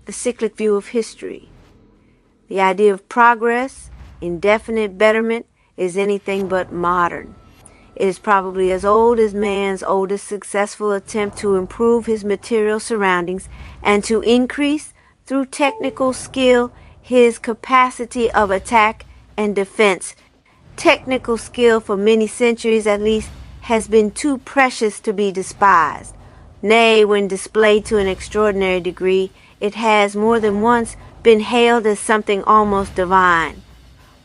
the cyclic view of history. The idea of progress, indefinite betterment, is anything but modern. It is probably as old as man's oldest successful attempt to improve his material surroundings and to increase, through technical skill, his capacity of attack and defense. Technical skill, for many centuries at least, has been too precious to be despised. Nay, when displayed to an extraordinary degree, it has more than once been hailed as something almost divine.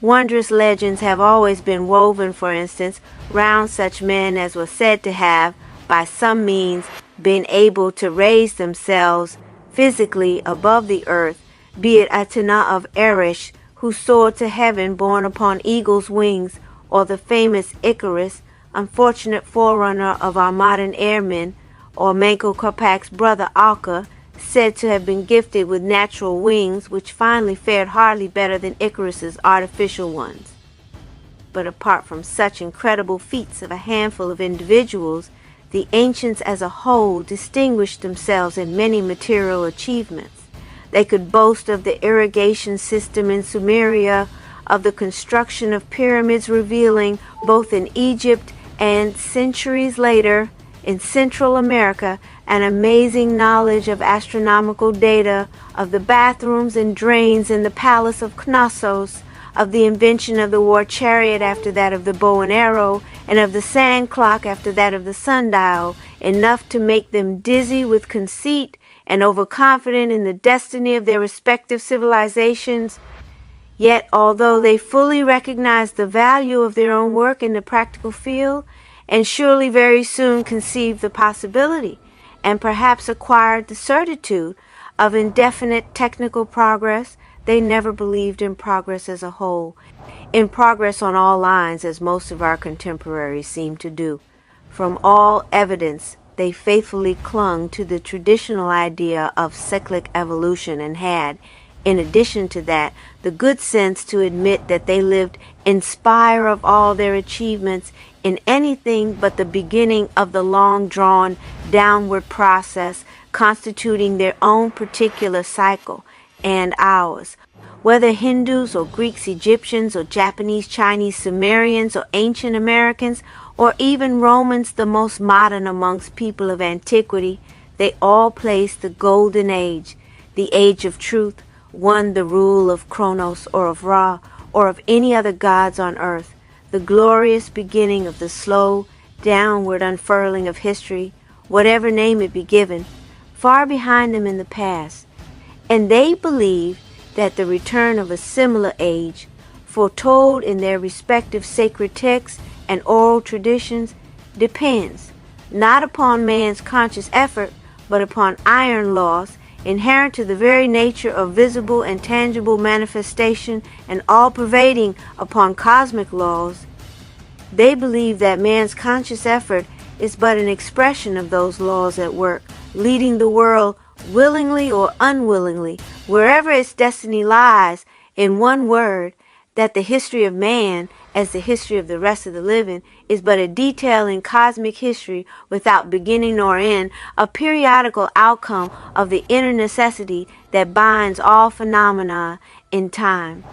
Wondrous legends have always been woven, for instance, round such men as were said to have, by some means, been able to raise themselves physically above the earth, be it Atena of Erish, who soared to heaven borne upon eagle's wings, or the famous Icarus, unfortunate forerunner of our modern airmen, or Manco Copac's brother Alka, said to have been gifted with natural wings which finally fared hardly better than Icarus's artificial ones. But apart from such incredible feats of a handful of individuals, the ancients as a whole distinguished themselves in many material achievements. They could boast of the irrigation system in Sumeria, of the construction of pyramids revealing, both in Egypt and centuries later in Central America, an amazing knowledge of astronomical data, of the bathrooms and drains in the palace of Knossos, of the invention of the war chariot after that of the bow and arrow, and of the sand clock after that of the sundial, enough to make them dizzy with conceit and overconfident in the destiny of their respective civilizations. Yet, although they fully recognized the value of their own work in the practical field, and surely very soon conceived the possibility, and perhaps acquired the certitude of indefinite technical progress, they never believed in progress as a whole, in progress on all lines, as most of our contemporaries seem to do. From all evidence, they faithfully clung to the traditional idea of cyclic evolution and had, in addition to that, the good sense to admit that they lived in spite of all their achievements in anything but the beginning of the long-drawn downward process constituting their own particular cycle and ours. Whether Hindus or Greeks, Egyptians or Japanese, Chinese, Sumerians or ancient Americans, or even Romans, the most modern amongst people of antiquity, they all placed the golden age, the age of truth, one the rule of Kronos or of Ra or of any other gods on earth, the glorious beginning of the slow, downward unfurling of history, whatever name it be given, far behind them in the past. And they believed that the return of a similar age, foretold in their respective sacred texts and oral traditions, depends not upon man's conscious effort, but upon iron laws inherent to the very nature of visible and tangible manifestation and all-pervading upon cosmic laws. They believe that man's conscious effort is but an expression of those laws at work, leading the world, willingly or unwillingly, wherever its destiny lies. In one word, that the history of man, as the history of the rest of the living, is but a detail in cosmic history without beginning nor end, a periodical outcome of the inner necessity that binds all phenomena in time.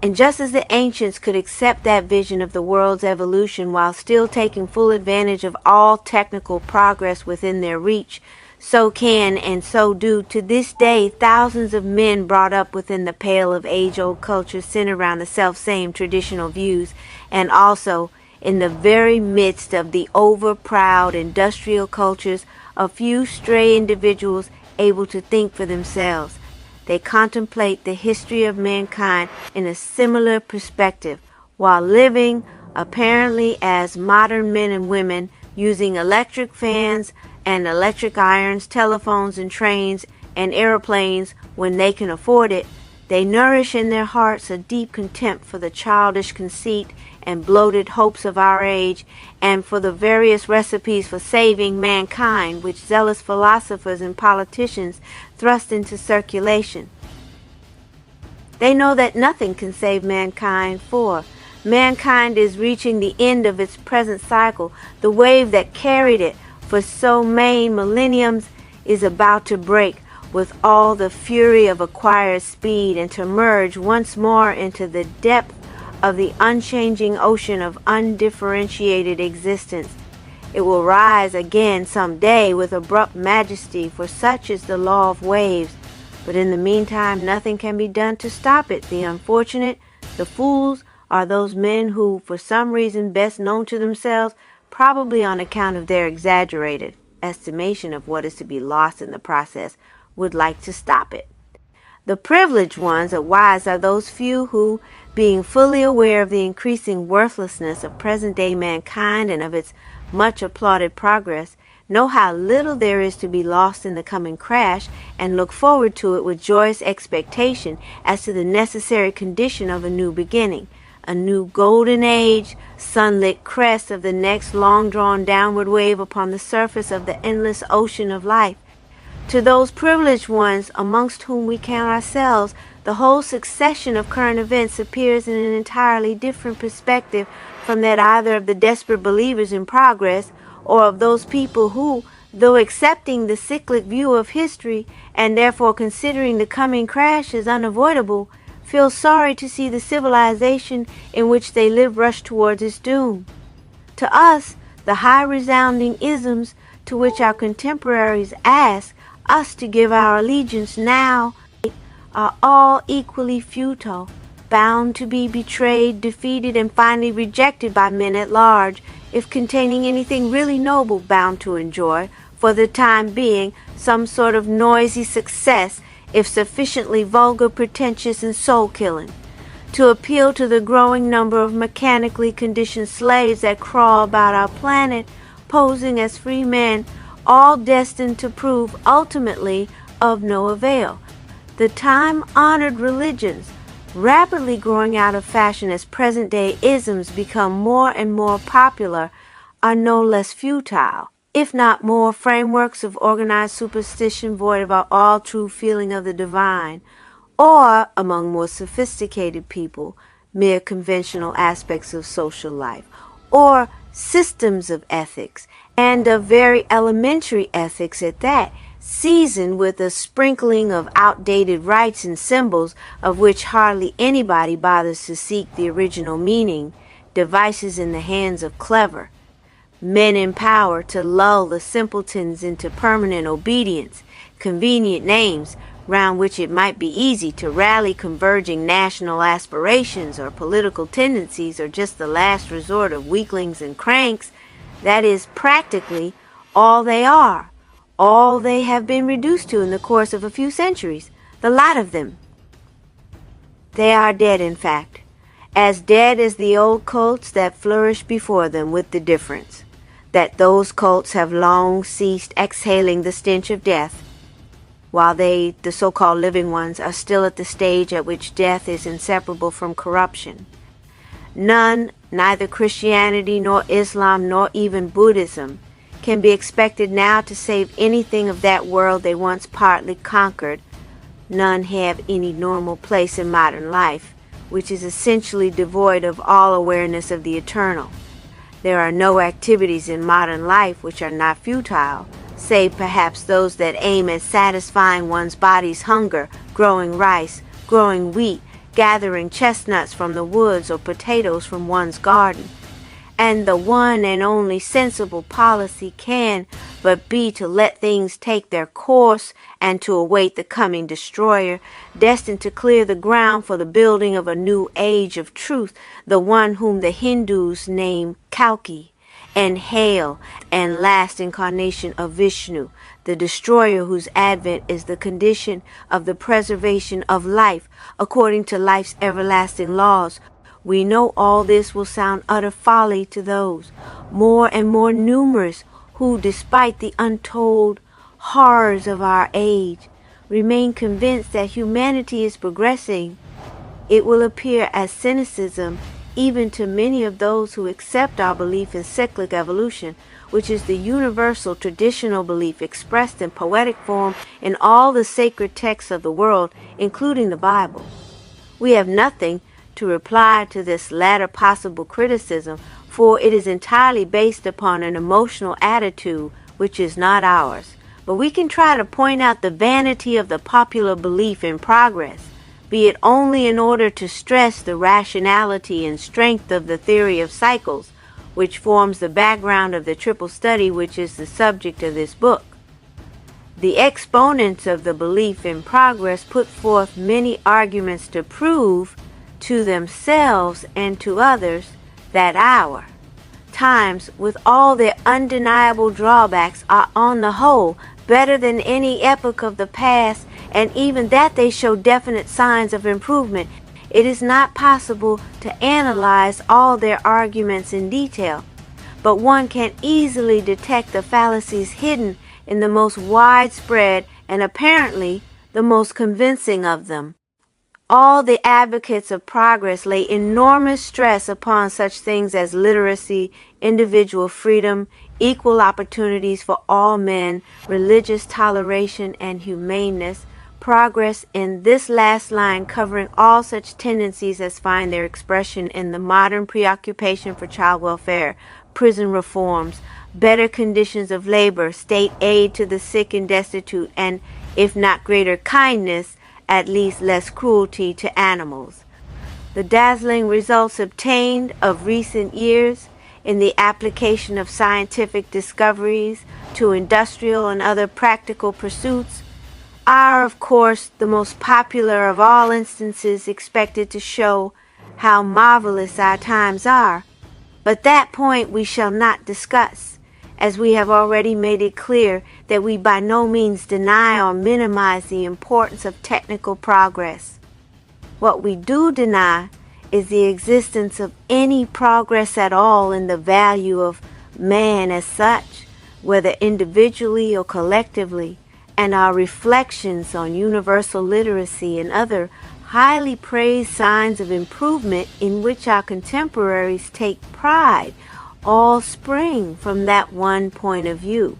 And just as the ancients could accept that vision of the world's evolution while still taking full advantage of all technical progress within their reach, so can and so do to this day thousands of men brought up within the pale of age-old culture centered around the self-same traditional views, and also in the very midst of the over-proud industrial cultures, a few stray individuals able to think for themselves. They contemplate the history of mankind in a similar perspective, while living, apparently as modern men and women, using electric fans and electric irons, telephones and trains and aeroplanes when they can afford it. They nourish in their hearts a deep contempt for the childish conceit and bloated hopes of our age, and for the various recipes for saving mankind which zealous philosophers and politicians thrust into circulation. They know that nothing can save mankind, for mankind is reaching the end of its present cycle. The wave that carried it for so many millenniums is about to break. with all the fury of acquired speed and to merge once more into the depth of the unchanging ocean of undifferentiated existence. It will rise again some day with abrupt majesty, for such is the law of waves. But in the meantime, nothing can be done to stop it. The unfortunate, the fools, are those men who, for some reason best known to themselves, probably on account of their exaggerated estimation of what is to be lost in the process, would like to stop it. The privileged ones, or wise, are those few who, being fully aware of the increasing worthlessness of present-day mankind and of its much applauded progress, know how little there is to be lost in the coming crash, and look forward to it with joyous expectation as to the necessary condition of a new beginning, a new golden age, sunlit crest of the next long-drawn downward wave upon the surface of the endless ocean of life. To those privileged ones, amongst whom we count ourselves, the whole succession of current events appears in an entirely different perspective from that either of the desperate believers in progress or of those people who, though accepting the cyclic view of history and therefore considering the coming crash as unavoidable, feel sorry to see the civilization in which they live rush towards its doom. To us, the high resounding isms to which our contemporaries ask us to give our allegiance now are all equally futile, bound to be betrayed, defeated, and finally rejected by men at large, if containing anything really noble, bound to enjoy, for the time being, some sort of noisy success, if sufficiently vulgar, pretentious, and soul-killing. To appeal to the growing number of mechanically conditioned slaves that crawl about our planet, posing as free men, all destined to prove ultimately of no avail. The time-honored religions, rapidly growing out of fashion as present-day isms become more and more popular, are no less futile, if not more frameworks of organized superstition void of all true feeling of the divine, or, among more sophisticated people, mere conventional aspects of social life, or systems of ethics, and of very elementary ethics at that, seasoned with a sprinkling of outdated rites and symbols of which hardly anybody bothers to seek the original meaning, devices in the hands of clever men in power to lull the simpletons into permanent obedience, convenient names round which it might be easy to rally converging national aspirations or political tendencies, or just the last resort of weaklings and cranks. That is practically all they are, all they have been reduced to in the course of a few centuries, the lot of them. They are dead, in fact, as dead as the old cults that flourished before them, with the difference that those cults have long ceased exhaling the stench of death, while they, the so-called living ones, are still at the stage at which death is inseparable from corruption. None, neither Christianity nor Islam nor even Buddhism, can be expected now to save anything of that world they once partly conquered. None have any normal place in modern life, which is essentially devoid of all awareness of the eternal. There are no activities in modern life which are not futile, save perhaps those that aim at satisfying one's body's hunger, growing rice, growing wheat, gathering chestnuts from the woods or potatoes from one's garden. And the one and only sensible policy can but be to let things take their course and to await the coming destroyer, destined to clear the ground for the building of a new age of truth, the one whom the Hindus name Kalki, and hail and last incarnation of Vishnu, the destroyer whose advent is the condition of the preservation of life according to life's everlasting laws. We know all this will sound utter folly to those, more and more numerous, who, despite the untold horrors of our age, remain convinced that humanity is progressing. It will appear as cynicism even to many of those who accept our belief in cyclic evolution, which is the universal traditional belief expressed in poetic form in all the sacred texts of the world, including the Bible. We have nothing to reply to this latter possible criticism, for it is entirely based upon an emotional attitude which is not ours, But we can try to point out the vanity of the popular belief in progress, be it only in order to stress the rationality and strength of the theory of cycles, which forms the background of the triple study which is the subject of this book. The exponents of the belief in progress put forth many arguments to prove to themselves and to others that our times, with all their undeniable drawbacks, are on the whole better than any epoch of the past, and even that they show definite signs of improvement. It is not possible to analyze all their arguments in detail, but one can easily detect the fallacies hidden in the most widespread and apparently the most convincing of them. All the advocates of progress lay enormous stress upon such things as literacy, individual freedom, equal opportunities for all men, religious toleration, and humaneness. Progress in this last line covering all such tendencies as find their expression in the modern preoccupation for child welfare, prison reforms, better conditions of labor, state aid to the sick and destitute, and, if not greater kindness, at least less cruelty to animals. The dazzling results obtained of recent years in the application of scientific discoveries to industrial and other practical pursuits are, of course, the most popular of all instances expected to show how marvelous our times are. But that point we shall not discuss, as we have already made it clear that we by no means deny or minimize the importance of technical progress. What we do deny is the existence of any progress at all in the value of man as such, whether individually or collectively, and our reflections on universal literacy and other highly praised signs of improvement in which our contemporaries take pride all spring from that one point of view.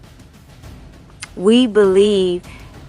We believe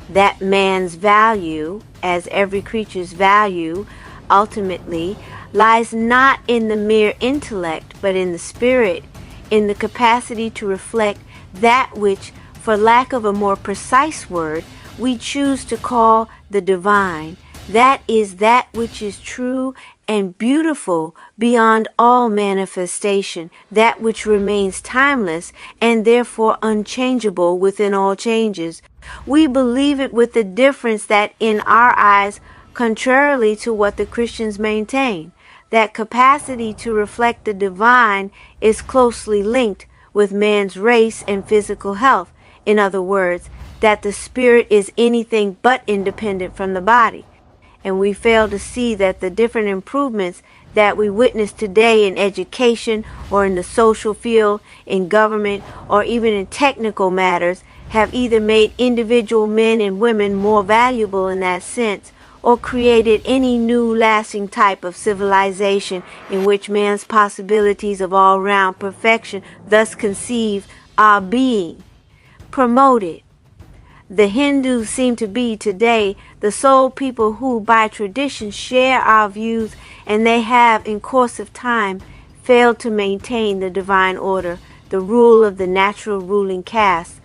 that man's value, as every creature's value, ultimately lies not in the mere intellect, but in the spirit, in the capacity to reflect that which, for lack of a more precise word, we choose to call the divine. That is that which is true and beautiful beyond all manifestation, that which remains timeless and therefore unchangeable within all changes. We believe it with the difference that in our eyes, contrarily to what the Christians maintain, that capacity to reflect the divine is closely linked with man's race and physical health. In other words, that the spirit is anything but independent from the body. And we fail to see that the different improvements that we witness today in education or in the social field, in government, or even in technical matters have either made individual men and women more valuable in that sense, or created any new lasting type of civilization in which man's possibilities of all-round perfection thus conceive our being promoted. The Hindus seem to be today the sole people who by tradition share our views, and they have in course of time failed to maintain the divine order, the rule of the natural ruling caste.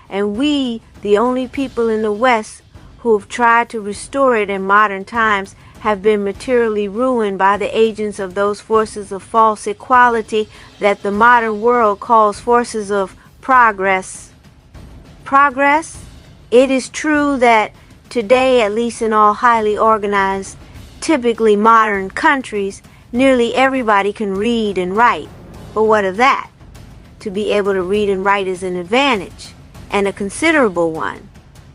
And we, the only people in the West who have tried to restore it in modern times, have been materially ruined by the agents of those forces of false equality that the modern world calls forces of progress. Progress? It is true that today, at least in all highly organized, typically modern countries, nearly everybody can read and write. But what of that? To be able to read and write is an advantage, and a considerable one.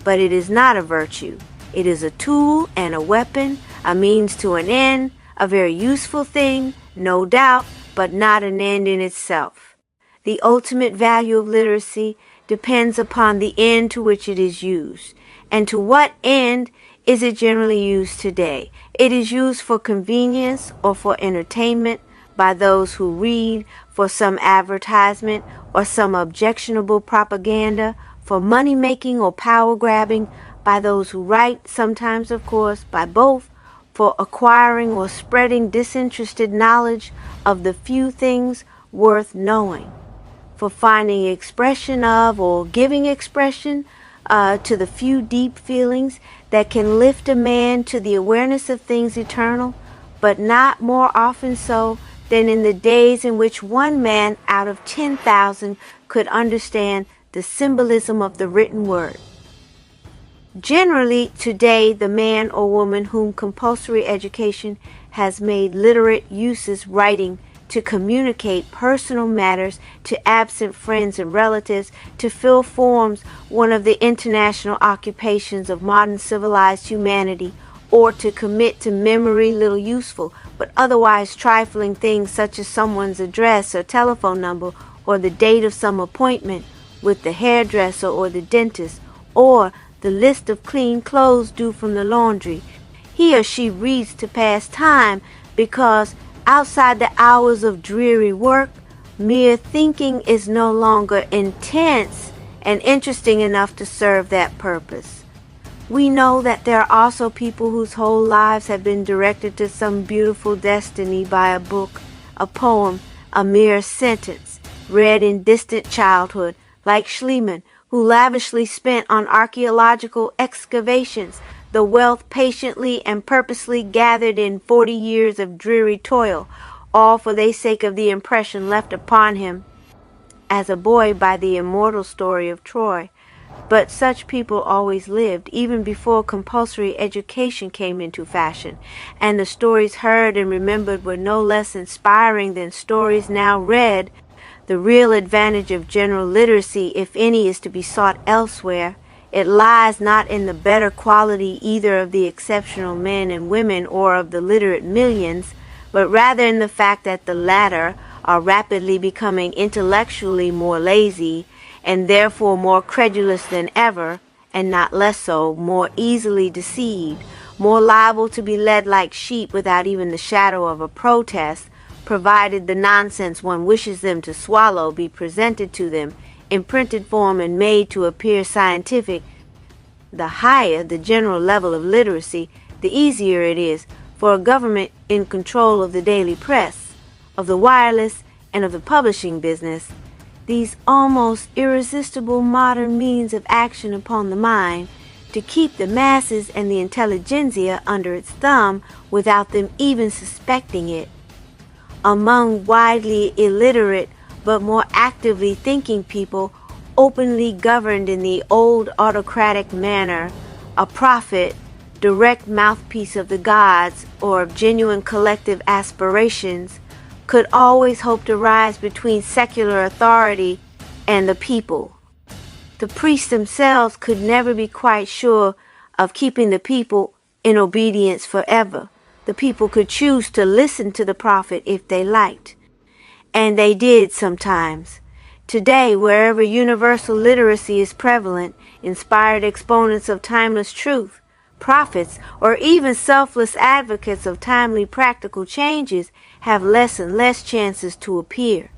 But it is not a virtue. It is a tool and a weapon, a means to an end, a very useful thing, no doubt, but not an end in itself. The ultimate value of literacy depends upon the end to which it is used. And to what end is it generally used today? It is used for convenience or for entertainment by those who read, for some advertisement or some objectionable propaganda, for money-making or power-grabbing by those who write, sometimes, of course, by both, for acquiring or spreading disinterested knowledge of the few things worth knowing, for finding expression of or giving expression to the few deep feelings that can lift a man to the awareness of things eternal, but not more often so than in the days in which one man out of 10,000 could understand the symbolism of the written word. Generally, today, the man or woman whom compulsory education has made literate uses writing to communicate personal matters to absent friends and relatives, to fill forms, one of the international occupations of modern civilized humanity, or to commit to memory little useful, but otherwise trifling things such as someone's address or telephone number, or the date of some appointment with the hairdresser or the dentist, or the list of clean clothes due from the laundry. He or she reads to pass time because outside the hours of dreary work, mere thinking is no longer intense and interesting enough to serve that purpose. We know that there are also people whose whole lives have been directed to some beautiful destiny by a book, a poem, a mere sentence, read in distant childhood, like Schliemann, who lavishly spent on archaeological excavations the wealth patiently and purposely gathered in 40 years of dreary toil, all for the sake of the impression left upon him as a boy by the immortal story of Troy. But such people always lived, even before compulsory education came into fashion, and the stories heard and remembered were no less inspiring than stories now read. The real advantage of general literacy, if any, is to be sought elsewhere. It lies not in the better quality either of the exceptional men and women or of the literate millions, but rather in the fact that the latter are rapidly becoming intellectually more lazy, and therefore more credulous than ever, and not less so, more easily deceived, more liable to be led like sheep without even the shadow of a protest, provided the nonsense one wishes them to swallow be presented to them in printed form and made to appear scientific. The higher the general level of literacy, the easier it is for a government in control of the daily press, of the wireless, and of the publishing business, these almost irresistible modern means of action upon the mind, to keep the masses and the intelligentsia under its thumb without them even suspecting it. Among widely illiterate but more actively thinking people, openly governed in the old autocratic manner, a prophet, direct mouthpiece of the gods or of genuine collective aspirations, could always hope to rise between secular authority and the people. The priests themselves could never be quite sure of keeping the people in obedience forever. The people could choose to listen to the prophet if they liked. And they did sometimes. Today, wherever universal literacy is prevalent, inspired exponents of timeless truth, prophets, or even selfless advocates of timely practical changes have less and less chances to appear.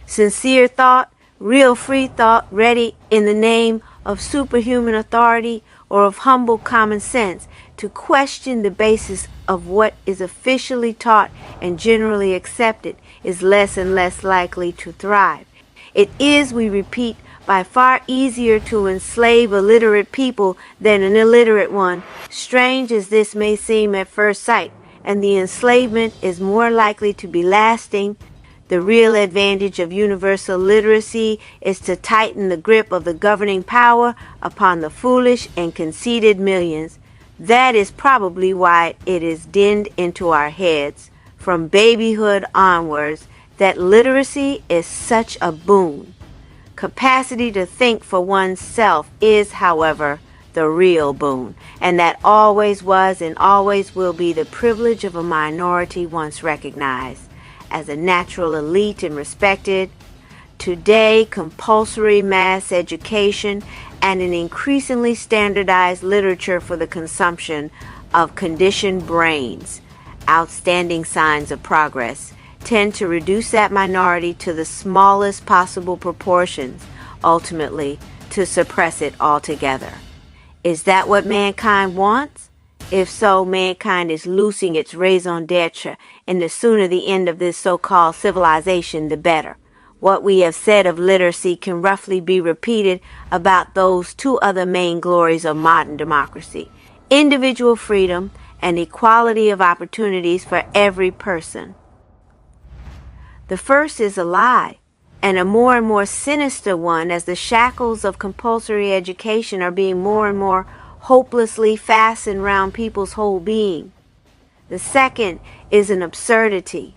Sincere thought, real free thought, ready in the name of superhuman authority or of humble common sense to question the basis of what is officially taught and generally accepted, is less and less likely to thrive. It is, we repeat, by far easier to enslave a literate people than an illiterate one, strange as this may seem at first sight, and the enslavement is more likely to be lasting. The real advantage of universal literacy is to tighten the grip of the governing power upon the foolish and conceited millions. That is probably why it is dinned into our heads, from babyhood onwards, that literacy is such a boon. Capacity to think for oneself is, however, the real boon, and that always was and always will be the privilege of a minority once recognized as a natural elite and respected. Today, compulsory mass education and an increasingly standardized literature for the consumption of conditioned brains, outstanding signs of progress, tend to reduce that minority to the smallest possible proportions, ultimately to suppress it altogether. Is that what mankind wants? If so, mankind is losing its raison d'etre, and the sooner the end of this so-called civilization, the better. What we have said of literacy can roughly be repeated about those two other main glories of modern democracy: individual freedom and equality of opportunities for every person. The first is a lie, and a more and more sinister one, as the shackles of compulsory education are being more and more hopelessly fastened round people's whole being. The second is an absurdity.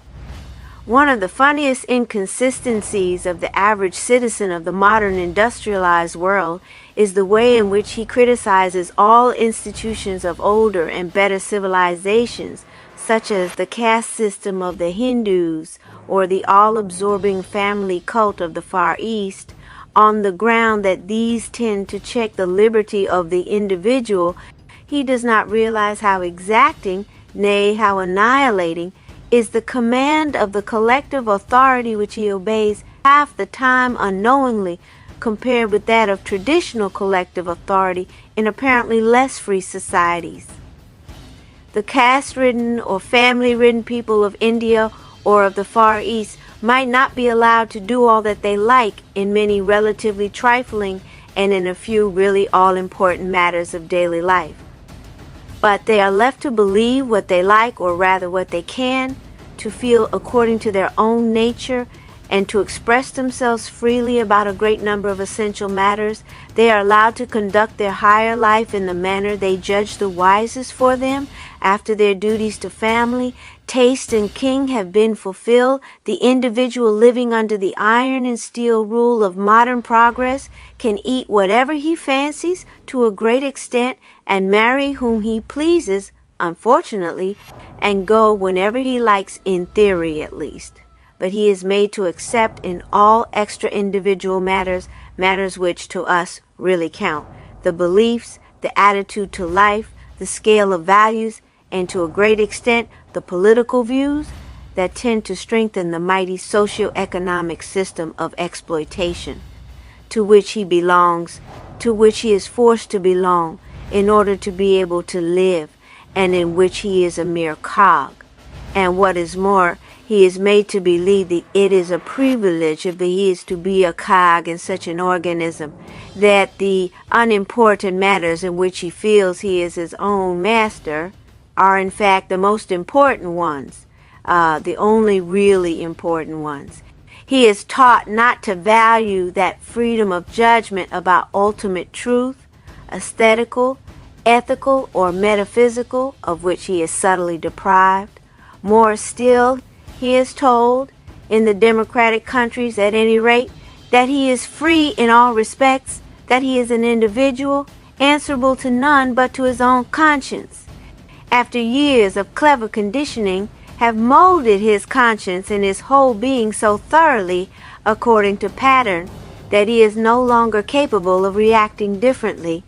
One of the funniest inconsistencies of the average citizen of the modern industrialized world is the way in which he criticizes all institutions of older and better civilizations, such as the caste system of the Hindus or the all-absorbing family cult of the Far East, on the ground that these tend to check the liberty of the individual. He does not realize how exacting, nay, how annihilating, is the command of the collective authority which he obeys half the time unknowingly, compared with that of traditional collective authority in apparently less free societies. The caste-ridden or family-ridden people of India or of the Far East might not be allowed to do all that they like in many relatively trifling and in a few really all-important matters of daily life. But they are left to believe what they like, or rather what they can, to feel according to their own nature, and to express themselves freely about a great number of essential matters. They are allowed to conduct their higher life in the manner they judge the wisest for them, after their duties to family, taste, and king have been fulfilled. The individual living under the iron and steel rule of modern progress can eat whatever he fancies to a great extent, and marry whom he pleases, unfortunately, and go whenever he likes, in theory at least. But he is made to accept in all extra individual matters, matters which to us really count, the beliefs, the attitude to life, the scale of values, and to a great extent the political views that tend to strengthen the mighty socio-economic system of exploitation to which he belongs, to which he is forced to belong in order to be able to live, and in which he is a mere cog. And what is more, he is made to believe that it is a privilege if he is to be a cog in such an organism, that the unimportant matters in which he feels he is his own master are in fact the most important ones, the only really important ones. He is taught not to value that freedom of judgment about ultimate truth, aesthetical, ethical, or metaphysical, of which he is subtly deprived. More still, he is told, in the democratic countries at any rate, that he is free in all respects, that he is an individual, answerable to none but to his own conscience. After years of clever conditioning have molded his conscience and his whole being so thoroughly according to pattern that he is no longer capable of reacting differently,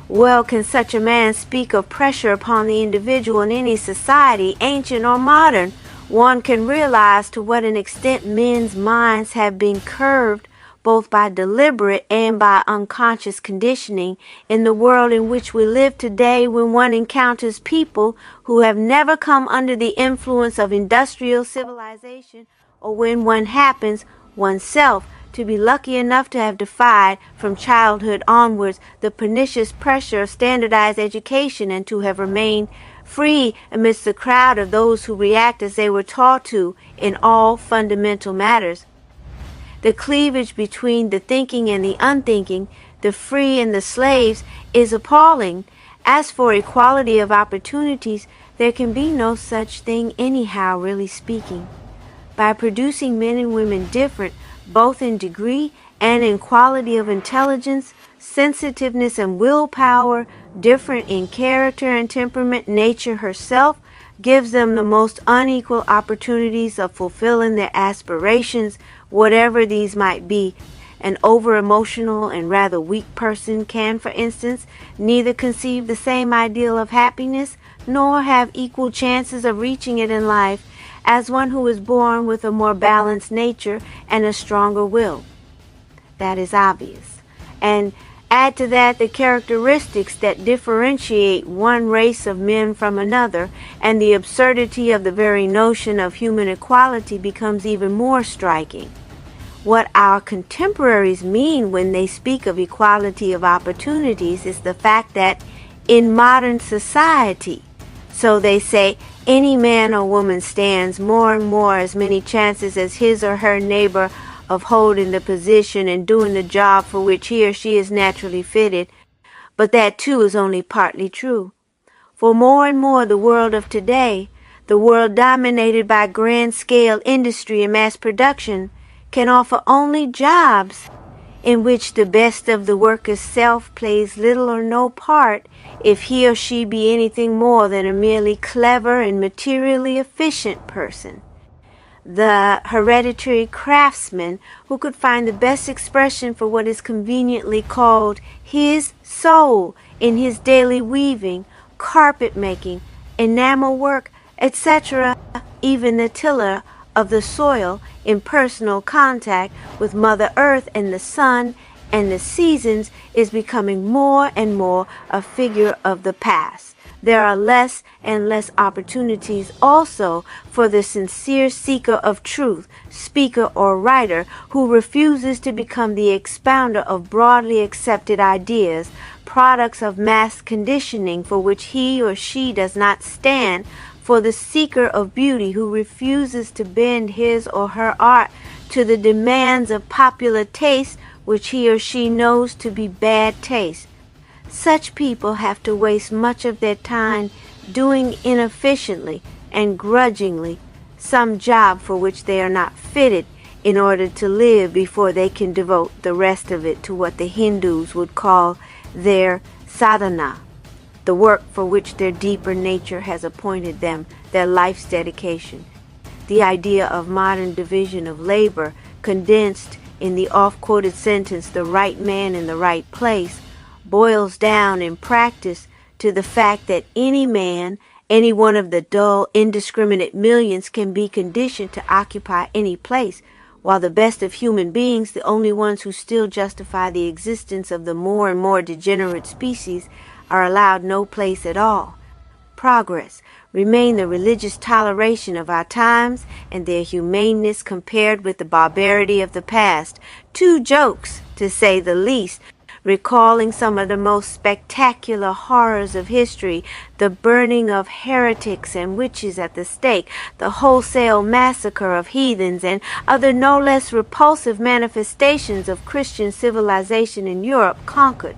well can such a man speak of pressure upon the individual in any society, ancient or modern. One can realize to what an extent men's minds have been curved both by deliberate and by unconscious conditioning in the world in which we live today, when one encounters people who have never come under the influence of industrial civilization, or when one happens oneself to be lucky enough to have defied from childhood onwards the pernicious pressure of standardized education, and to have remained free amidst the crowd of those who react as they were taught to in all fundamental matters. The cleavage between the thinking and the unthinking, the free and the slaves, is appalling. As for equality of opportunities, there can be no such thing anyhow, really speaking. By producing men and women different, both in degree and in quality of intelligence, sensitiveness, and willpower, different in character and temperament, nature herself gives them the most unequal opportunities of fulfilling their aspirations, whatever these might be. An over-emotional and rather weak person can, for instance, neither conceive the same ideal of happiness nor have equal chances of reaching it in life as one who is born with a more balanced nature and a stronger will. That is obvious. And add to that the characteristics that differentiate one race of men from another, and the absurdity of the very notion of human equality becomes even more striking. What our contemporaries mean when they speak of equality of opportunities is the fact that in modern society, so they say, any man or woman stands more and more as many chances as his or her neighbor of holding the position and doing the job for which he or she is naturally fitted. But that too is only partly true. For more and more the world of today, the world dominated by grand-scale industry and mass production, can offer only jobs in which the best of the worker's self plays little or no part if he or she be anything more than a merely clever and materially efficient person. The hereditary craftsman who could find the best expression for what is conveniently called his soul in his daily weaving, carpet making, enamel work, etc., even the tiller of the soil in personal contact with Mother Earth and the sun and the seasons is becoming more and more a figure of the past. There are less and less opportunities also for the sincere seeker of truth, speaker or writer, who refuses to become the expounder of broadly accepted ideas, products of mass conditioning for which he or she does not stand, for the seeker of beauty who refuses to bend his or her art to the demands of popular taste which he or she knows to be bad taste. Such people have to waste much of their time doing inefficiently and grudgingly some job for which they are not fitted in order to live before they can devote the rest of it to what the Hindus would call their sadhana, the work for which their deeper nature has appointed them, their life's dedication. The idea of modern division of labor, condensed in the oft-quoted sentence, the right man in the right place, boils down in practice to the fact that any man, any one of the dull, indiscriminate millions, can be conditioned to occupy any place, while the best of human beings, the only ones who still justify the existence of the more and more degenerate species, are allowed no place at all. Progress remain the religious toleration of our times and their humaneness compared with the barbarity of the past. Two jokes, to say the least, recalling some of the most spectacular horrors of history, the burning of heretics and witches at the stake, the wholesale massacre of heathens, and other no less repulsive manifestations of Christian civilization in Europe conquered.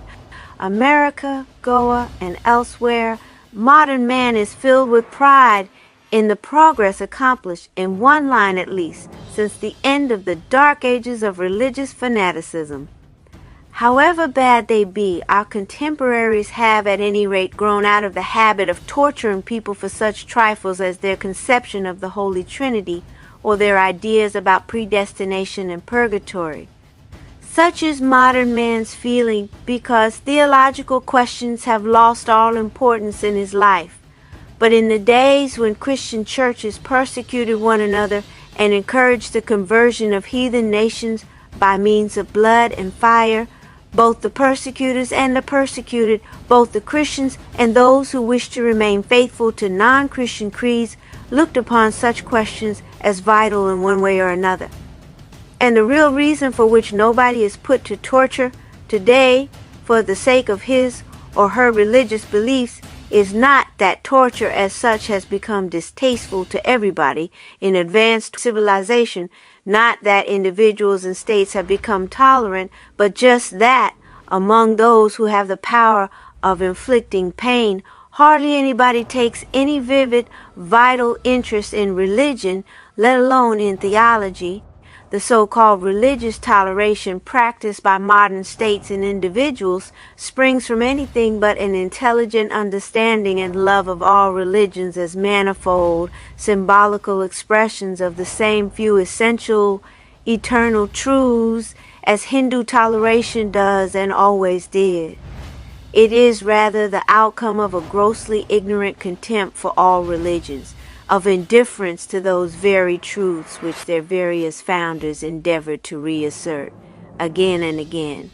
America, Goa, and elsewhere, modern man is filled with pride in the progress accomplished, in one line at least, since the end of the dark ages of religious fanaticism. However bad they be, our contemporaries have at any rate grown out of the habit of torturing people for such trifles as their conception of the Holy Trinity or their ideas about predestination and purgatory. Such is modern man's feeling because theological questions have lost all importance in his life. But in the days when Christian churches persecuted one another and encouraged the conversion of heathen nations by means of blood and fire, both the persecutors and the persecuted, both the Christians and those who wished to remain faithful to non-Christian creeds, looked upon such questions as vital in one way or another. And the real reason for which nobody is put to torture today for the sake of his or her religious beliefs is not that torture as such has become distasteful to everybody in advanced civilization, not that individuals and states have become tolerant, but just that among those who have the power of inflicting pain, hardly anybody takes any vivid, vital interest in religion, let alone in theology. The so-called religious toleration practiced by modern states and individuals springs from anything but an intelligent understanding and love of all religions as manifold, symbolical expressions of the same few essential, eternal truths as Hindu toleration does and always did. It is rather the outcome of a grossly ignorant contempt for all religions, of indifference to those very truths which their various founders endeavored to reassert again and again.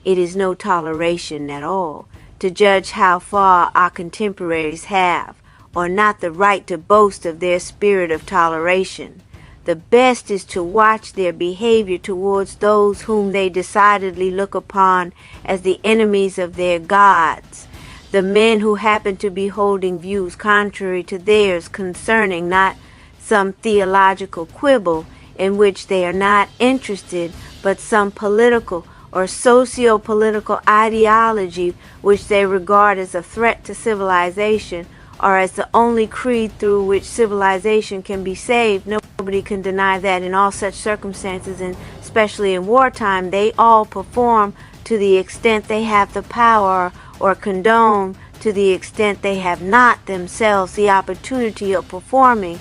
It is no toleration at all to judge how far our contemporaries have or not the right to boast of their spirit of toleration. The best is to watch their behavior towards those whom they decidedly look upon as the enemies of their gods, the men who happen to be holding views contrary to theirs concerning not some theological quibble in which they are not interested, but some political or socio-political ideology which they regard as a threat to civilization, or as the only creed through which civilization can be saved. Nobody can deny that in all such circumstances, and especially in wartime, they all perform to the extent they have the power, or condone to the extent they have not themselves the opportunity of performing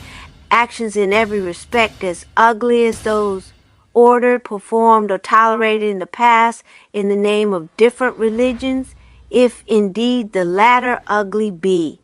actions in every respect as ugly as those ordered, performed, or tolerated in the past in the name of different religions, if indeed the latter ugly be.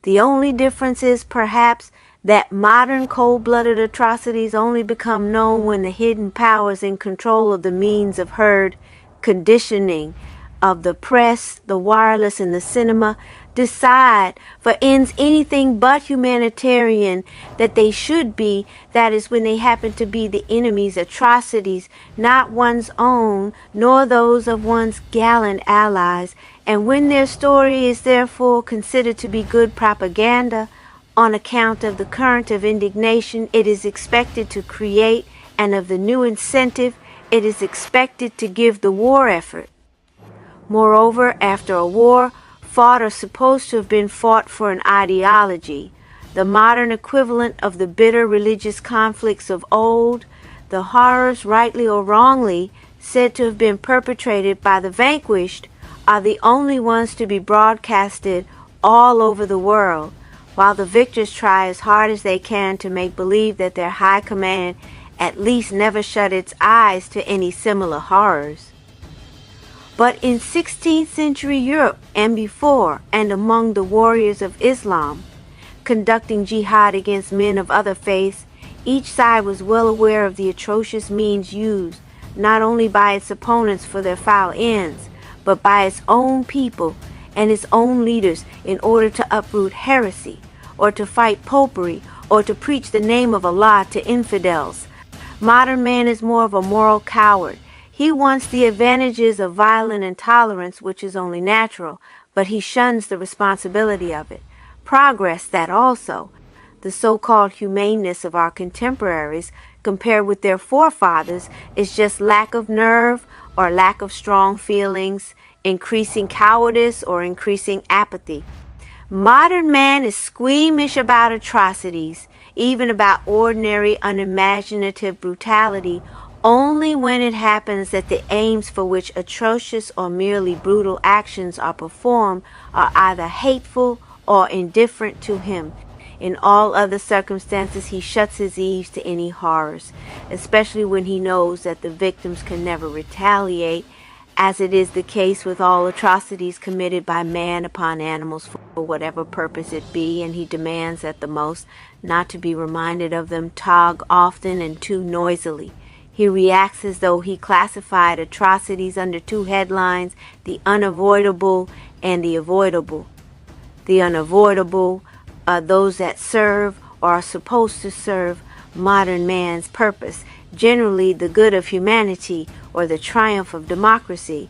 The only difference is, perhaps, that modern cold-blooded atrocities only become known when the hidden powers in control of the means of herd conditioning of the press, the wireless, and the cinema decide for ends anything but humanitarian that they should be. That is, when they happen to be the enemy's atrocities, not one's own, nor those of one's gallant allies, and when their story is therefore considered to be good propaganda on account of the current of indignation it is expected to create and of the new incentive it is expected to give the war effort. Moreover, after a war fought or supposed to have been fought for an ideology, the modern equivalent of the bitter religious conflicts of old, the horrors, rightly or wrongly, said to have been perpetrated by the vanquished, are the only ones to be broadcasted all over the world, while the victors try as hard as they can to make believe that their high command at least never shut its eyes to any similar horrors. But in 16th century Europe and before, and among the warriors of Islam, conducting jihad against men of other faiths, each side was well aware of the atrocious means used, not only by its opponents for their foul ends, but by its own people and its own leaders in order to uproot heresy, or to fight popery, or to preach the name of Allah to infidels. Modern man is more of a moral coward. He wants the advantages of violent intolerance, which is only natural, but he shuns the responsibility of it. Progress, that also. The so-called humaneness of our contemporaries, compared with their forefathers, is just lack of nerve or lack of strong feelings, increasing cowardice or increasing apathy. Modern man is squeamish about atrocities, even about ordinary unimaginative brutality, only when it happens that the aims for which atrocious or merely brutal actions are performed are either hateful or indifferent to him. In all other circumstances, he shuts his ears to any horrors, especially when he knows that the victims can never retaliate, as it is the case with all atrocities committed by man upon animals for whatever purpose it be, and he demands at the most not to be reminded of them too often and too noisily. He reacts as though he classified atrocities under two headlines, the unavoidable and the avoidable. The unavoidable are those that serve or are supposed to serve modern man's purpose, generally the good of humanity or the triumph of democracy.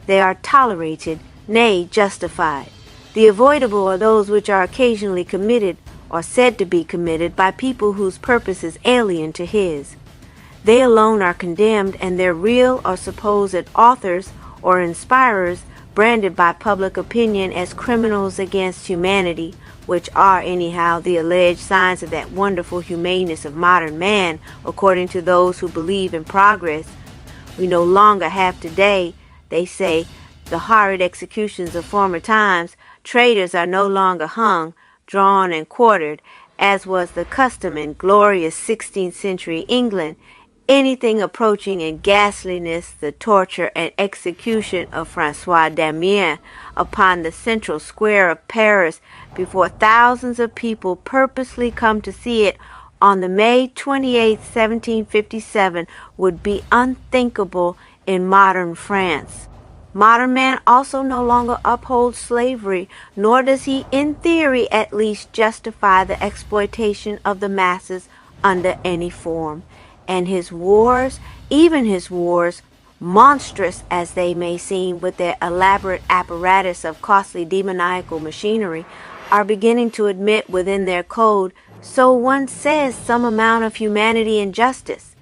They are tolerated, nay, justified. The avoidable are those which are occasionally committed or said to be committed by people whose purpose is alien to his. They alone are condemned, and their real or supposed authors or inspirers branded by public opinion as criminals against humanity, which are anyhow the alleged signs of that wonderful humaneness of modern man, according to those who believe in progress. We no longer have today, they say, the horrid executions of former times. Traitors are no longer hung, drawn, and quartered, as was the custom in glorious 16th century England. Anything approaching in ghastliness the torture and execution of Francois Damiens upon the central square of Paris before thousands of people purposely come to see it on the May 28, 1757 would be unthinkable in modern France. Modern man also no longer upholds slavery, nor does he, in theory at least, justify the exploitation of the masses under any form, and his wars, even his wars, monstrous as they may seem with their elaborate apparatus of costly demoniacal machinery, are beginning to admit within their code, so one says, some amount of humanity and justice.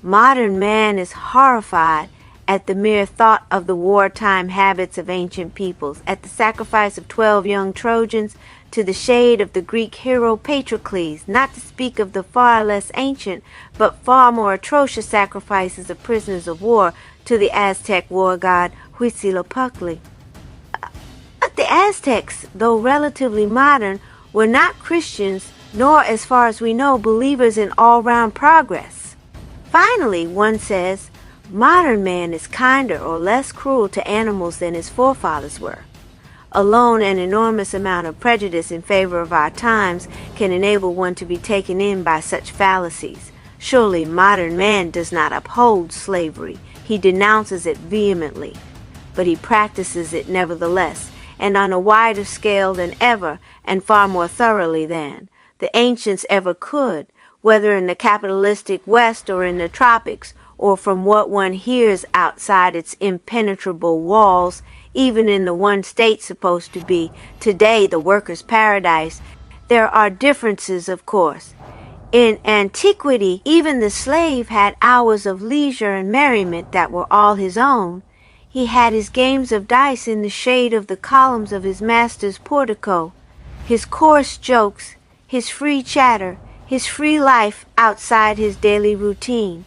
Modern man is horrified at the mere thought of the wartime habits of ancient peoples, at the sacrifice of 12 young Trojans to the shade of the Greek hero Patroclus, not to speak of the far less ancient but far more atrocious sacrifices of prisoners of war to the Aztec war god Huitzilopochtli. But the Aztecs, though relatively modern, were not Christians, nor, as far as we know, believers in all-round progress. Finally, one says, modern man is kinder or less cruel to animals than his forefathers were. Alone, an enormous amount of prejudice in favor of our times can enable one to be taken in by such fallacies. Surely modern man does not uphold slavery. He denounces it vehemently, but he practices it nevertheless, and on a wider scale than ever, and far more thoroughly than the ancients ever could, whether in the capitalistic West or in the tropics, or from what one hears outside its impenetrable walls, even in the one state supposed to be today the workers' paradise. There are differences, of course. In antiquity, even the slave had hours of leisure and merriment that were all his own. He had his games of dice in the shade of the columns of his master's portico, his coarse jokes, his free chatter, his free life outside his daily routine.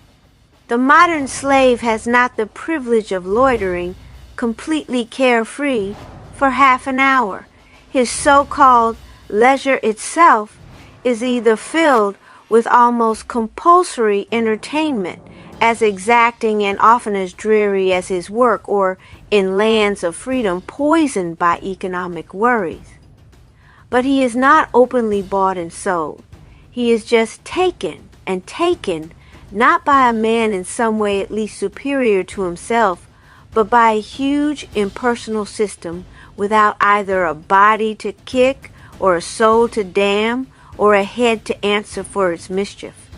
The modern slave has not the privilege of loitering, completely carefree, for half an hour. His so-called leisure itself is either filled with almost compulsory entertainment, as exacting and often as dreary as his work, or in lands of freedom poisoned by economic worries. But he is not openly bought and sold. He is just taken, and taken not by a man in some way at least superior to himself, but by a huge impersonal system without either a body to kick or a soul to damn or a head to answer for its mischief.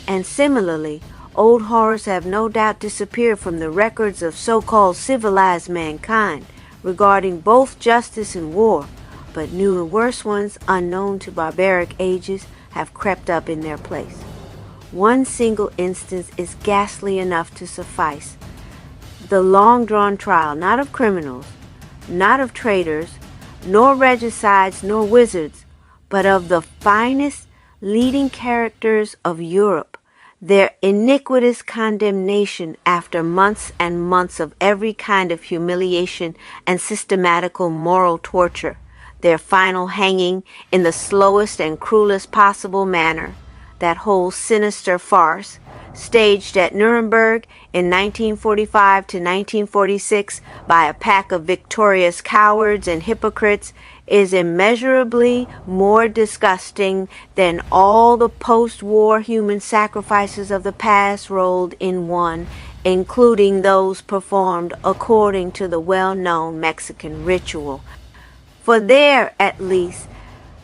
And similarly, old horrors have no doubt disappeared from the records of so-called civilized mankind regarding both justice and war, but new and worse ones, unknown to barbaric ages, have crept up in their place. One single instance is ghastly enough to suffice. The long-drawn trial, not of criminals, not of traitors, nor regicides, nor wizards, but of the finest leading characters of Europe, their iniquitous condemnation after months and months of every kind of humiliation and systematical moral torture, their final hanging in the slowest and cruelest possible manner, that whole sinister farce, staged at Nuremberg in 1945 to 1946 by a pack of victorious cowards and hypocrites, is immeasurably more disgusting than all the post-war human sacrifices of the past rolled in one, including those performed according to the well-known Mexican ritual. For there, at least,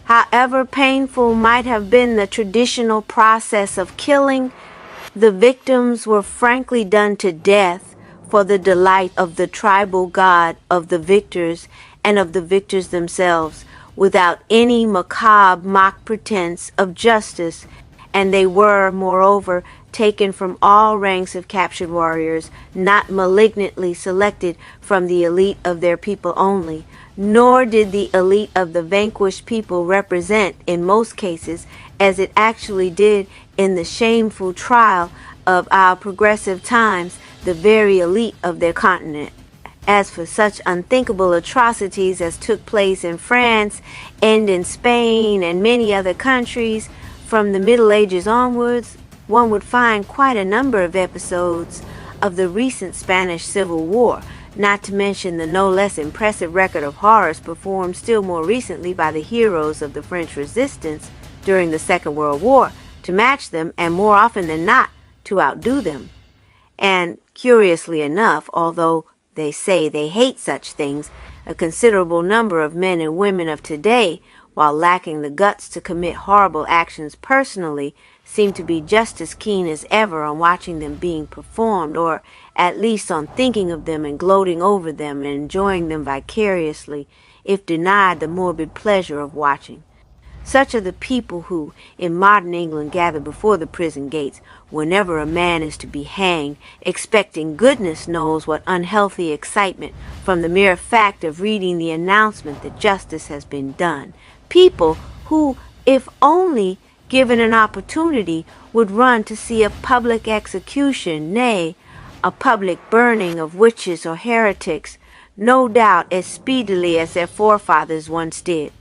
however painful might have been the traditional process of killing, the victims were frankly done to death for the delight of the tribal god of the victors and of the victors themselves, without any macabre mock pretense of justice, and they were, moreover, taken from all ranks of captured warriors, not malignantly selected from the elite of their people only, nor did the elite of the vanquished people represent, in most cases, as it actually did in the shameful trial of our progressive times, the very elite of their continent. As for such unthinkable atrocities as took place in France and in Spain and many other countries from the Middle Ages onwards, one would find quite a number of episodes of the recent Spanish Civil War, not to mention the no less impressive record of horrors performed still more recently by the heroes of the French Resistance during the Second World War, to match them, and more often than not, to outdo them. And, curiously enough, although they say they hate such things, a considerable number of men and women of today while lacking the guts to commit horrible actions personally, seem to be just as keen as ever on watching them being performed, or at least on thinking of them and gloating over them and enjoying them vicariously, if denied the morbid pleasure of watching. Such are the people who, in modern England, gather before the prison gates whenever a man is to be hanged, expecting goodness knows what unhealthy excitement from the mere fact of reading the announcement that justice has been done. People who, if only given an opportunity, would run to see a public execution, nay, a public burning of witches or heretics, no doubt as speedily as their forefathers once did.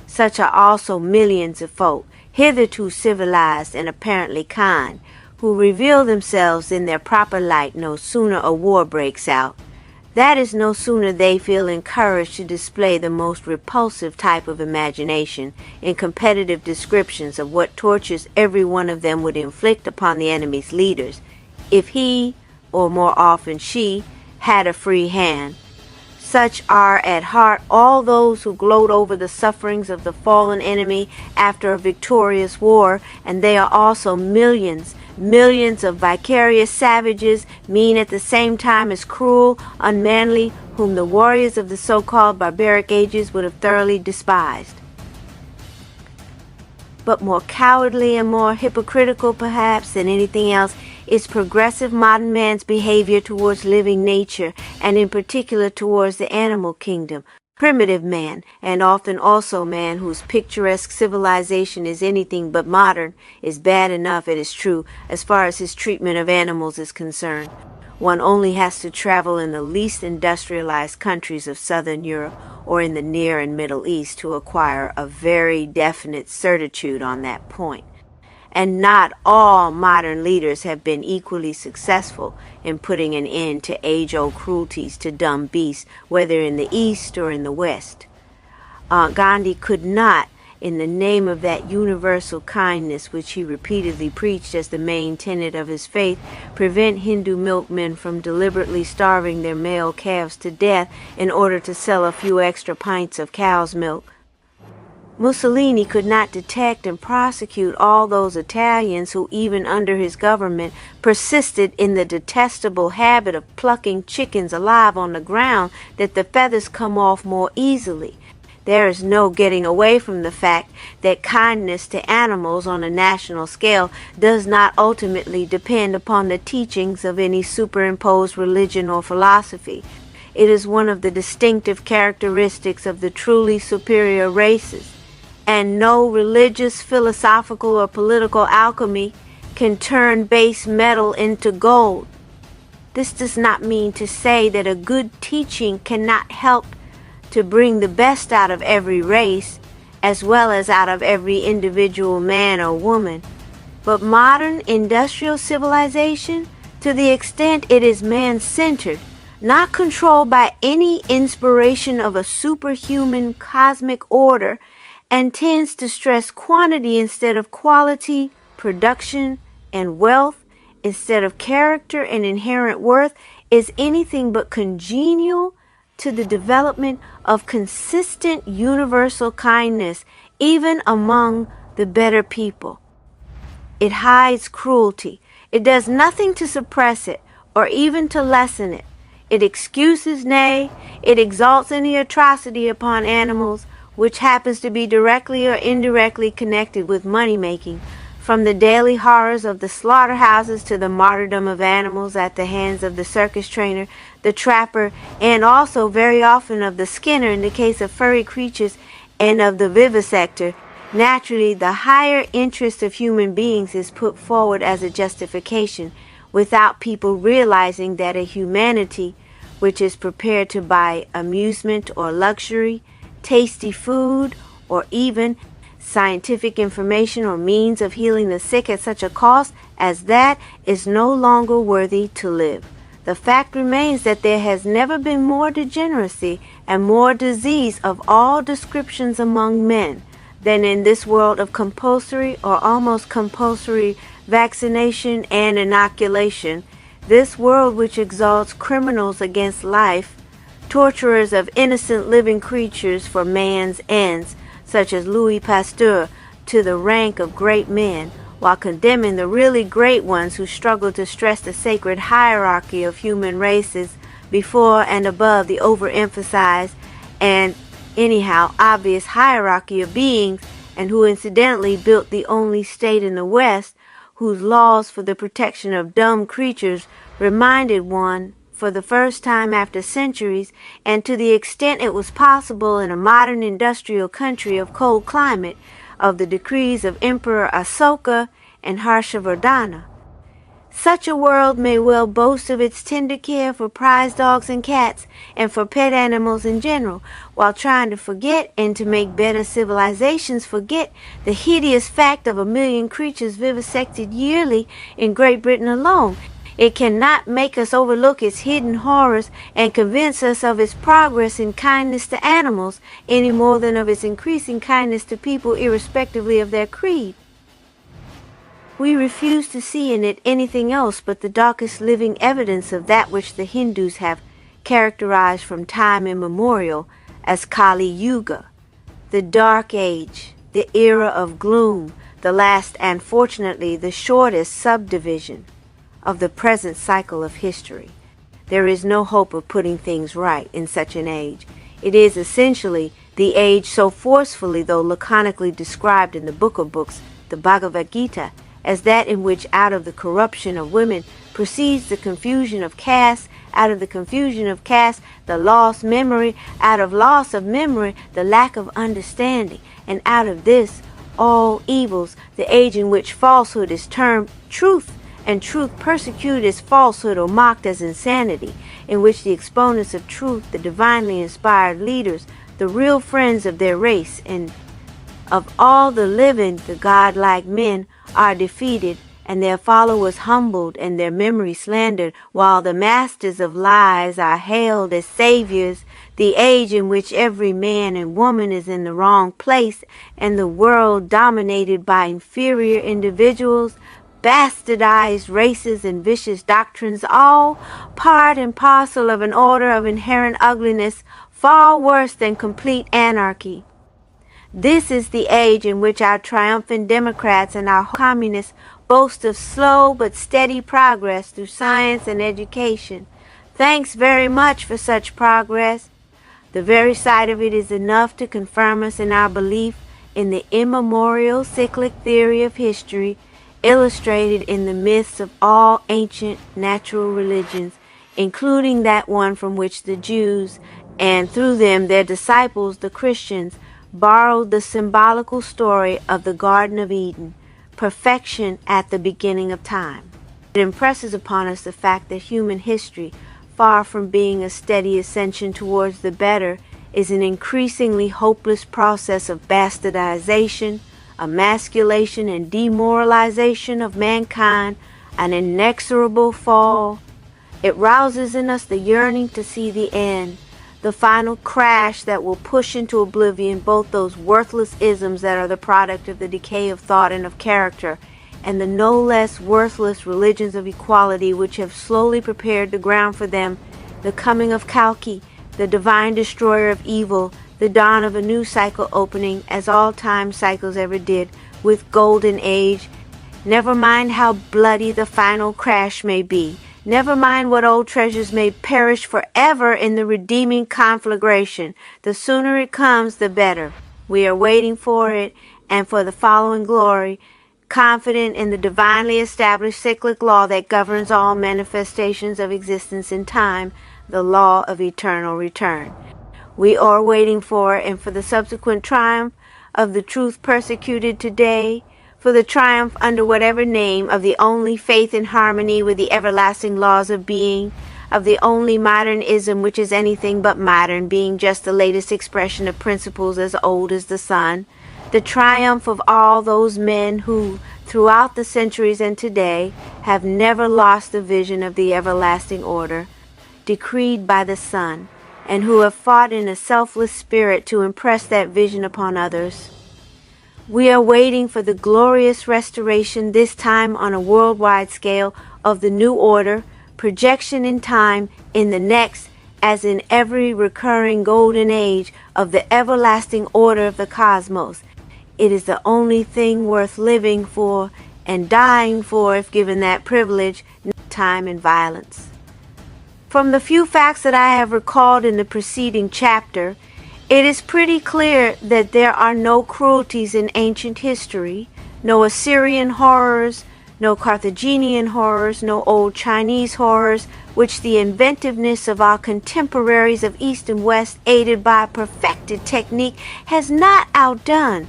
Such are also millions of folk, hitherto civilized and apparently kind, who reveal themselves in their proper light no sooner a war breaks out. That is, no sooner they feel encouraged to display the most repulsive type of imagination in competitive descriptions of what tortures every one of them would inflict upon the enemy's leaders, if he, or more often she, had a free hand. Such are at heart all those who gloat over the sufferings of the fallen enemy after a victorious war, and they are also millions of vicarious savages, mean at the same time as cruel, unmanly, whom the warriors of the so-called barbaric ages would have thoroughly despised. But more cowardly and more hypocritical, perhaps, than anything else, is progressive modern man's behavior towards living nature, and in particular towards the animal kingdom. Primitive man, and often also man whose picturesque civilization is anything but modern, is bad enough, it is true, as far as his treatment of animals is concerned. One only has to travel in the least industrialized countries of southern Europe or in the Near and Middle East to acquire a very definite certitude on that point. And not all modern leaders have been equally successful in putting an end to age-old cruelties to dumb beasts, whether in the East or in the West. Gandhi could not, in the name of that universal kindness which he repeatedly preached as the main tenet of his faith, prevent Hindu milkmen from deliberately starving their male calves to death in order to sell a few extra pints of cow's milk. Mussolini could not detect and prosecute all those Italians who, even under his government, persisted in the detestable habit of plucking chickens alive on the ground that the feathers come off more easily. There is no getting away from the fact that kindness to animals on a national scale does not ultimately depend upon the teachings of any superimposed religion or philosophy. It is one of the distinctive characteristics of the truly superior races, and no religious, philosophical, or political alchemy can turn base metal into gold. This does not mean to say that a good teaching cannot help to bring the best out of every race, as well as out of every individual man or woman. But modern industrial civilization, to the extent it is man-centered, not controlled by any inspiration of a superhuman cosmic order, and tends to stress quantity instead of quality, production and wealth instead of character and inherent worth, is anything but congenial to the development of consistent universal kindness, even among the better people. It hides cruelty. It does nothing to suppress it or even to lessen it. It excuses, nay, it exalts any atrocity upon animals which happens to be directly or indirectly connected with money-making, from the daily horrors of the slaughterhouses to the martyrdom of animals at the hands of the circus trainer, the trapper, and also very often of the skinner in the case of furry creatures, and of the vivisector. Naturally, the higher interest of human beings is put forward as a justification, without people realizing that a humanity which is prepared to buy amusement or luxury, tasty food, or even scientific information or means of healing the sick at such a cost as that is no longer worthy to live. The fact remains that there has never been more degeneracy and more disease of all descriptions among men than in this world of compulsory or almost compulsory vaccination and inoculation, this world which exalts criminals against life, torturers of innocent living creatures for man's ends, such as Louis Pasteur, to the rank of great men, while condemning the really great ones who struggle to stress the sacred hierarchy of human races before and above the overemphasized and anyhow obvious hierarchy of beings, and who incidentally built the only state in the West whose laws for the protection of dumb creatures reminded one, for the first time after centuries, and to the extent it was possible in a modern industrial country of cold climate, of the decrees of Emperor Asoka and Harshavardhana. Such a world may well boast of its tender care for prize dogs and cats, and for pet animals in general, while trying to forget and to make better civilizations forget the hideous fact of 1 million creatures vivisected yearly in Great Britain alone. It cannot make us overlook its hidden horrors and convince us of its progress in kindness to animals any more than of its increasing kindness to people irrespectively of their creed. We refuse to see in it anything else but the darkest living evidence of that which the Hindus have characterized from time immemorial as Kali Yuga, the Dark Age, the era of gloom, the last and fortunately the shortest subdivision of the present cycle of history. There is no hope of putting things right in such an age. It is essentially the age so forcefully though laconically described in the Book of Books, the Bhagavad Gita, as that in which out of the corruption of women proceeds the confusion of caste, out of the confusion of caste the lost memory, out of loss of memory the lack of understanding, and out of this all evils, the age in which falsehood is termed truth, and truth persecuted as falsehood or mocked as insanity, in which the exponents of truth, the divinely inspired leaders, the real friends of their race, and of all the living, the godlike men, are defeated, and their followers humbled, and their memory slandered, while the masters of lies are hailed as saviors, the age in which every man and woman is in the wrong place, and the world dominated by inferior individuals, bastardized races, and vicious doctrines, all part and parcel of an order of inherent ugliness far worse than complete anarchy. This is the age in which our triumphant Democrats and our communists boast of slow but steady progress through science and education. Thanks very much for such progress. The very sight of it is enough to confirm us in our belief in the immemorial cyclic theory of history illustrated in the myths of all ancient natural religions, including that one from which the Jews, and through them their disciples, the Christians, borrowed the symbolical story of the Garden of Eden, perfection at the beginning of time. It impresses upon us the fact that human history, far from being a steady ascension towards the better, is an increasingly hopeless process of bastardization, emasculation, and demoralization of mankind, an inexorable fall. It rouses in us the yearning to see the end, the final crash that will push into oblivion both those worthless isms that are the product of the decay of thought and of character, and the no less worthless religions of equality which have slowly prepared the ground for them, the coming of Kalki, the divine destroyer of evil, the dawn of a new cycle opening, as all time cycles ever did, with golden age. Never mind how bloody the final crash may be. Never mind what old treasures may perish forever in the redeeming conflagration. The sooner it comes, the better. We are waiting for it, and for the following glory, confident in the divinely established cyclic law that governs all manifestations of existence in time, the law of eternal return. We are waiting for, and for the subsequent triumph of the truth persecuted today, for the triumph under whatever name of the only faith in harmony with the everlasting laws of being, of the only modernism which is anything but modern, being just the latest expression of principles as old as the sun, the triumph of all those men who, throughout the centuries and today, have never lost the vision of the everlasting order, decreed by the Son, and who have fought in a selfless spirit to impress that vision upon others. We are waiting for the glorious restoration, this time on a worldwide scale, of the new order, projection in time in the next as in every recurring golden age of the everlasting order of the cosmos. It is the only thing worth living for and dying for if given that privilege, time and violence. From the few facts that I have recalled in the preceding chapter, it is pretty clear that there are no cruelties in ancient history, no Assyrian horrors, no Carthaginian horrors, no old Chinese horrors, which the inventiveness of our contemporaries of East and West, aided by perfected technique, has not outdone.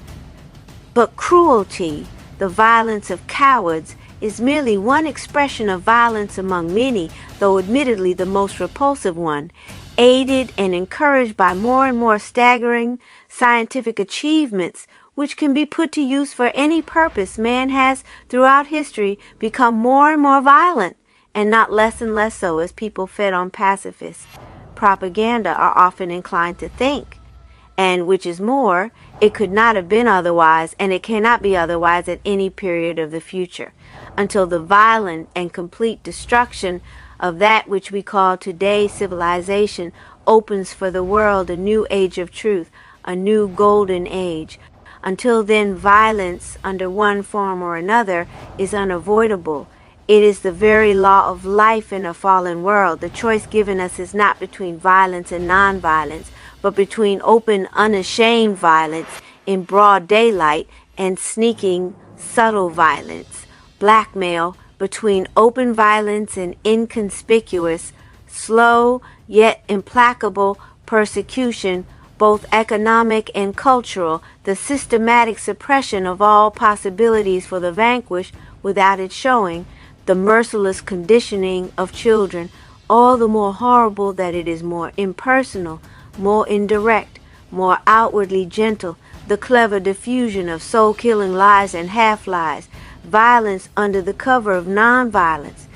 But cruelty, the violence of cowards, is merely one expression of violence among many, though admittedly the most repulsive one, aided and encouraged by more and more staggering scientific achievements, which can be put to use for any purpose. Man has, throughout history, become more and more violent, and not less and less so as people fed on pacifist propaganda are often inclined to think. And which is more, it could not have been otherwise, and it cannot be otherwise at any period of the future, until the violent and complete destruction of that which we call today civilization opens for the world a new age of truth, a new golden age. Until then, violence, under one form or another, is unavoidable. It is the very law of life in a fallen world. The choice given us is not between violence and nonviolence, but between open, unashamed violence in broad daylight and sneaking, subtle violence, blackmail, between open violence and inconspicuous, slow yet implacable persecution, both economic and cultural, the systematic suppression of all possibilities for the vanquished without it showing, the merciless conditioning of children, all the more horrible that it is more impersonal, more indirect, more outwardly gentle, the clever diffusion of soul-killing lies and half-lies, violence under the cover of non-violence.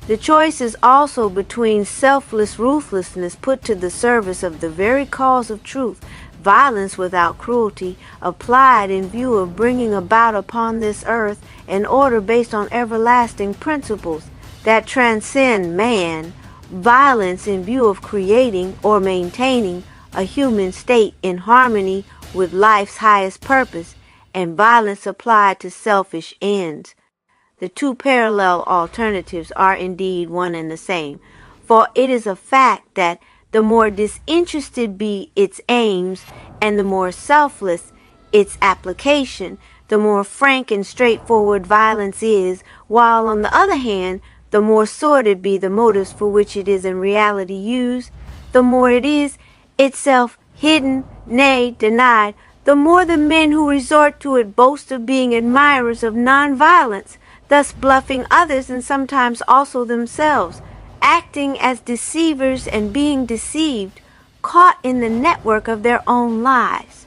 The choice is also between selfless ruthlessness put to the service of the very cause of truth, violence without cruelty, applied in view of bringing about upon this earth an order based on everlasting principles that transcend man, violence in view of creating or maintaining a human state in harmony with life's highest purpose, and violence applied to selfish ends. The two parallel alternatives are indeed one and the same, for it is a fact that the more disinterested be its aims and the more selfless its application, the more frank and straightforward violence is, while on the other hand, the more sordid be the motives for which it is in reality used, the more it is itself hidden, nay, denied, the more the men who resort to it boast of being admirers of nonviolence, thus bluffing others and sometimes also themselves, acting as deceivers and being deceived, caught in the network of their own lies.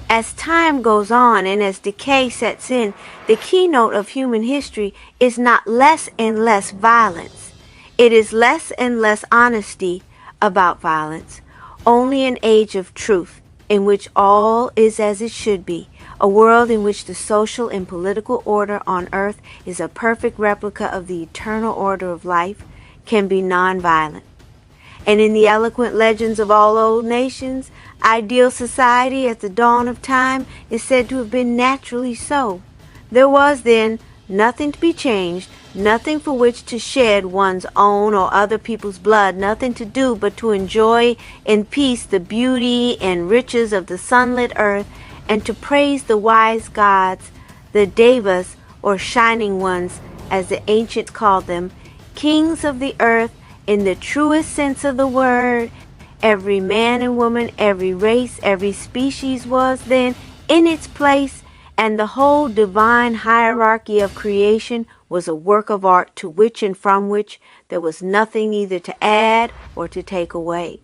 As time goes on and as decay sets in, the keynote of human history is not less and less violence. It is less and less honesty about violence. Only an age of truth, in which all is as it should be, a world in which the social and political order on earth is a perfect replica of the eternal order of life, can be nonviolent. And in the eloquent legends of all old nations, ideal society at the dawn of time is said to have been naturally so. There was then nothing to be changed, nothing for which to shed one's own or other people's blood, nothing to do but to enjoy in peace the beauty and riches of the sunlit earth, and to praise the wise gods, the devas, or shining ones, as the ancients called them, kings of the earth in the truest sense of the word. Every man and woman, every race, every species was then in its place, and the whole divine hierarchy of creation was a work of art to which and from which there was nothing either to add or to take away.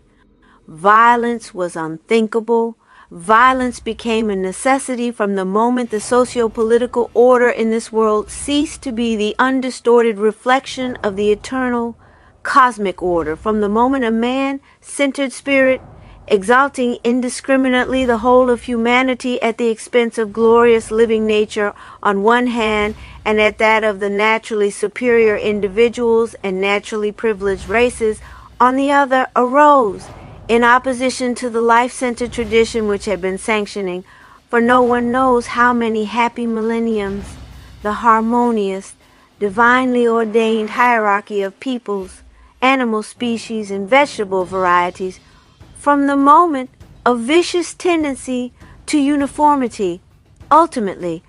Violence was unthinkable. Violence became a necessity from the moment the socio-political order in this world ceased to be the undistorted reflection of the eternal cosmic order, from the moment a man-centered spirit, exalting indiscriminately the whole of humanity at the expense of glorious living nature on one hand, and at that of the naturally superior individuals and naturally privileged races on the other, arose in opposition to the life-centered tradition which had been sanctioning for no one knows how many happy millenniums the harmonious, divinely ordained hierarchy of peoples, animal species, and vegetable varieties from the moment of vicious tendency to uniformity, ultimately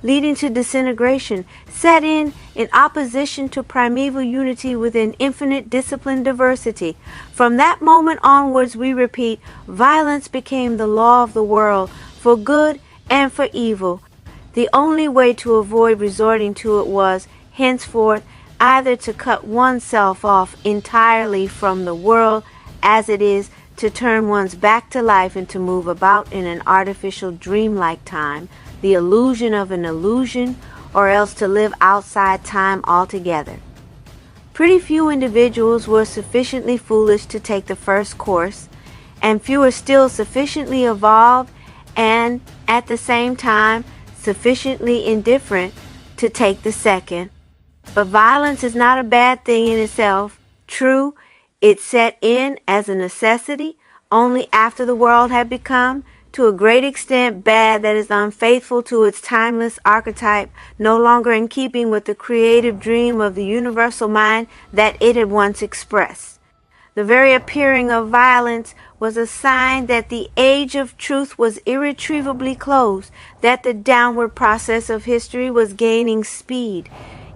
leading to disintegration, set in opposition to primeval unity within infinite disciplined diversity. From that moment onwards, we repeat, violence became the law of the world, for good and for evil. The only way to avoid resorting to it was, henceforth, either to cut oneself off entirely from the world as it is, to turn one's back to life and to move about in an artificial dreamlike time, the illusion of an illusion, or else to live outside time altogether. Pretty few individuals were sufficiently foolish to take the first course, and fewer still sufficiently evolved and, at the same time, sufficiently indifferent to take the second. But violence is not a bad thing in itself. True, it set in as a necessity only after the world had become, to a great extent, bad, that is unfaithful to its timeless archetype, no longer in keeping with the creative dream of the universal mind that it had once expressed. The very appearing of violence was a sign that the age of truth was irretrievably closed, that the downward process of history was gaining speed.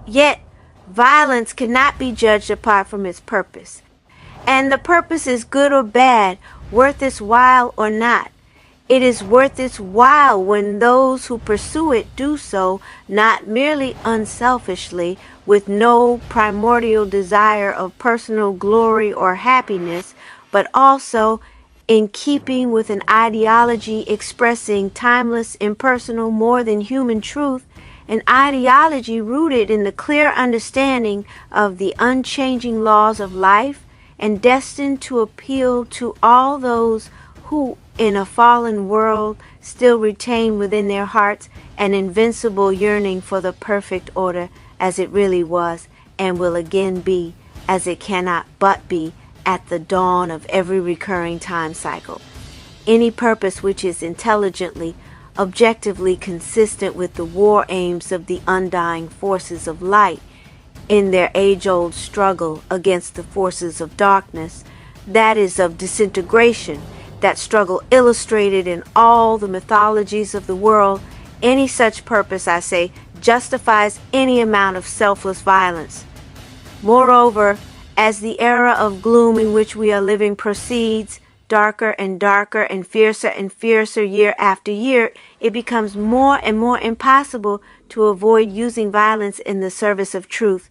Yet, violence cannot be judged apart from its purpose. And the purpose is good or bad, worth its while or not. It is worth its while when those who pursue it do so not merely unselfishly, with no primordial desire of personal glory or happiness, but also in keeping with an ideology expressing timeless, impersonal, more than human truth, an ideology rooted in the clear understanding of the unchanging laws of life and destined to appeal to all those who, in a fallen world, still retain within their hearts an invincible yearning for the perfect order as it really was and will again be, as it cannot but be, at the dawn of every recurring time cycle. Any purpose which is intelligently, objectively consistent with the war aims of the undying forces of light in their age-old struggle against the forces of darkness, that is, of disintegration, that struggle illustrated in all the mythologies of the world, any such purpose, I say, justifies any amount of selfless violence. Moreover, as the era of gloom in which we are living proceeds, darker and darker and fiercer year after year, it becomes more and more impossible to avoid using violence in the service of truth.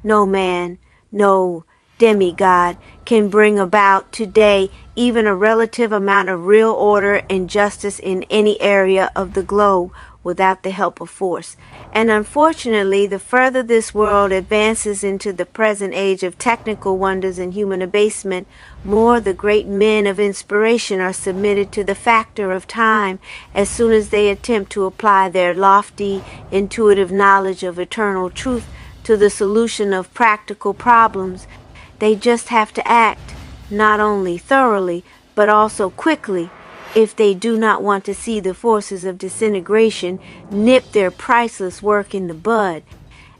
No man, no demigod can bring about today even a relative amount of real order and justice in any area of the globe without the help of force. And unfortunately, the further this world advances into the present age of technical wonders and human abasement, more the great men of inspiration are submitted to the factor of time as soon as they attempt to apply their lofty, intuitive knowledge of eternal truth to the solution of practical problems. They just have to act, not only thoroughly, but also quickly, if they do not want to see the forces of disintegration nip their priceless work in the bud.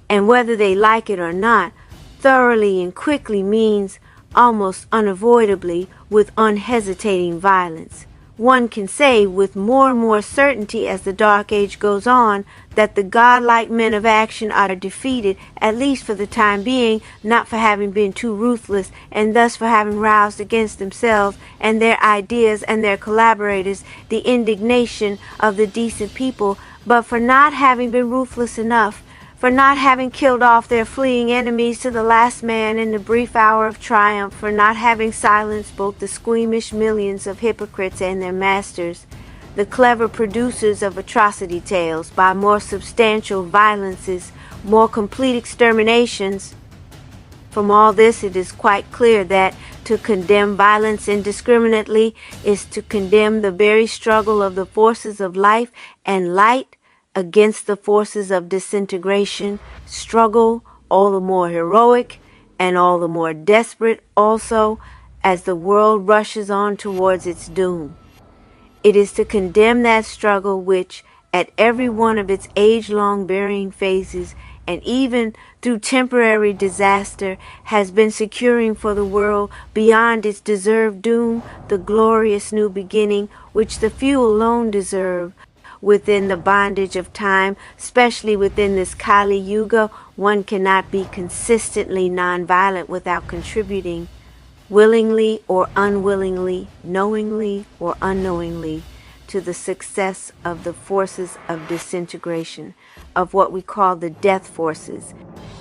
And whether they like it or not, thoroughly and quickly means almost unavoidably with unhesitating violence. One can say with more and more certainty as the Dark Age goes on that the godlike men of action are defeated, at least for the time being, not for having been too ruthless and thus for having roused against themselves and their ideas and their collaborators the indignation of the decent people, but for not having been ruthless enough, for not having killed off their fleeing enemies to the last man in the brief hour of triumph, for not having silenced both the squeamish millions of hypocrites and their masters, the clever producers of atrocity tales, by more substantial violences, more complete exterminations. From all this, it is quite clear that to condemn violence indiscriminately is to condemn the very struggle of the forces of life and light against the forces of disintegration, struggle all the more heroic and all the more desperate also as the world rushes on towards its doom. It is to condemn that struggle which, at every one of its age-long varying phases, and even through temporary disaster, has been securing for the world beyond its deserved doom the glorious new beginning which the few alone deserve. Within the bondage of time, especially within this Kali Yuga, one cannot be consistently nonviolent without contributing, willingly or unwillingly, knowingly or unknowingly, to the success of the forces of disintegration, of what we call the death forces.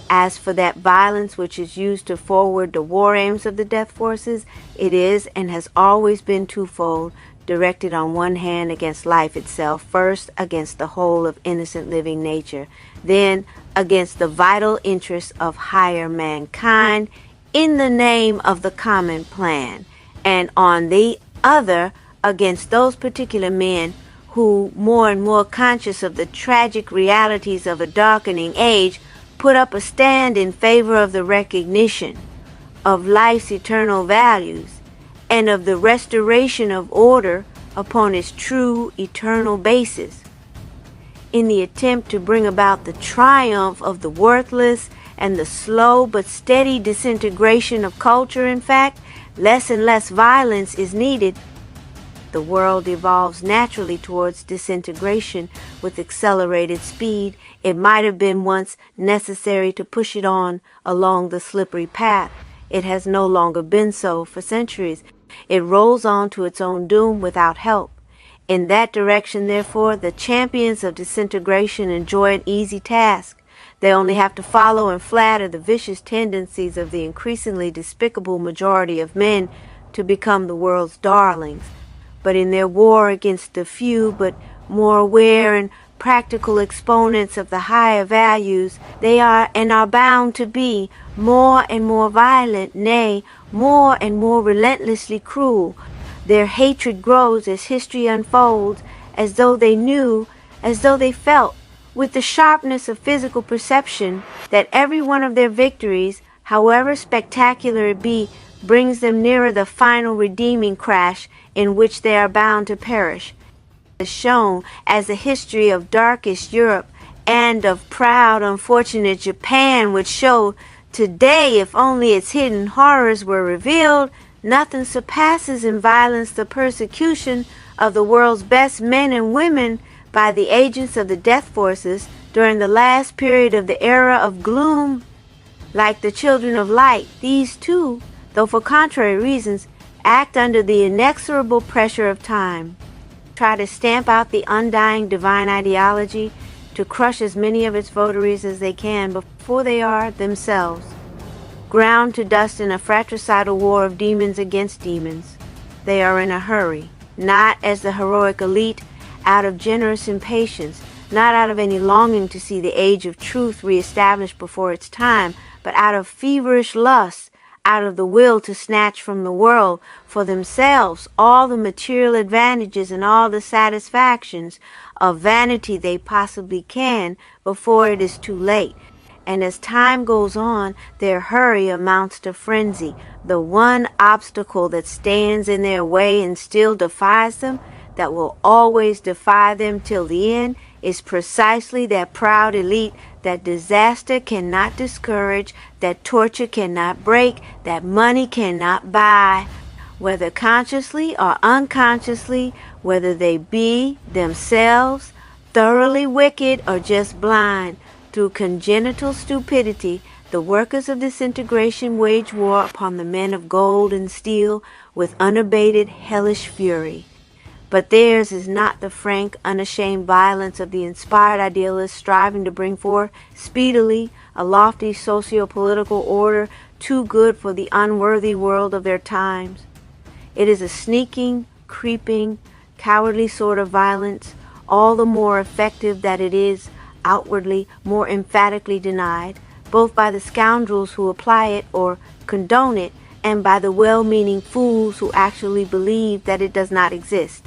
As for that violence which is used to forward the war aims of the death forces, it is and has always been twofold, directed on one hand against life itself, first against the whole of innocent living nature, then against the vital interests of higher mankind in the name of the common plan, and on the other against those particular men who, more and more conscious of the tragic realities of a darkening age, put up a stand in favor of the recognition of life's eternal values and of the restoration of order upon its true eternal basis, in the attempt to bring about the triumph of the worthless and the slow but steady disintegration of culture. In fact, less and less violence is needed. The world evolves naturally towards disintegration with accelerated speed. It might have been once necessary to push it on along the slippery path. It has no longer been so for centuries. It rolls on to its own doom without help. In that direction, therefore, the champions of disintegration enjoy an easy task. They only have to follow and flatter the vicious tendencies of the increasingly despicable majority of men to become the world's darlings. But in their war against the few but more aware and practical exponents of the higher values, they are and are bound to be more and more violent, nay, more and more relentlessly cruel. Their hatred grows as history unfolds, as though they knew, as though they felt, with the sharpness of physical perception, that every one of their victories, however spectacular it be, brings them nearer the final redeeming crash in which they are bound to perish. As shown as the history of darkest Europe and of proud, unfortunate Japan would show today, if only its hidden horrors were revealed, nothing surpasses in violence the persecution of the world's best men and women by the agents of the death forces during the last period of the era of gloom. Like the children of light, these too, though for contrary reasons, act under the inexorable pressure of time, try to stamp out the undying divine ideology, to crush as many of its votaries as they can before they are themselves ground to dust in a fratricidal war of demons against demons. They are in a hurry, not as the heroic elite, out of generous impatience, not out of any longing to see the age of truth reestablished before its time, but out of feverish lust, out of the will to snatch from the world for themselves all the material advantages and all the satisfactions of vanity they possibly can before it is too late. And as time goes on, their hurry amounts to frenzy. The one obstacle that stands in their way and still defies them, that will always defy them till the end, is precisely that proud elite that disaster cannot discourage, that torture cannot break, that money cannot buy. Whether consciously or unconsciously, whether they be themselves thoroughly wicked or just blind, through congenital stupidity, the workers of disintegration wage war upon the men of gold and steel with unabated hellish fury. But theirs is not the frank, unashamed violence of the inspired idealists striving to bring forth speedily a lofty socio-political order too good for the unworthy world of their times. It is a sneaking, creeping, cowardly sort of violence, all the more effective that it is outwardly more emphatically denied, both by the scoundrels who apply it or condone it, and by the well-meaning fools who actually believe that it does not exist.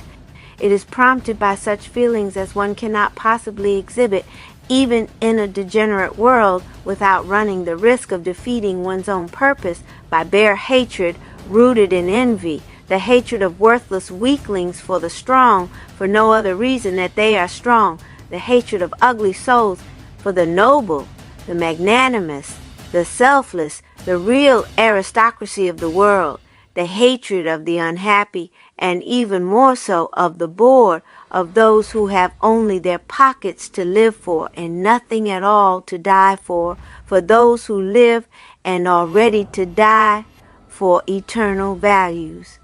It is prompted by such feelings as one cannot possibly exhibit, even in a degenerate world, without running the risk of defeating one's own purpose by bare hatred rooted in envy, the hatred of worthless weaklings for the strong for no other reason that they are strong, the hatred of ugly souls for the noble, the magnanimous, the selfless, the real aristocracy of the world, the hatred of the unhappy, and even more so of the bored, of those who have only their pockets to live for and nothing at all to die for those who live and are ready to die for eternal values.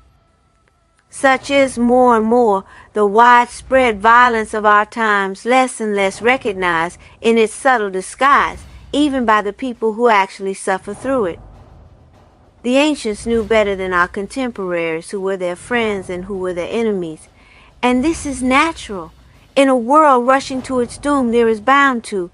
Such is more and more the widespread violence of our times, less and less recognized in its subtle disguise, even by the people who actually suffer through it. The ancients knew better than our contemporaries who were their friends and who were their enemies. And this is natural. In a world rushing to its doom, there is bound to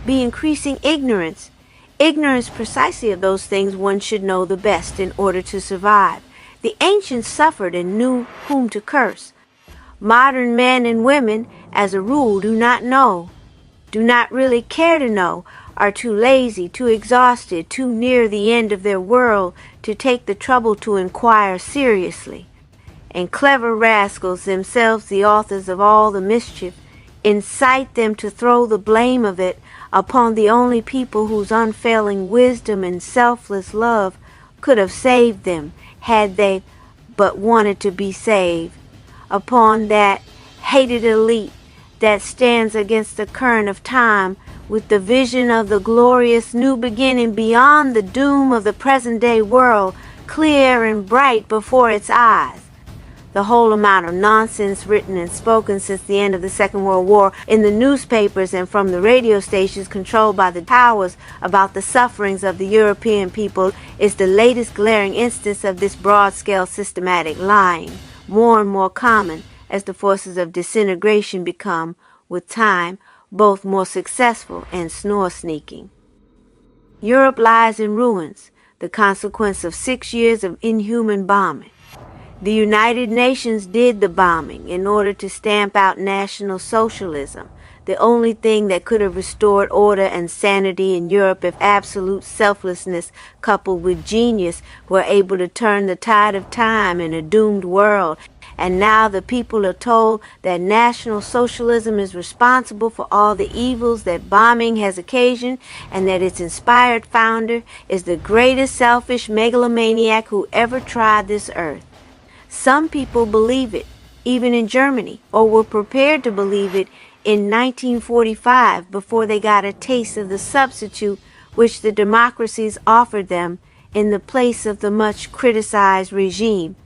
be increasing ignorance. Ignorance precisely of those things one should know the best in order to survive. The ancients suffered and knew whom to curse. Modern men and women, as a rule, do not know, do not really care to know, are too lazy, too exhausted, too near the end of their world to take the trouble to inquire seriously. And clever rascals, themselves the authors of all the mischief, incite them to throw the blame of it upon the only people whose unfailing wisdom and selfless love could have saved them, had they but wanted to be saved, upon that hated elite that stands against the current of time with the vision of the glorious new beginning beyond the doom of the present-day world clear and bright before its eyes. The whole amount of nonsense written and spoken since the end of the Second World War in the newspapers and from the radio stations controlled by the powers about the sufferings of the European people is the latest glaring instance of this broad-scale systematic lying, more and more common as the forces of disintegration become, with time, both more successful and snore-sneaking. Europe lies in ruins, the consequence of 6 years of inhuman bombing. The United Nations did the bombing in order to stamp out National Socialism, the only thing that could have restored order and sanity in Europe if absolute selflessness coupled with genius were able to turn the tide of time in a doomed world. And now the people are told that National Socialism is responsible for all the evils that bombing has occasioned, and that its inspired founder is the greatest selfish megalomaniac who ever trod this earth. Some people believe it, even in Germany, or were prepared to believe it in 1945 before they got a taste of the substitute which the democracies offered them in the place of the much criticized regime.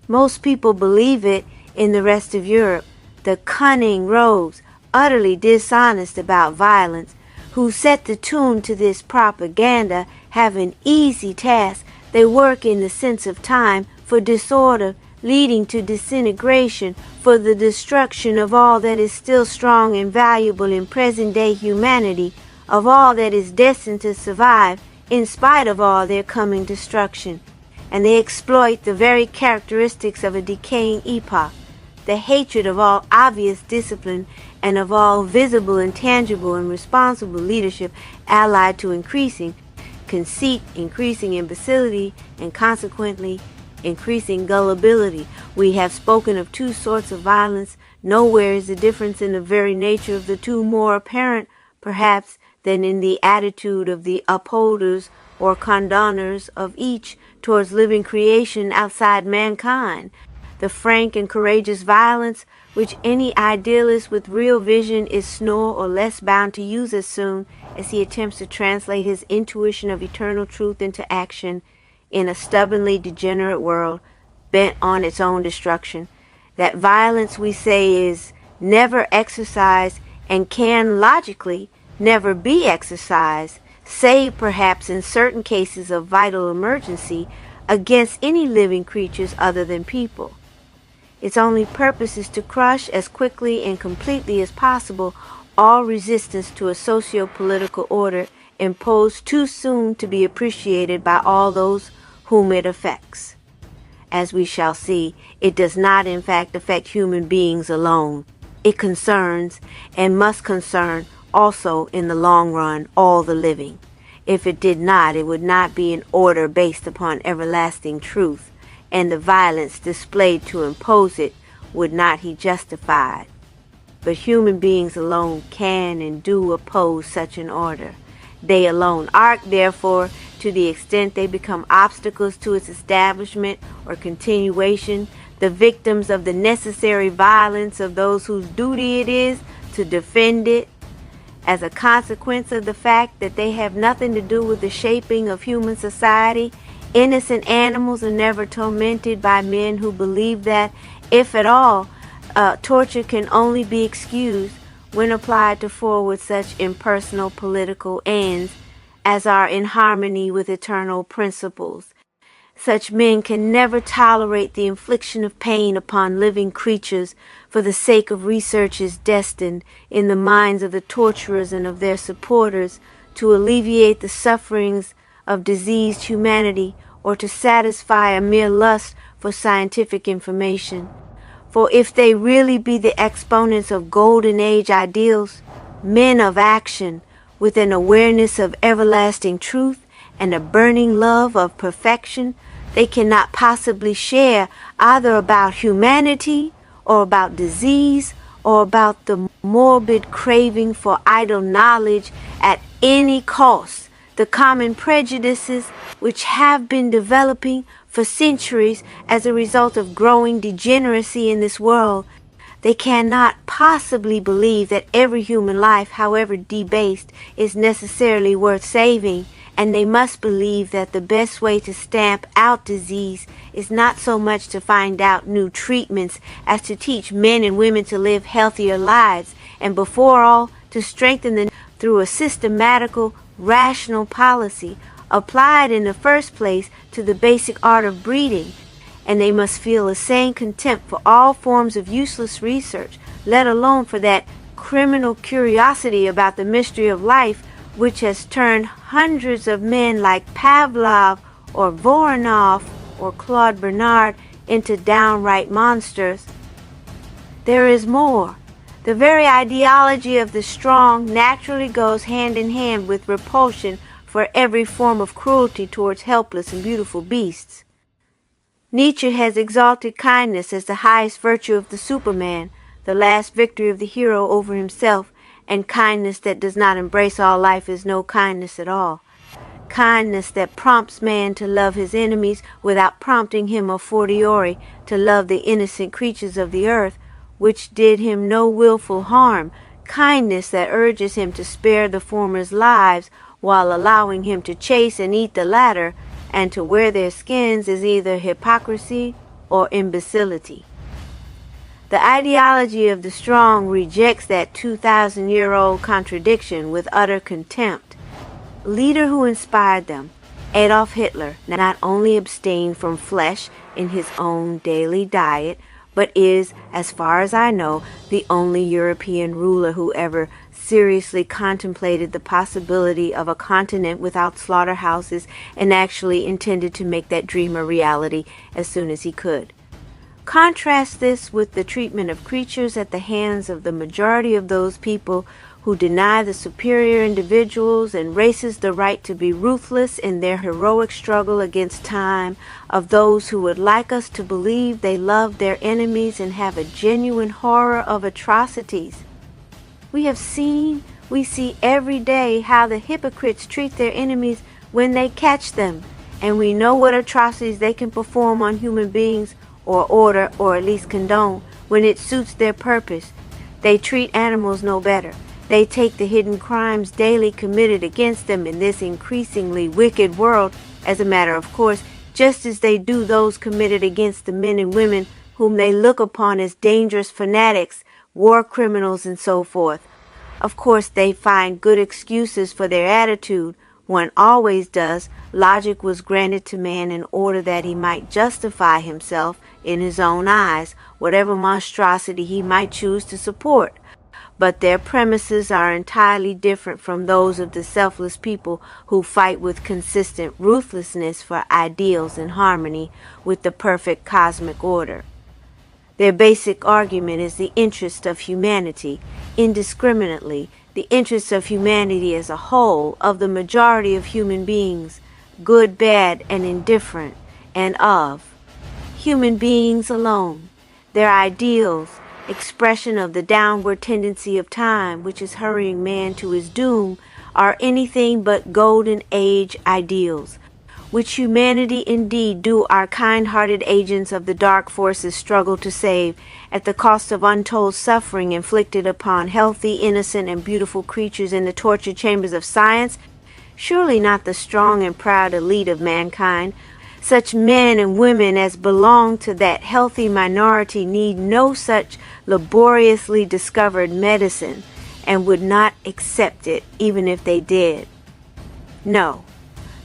Most people believe it in the rest of Europe, the cunning rogues, utterly dishonest about violence, who set the tune to this propaganda, have an easy task. They work in the sense of time for disorder, leading to disintegration, for the destruction of all that is still strong and valuable in present-day humanity, of all that is destined to survive in spite of all their coming destruction. And they exploit the very characteristics of a decaying epoch, the hatred of all obvious discipline and of all visible and tangible and responsible leadership, allied to increasing conceit, increasing imbecility, and consequently increasing gullibility. We have spoken of two sorts of violence. Nowhere is the difference in the very nature of the two more apparent, perhaps, than in the attitude of the upholders or condoners of each towards living creation outside mankind. The frank and courageous violence which any idealist with real vision is more or less bound to use as soon as he attempts to translate his intuition of eternal truth into action in a stubbornly degenerate world bent on its own destruction. That violence, we say, is never exercised and can logically never be exercised, save perhaps in certain cases of vital emergency, against any living creatures other than people. Its only purpose is to crush as quickly and completely as possible all resistance to a socio-political order imposed too soon to be appreciated by all those whom it affects. As we shall see, it does not in fact affect human beings alone. It concerns and must concern also in the long run all the living. If it did not, it would not be an order based upon everlasting truth, and the violence displayed to impose it would not he justified. But human beings alone can and do oppose such an order. They alone are, therefore, to the extent they become obstacles to its establishment or continuation, the victims of the necessary violence of those whose duty it is to defend it. As a consequence of the fact that they have nothing to do with the shaping of human society, innocent animals are never tormented by men who believe that, if at all, torture can only be excused when applied to forward such impersonal political ends as are in harmony with eternal principles. Such men can never tolerate the infliction of pain upon living creatures for the sake of researches destined, in the minds of the torturers and of their supporters, to alleviate the sufferings of diseased humanity or to satisfy a mere lust for scientific information. For if they really be the exponents of golden age ideals, men of action, with an awareness of everlasting truth and a burning love of perfection, they cannot possibly share either about humanity or about disease or about the morbid craving for idle knowledge at any cost, the common prejudices which have been developing for centuries as a result of growing degeneracy in this world. They cannot possibly believe that every human life, however debased, is necessarily worth saving, and they must believe that the best way to stamp out disease is not so much to find out new treatments as to teach men and women to live healthier lives, and before all, to strengthen them through a systematical, rational policy applied in the first place to the basic art of breeding. And they must feel a sane contempt for all forms of useless research, let alone for that criminal curiosity about the mystery of life which has turned hundreds of men like Pavlov or Voronov or Claude Bernard into downright monsters. There is more. The very ideology of the strong naturally goes hand in hand with repulsion for every form of cruelty towards helpless and beautiful beasts. Nietzsche has exalted kindness as the highest virtue of the Superman, the last victory of the hero over himself, and kindness that does not embrace all life is no kindness at all. Kindness that prompts man to love his enemies without prompting him a fortiori to love the innocent creatures of the earth, which did him no willful harm. Kindness that urges him to spare the former's lives while allowing him to chase and eat the latter, and to wear their skins is either hypocrisy or imbecility. The ideology of the strong rejects that 2,000-year-old contradiction with utter contempt. The leader who inspired them, Adolf Hitler, not only abstained from flesh in his own daily diet, but is, as far as I know, the only European ruler who ever seriously contemplated the possibility of a continent without slaughterhouses and actually intended to make that dream a reality as soon as he could. Contrast this with the treatment of creatures at the hands of the majority of those people who deny the superior individuals and races the right to be ruthless in their heroic struggle against time, of those who would like us to believe they love their enemies and have a genuine horror of atrocities. We see every day how the hypocrites treat their enemies when they catch them, and we know what atrocities they can perform on human beings or order or at least condone when it suits their purpose. They treat animals no better. They take the hidden crimes daily committed against them in this increasingly wicked world as a matter of course, just as they do those committed against the men and women whom they look upon as dangerous fanatics, war criminals, and so forth. Of course, they find good excuses for their attitude. One always does. Logic was granted to man in order that he might justify himself in his own eyes, whatever monstrosity he might choose to support. But their premises are entirely different from those of the selfless people who fight with consistent ruthlessness for ideals in harmony with the perfect cosmic order. Their basic argument is the interest of humanity, indiscriminately, the interest of humanity as a whole, of the majority of human beings, good, bad, and indifferent, and of human beings alone. Their ideals, expression of the downward tendency of time, which is hurrying man to his doom, are anything but golden age ideals, which humanity indeed do our kind-hearted agents of the dark forces struggle to save, at the cost of untold suffering inflicted upon healthy, innocent, and beautiful creatures in the torture chambers of science. Surely not the strong and proud elite of mankind. Such men and women as belong to that healthy minority need no such laboriously discovered medicine, and would not accept it even if they did. No.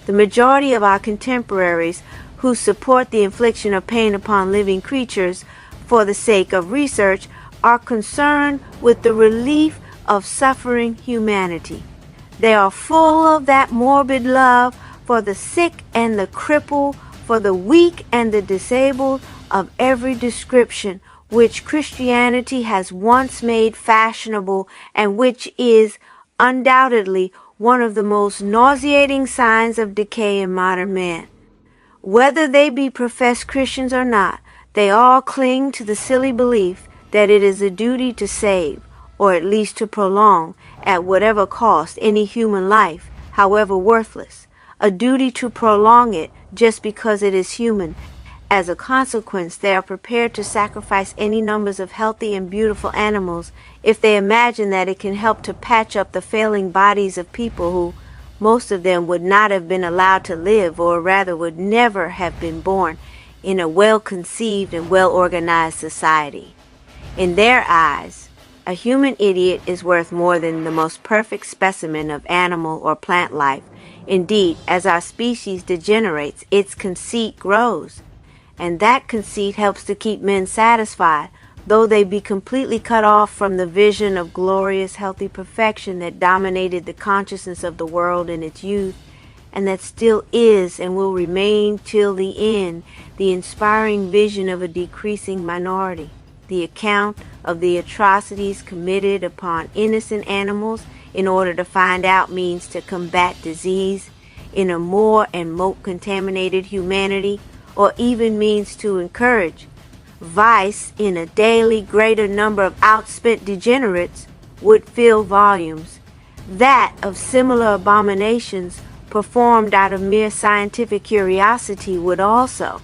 The majority of our contemporaries who support the infliction of pain upon living creatures for the sake of research are concerned with the relief of suffering humanity. They are full of that morbid love for the sick and the crippled, for the weak and the disabled of every description, which Christianity has once made fashionable, and which is undoubtedly one of the most nauseating signs of decay in modern man. Whether they be professed Christians or not, they all cling to the silly belief that it is a duty to save, or at least to prolong, at whatever cost, any human life, however worthless, a duty to prolong it just because it is human. As a consequence, they are prepared to sacrifice any numbers of healthy and beautiful animals if they imagine that it can help to patch up the failing bodies of people who, most of them, would not have been allowed to live, or rather would never have been born, in a well-conceived and well-organized society. In their eyes, a human idiot is worth more than the most perfect specimen of animal or plant life. Indeed, as our species degenerates, its conceit grows. And that conceit helps to keep men satisfied, though they be completely cut off from the vision of glorious, healthy perfection that dominated the consciousness of the world in its youth, and that still is and will remain till the end, the inspiring vision of a decreasing minority. The account of the atrocities committed upon innocent animals in order to find out means to combat disease in a more and more contaminated humanity, or even means to encourage vice in a daily greater number of outspent degenerates, would fill volumes. That of similar abominations performed out of mere scientific curiosity would also.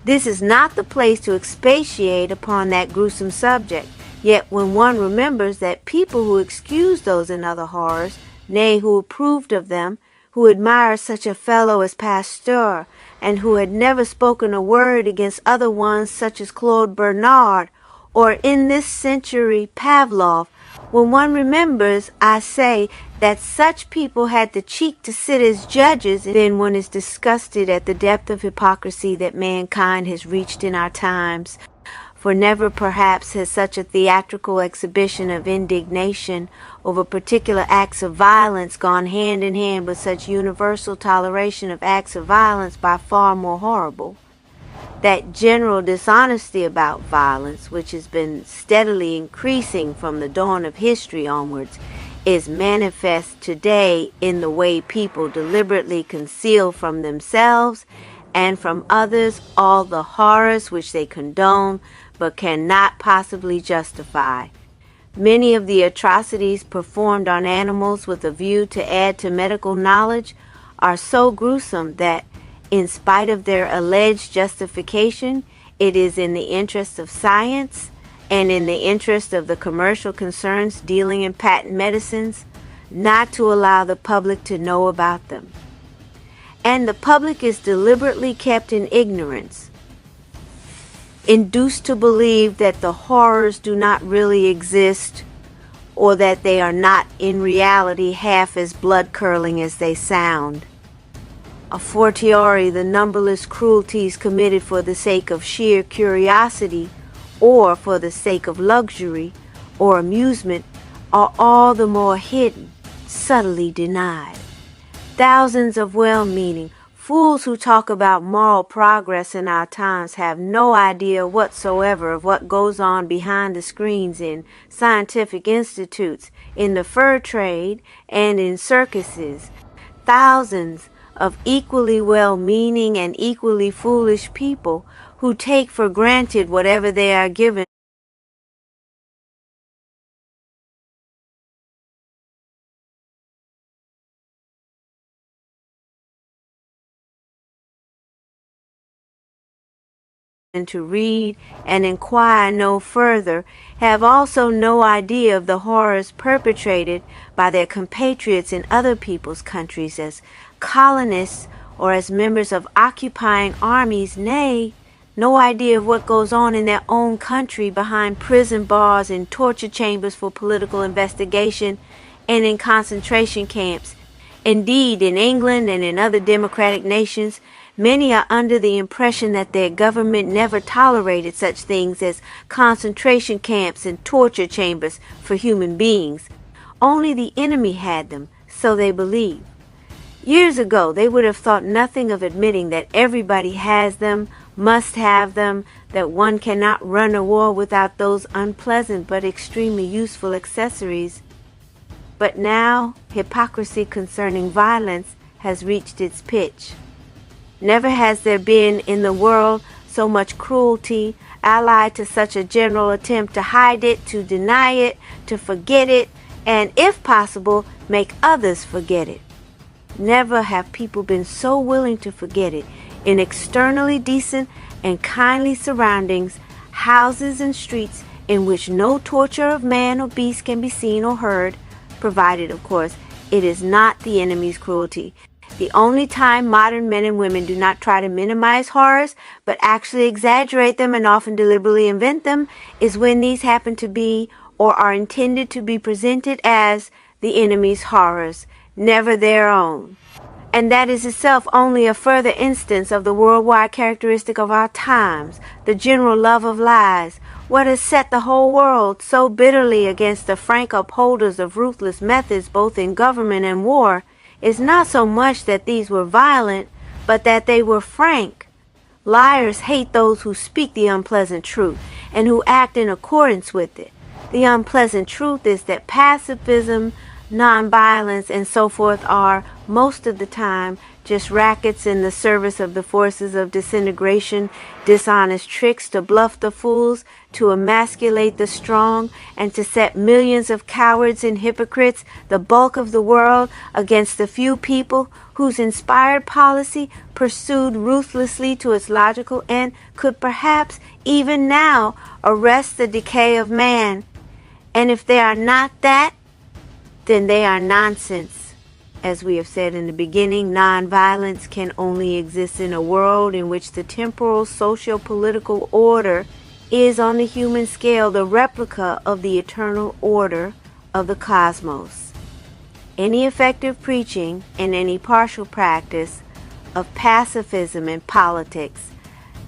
This is not the place to expatiate upon that gruesome subject, yet when one remembers that people who excuse those and other horrors, nay, who approved of them, who admired such a fellow as Pasteur, and who had never spoken a word against other ones such as Claude Bernard, or in this century Pavlov, when one remembers, I say, that such people had the cheek to sit as judges, then one is disgusted at the depth of hypocrisy that mankind has reached in our times. For never perhaps has such a theatrical exhibition of indignation over particular acts of violence gone hand in hand with such universal toleration of acts of violence by far more horrible. That general dishonesty about violence, which has been steadily increasing from the dawn of history onwards, is manifest today in the way people deliberately conceal from themselves and from others all the horrors which they condone but cannot possibly justify. Many of the atrocities performed on animals with a view to add to medical knowledge are so gruesome that, in spite of their alleged justification, it is in the interest of science and in the interest of the commercial concerns dealing in patent medicines not to allow the public to know about them. And the public is deliberately kept in ignorance, induced to believe that the horrors do not really exist, or that they are not in reality half as blood-curdling as they sound. A fortiori, the numberless cruelties committed for the sake of sheer curiosity, or for the sake of luxury or amusement, are all the more hidden, subtly denied. Thousands of well-meaning, Fools who talk about moral progress in our times have no idea whatsoever of what goes on behind the screens in scientific institutes, in the fur trade, and in circuses. Thousands of equally well-meaning and equally foolish people who take for granted whatever they are given to read and inquire no further, have also no idea of the horrors perpetrated by their compatriots in other people's countries as colonists or as members of occupying armies, nay, no idea of what goes on in their own country behind prison bars and torture chambers for political investigation and in concentration camps. Indeed, in England and in other democratic nations, many are under the impression that their government never tolerated such things as concentration camps and torture chambers for human beings. Only the enemy had them, so they believe. Years ago, they would have thought nothing of admitting that everybody has them, must have them, that one cannot run a war without those unpleasant but extremely useful accessories. But now, hypocrisy concerning violence has reached its pitch. Never has there been in the world so much cruelty, allied to such a general attempt to hide it, to deny it, to forget it, and, if possible, make others forget it. Never have people been so willing to forget it. In externally decent and kindly surroundings, houses and streets in which no torture of man or beast can be seen or heard, provided, of course, it is not the enemy's cruelty. The only time modern men and women do not try to minimize horrors, but actually exaggerate them and often deliberately invent them, is when these happen to be or are intended to be presented as the enemy's horrors, never their own. And that is itself only a further instance of the worldwide characteristic of our times, the general love of lies. What has set the whole world so bitterly against the frank upholders of ruthless methods both in government and war is not so much that these were violent, but that they were frank. Liars hate those who speak the unpleasant truth and who act in accordance with it. The unpleasant truth is that pacifism, nonviolence, and so forth are, most of the time, just rackets in the service of the forces of disintegration, dishonest tricks to bluff the fools, to emasculate the strong, and to set millions of cowards and hypocrites, the bulk of the world, against the few people whose inspired policy, pursued ruthlessly to its logical end, could perhaps even now arrest the decay of man. And if they are not that, then they are nonsense. As we have said in the beginning, nonviolence can only exist in a world in which the temporal socio-political order is on the human scale the replica of the eternal order of the cosmos. Any effective preaching and any partial practice of pacifism in politics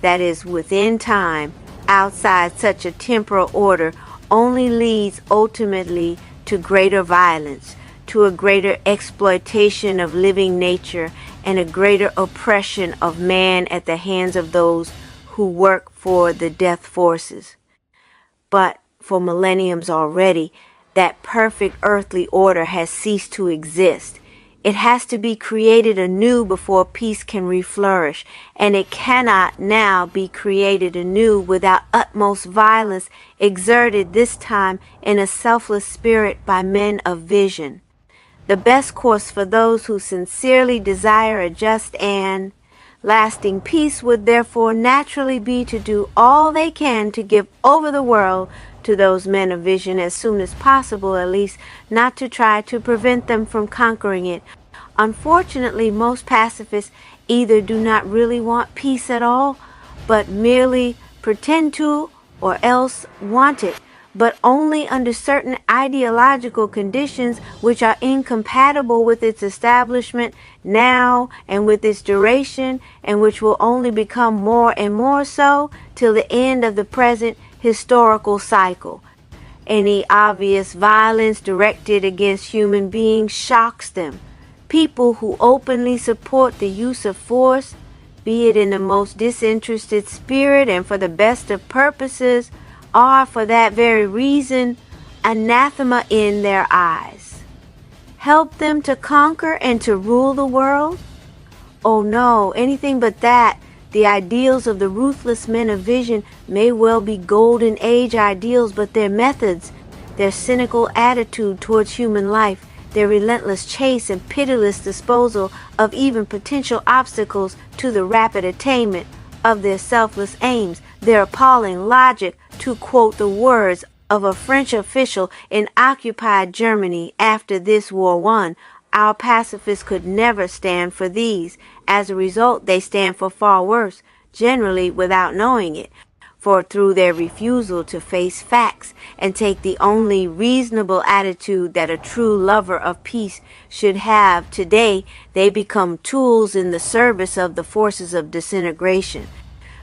that is within time, outside such a temporal order, only leads ultimately to greater violence, to a greater exploitation of living nature, and a greater oppression of man at the hands of those who work for the death forces. But for millenniums already, that perfect earthly order has ceased to exist. It has to be created anew before peace can reflourish, and it cannot now be created anew without utmost violence exerted this time in a selfless spirit by men of vision. The best course for those who sincerely desire a just and lasting peace would therefore naturally be to do all they can to give over the world to those men of vision as soon as possible, at least not to try to prevent them from conquering it. Unfortunately, most pacifists either do not really want peace at all, but merely pretend to, or else want it, but only under certain ideological conditions which are incompatible with its establishment now and with its duration, and which will only become more and more so till the end of the present historical cycle. Any obvious violence directed against human beings shocks them. People who openly support the use of force, be it in the most disinterested spirit and for the best of purposes, are for that very reason anathema in their eyes. Help them to conquer and to rule the world? Oh no, anything but that. The ideals of the ruthless men of vision may well be golden age ideals, but their methods, their cynical attitude towards human life, their relentless chase and pitiless disposal of even potential obstacles to the rapid attainment of their selfless aims, their appalling logic, to quote the words of a French official in occupied Germany after this war won, our pacifists could never stand for these. As a result, they stand for far worse, generally without knowing it. For through their refusal to face facts and take the only reasonable attitude that a true lover of peace should have today, they become tools in the service of the forces of disintegration.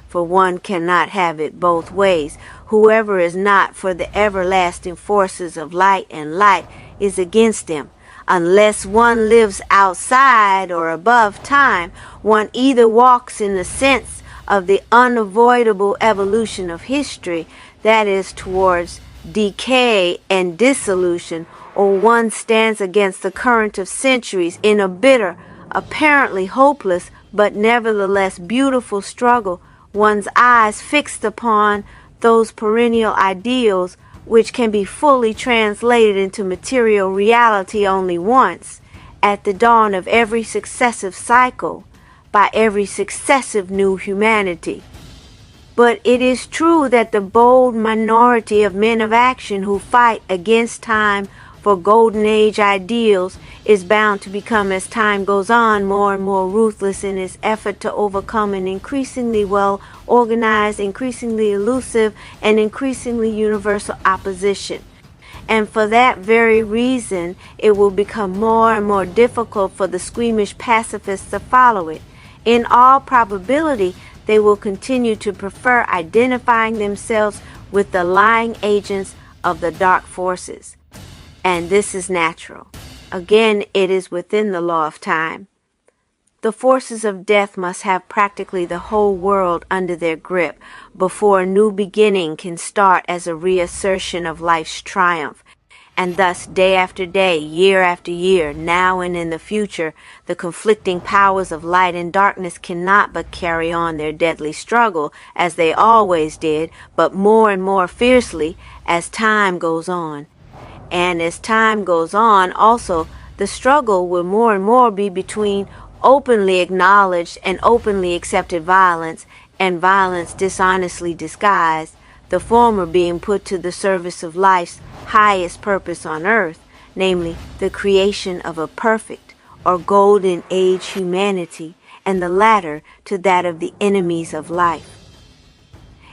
For one cannot have it both ways. Whoever is not for the everlasting forces of light and light is against them. Unless one lives outside or above time, one either walks in the sense of the unavoidable evolution of history, that is, towards decay and dissolution, or one stands against the current of centuries in a bitter, apparently hopeless, but nevertheless beautiful struggle, one's eyes fixed upon those perennial ideals which can be fully translated into material reality only once, at the dawn of every successive cycle, by every successive new humanity. But it is true that the bold minority of men of action who fight against time for golden age ideals is bound to become, as time goes on, more and more ruthless in its effort to overcome an increasingly well organized, increasingly elusive, and increasingly universal opposition. And for that very reason, it will become more and more difficult for the squeamish pacifists to follow it. In all probability, they will continue to prefer identifying themselves with the lying agents of the dark forces. And this is natural. Again, it is within the law of time. The forces of death must have practically the whole world under their grip before a new beginning can start as a reassertion of life's triumph. And thus, day after day, year after year, now and in the future, the conflicting powers of light and darkness cannot but carry on their deadly struggle, as they always did, but more and more fiercely as time goes on. And as time goes on, also, the struggle will more and more be between openly acknowledged and openly accepted violence and violence dishonestly disguised, the former being put to the service of life's highest purpose on earth, namely the creation of a perfect or golden age humanity, and the latter to that of the enemies of life.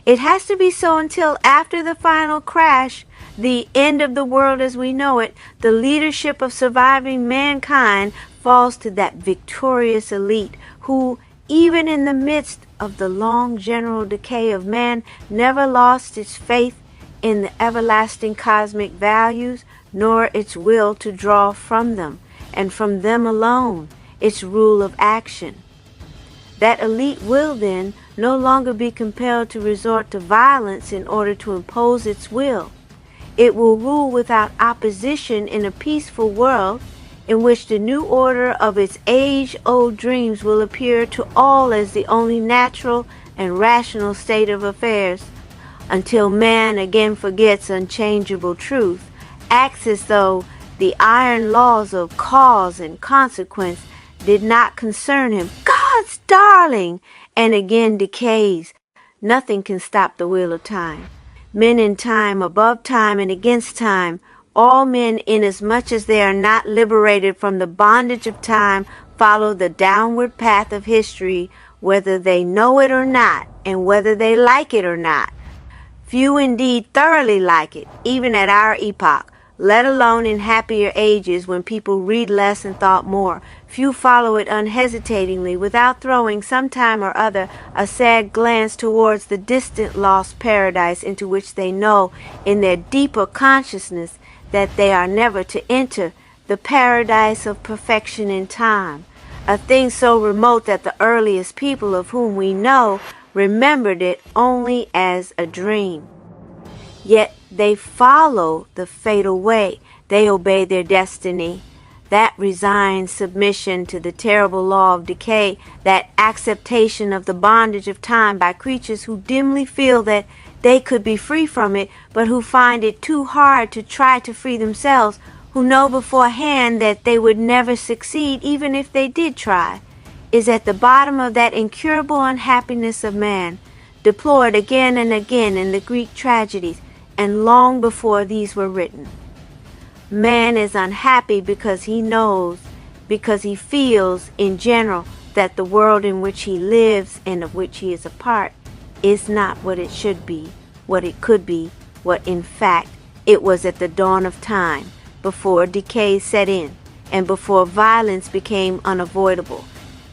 It has to be so until after the final crash, the end of the world as we know it, the leadership of surviving mankind falls to that victorious elite who, even in the midst of the long general decay of man, never lost its faith in the everlasting cosmic values, nor its will to draw from them, and from them alone, its rule of action. That elite will then no longer be compelled to resort to violence in order to impose its will. It will rule without opposition in a peaceful world in which the new order of its age-old dreams will appear to all as the only natural and rational state of affairs, until man again forgets unchangeable truth, acts as though the iron laws of cause and consequence did not concern him, God's darling, and again decays. Nothing can stop the wheel of time. Men in time, above time, and against time, all men, inasmuch as they are not liberated from the bondage of time, follow the downward path of history, whether they know it or not, and whether they like it or not. Few indeed thoroughly like it, even at our epoch, let alone in happier ages when people read less and thought more. Few follow it unhesitatingly, without throwing some time or other a sad glance towards the distant lost paradise into which they know in their deeper consciousness that they are never to enter, the paradise of perfection in time, a thing so remote that the earliest people of whom we know remembered it only as a dream. Yet they follow the fatal way. They obey their destiny. That resigned submission to the terrible law of decay, that acceptation of the bondage of time by creatures who dimly feel that they could be free from it, but who find it too hard to try to free themselves, who know beforehand that they would never succeed even if they did try, is at the bottom of that incurable unhappiness of man, deplored again and again in the Greek tragedies, and long before these were written. Man is unhappy because he knows, because he feels in general that the world in which he lives and of which he is a part is not what it should be, what it could be, what in fact it was at the dawn of time, before decay set in, and before violence became unavoidable.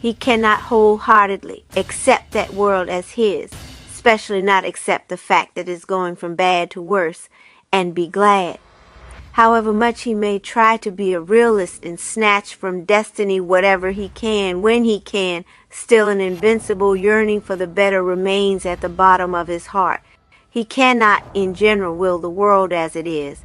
He cannot wholeheartedly accept that world as his, especially not accept the fact that it's going from bad to worse, and be glad. However much he may try to be a realist and snatch from destiny whatever he can, when he can, still an invincible yearning for the better remains at the bottom of his heart. He cannot, in general, will the world as it is.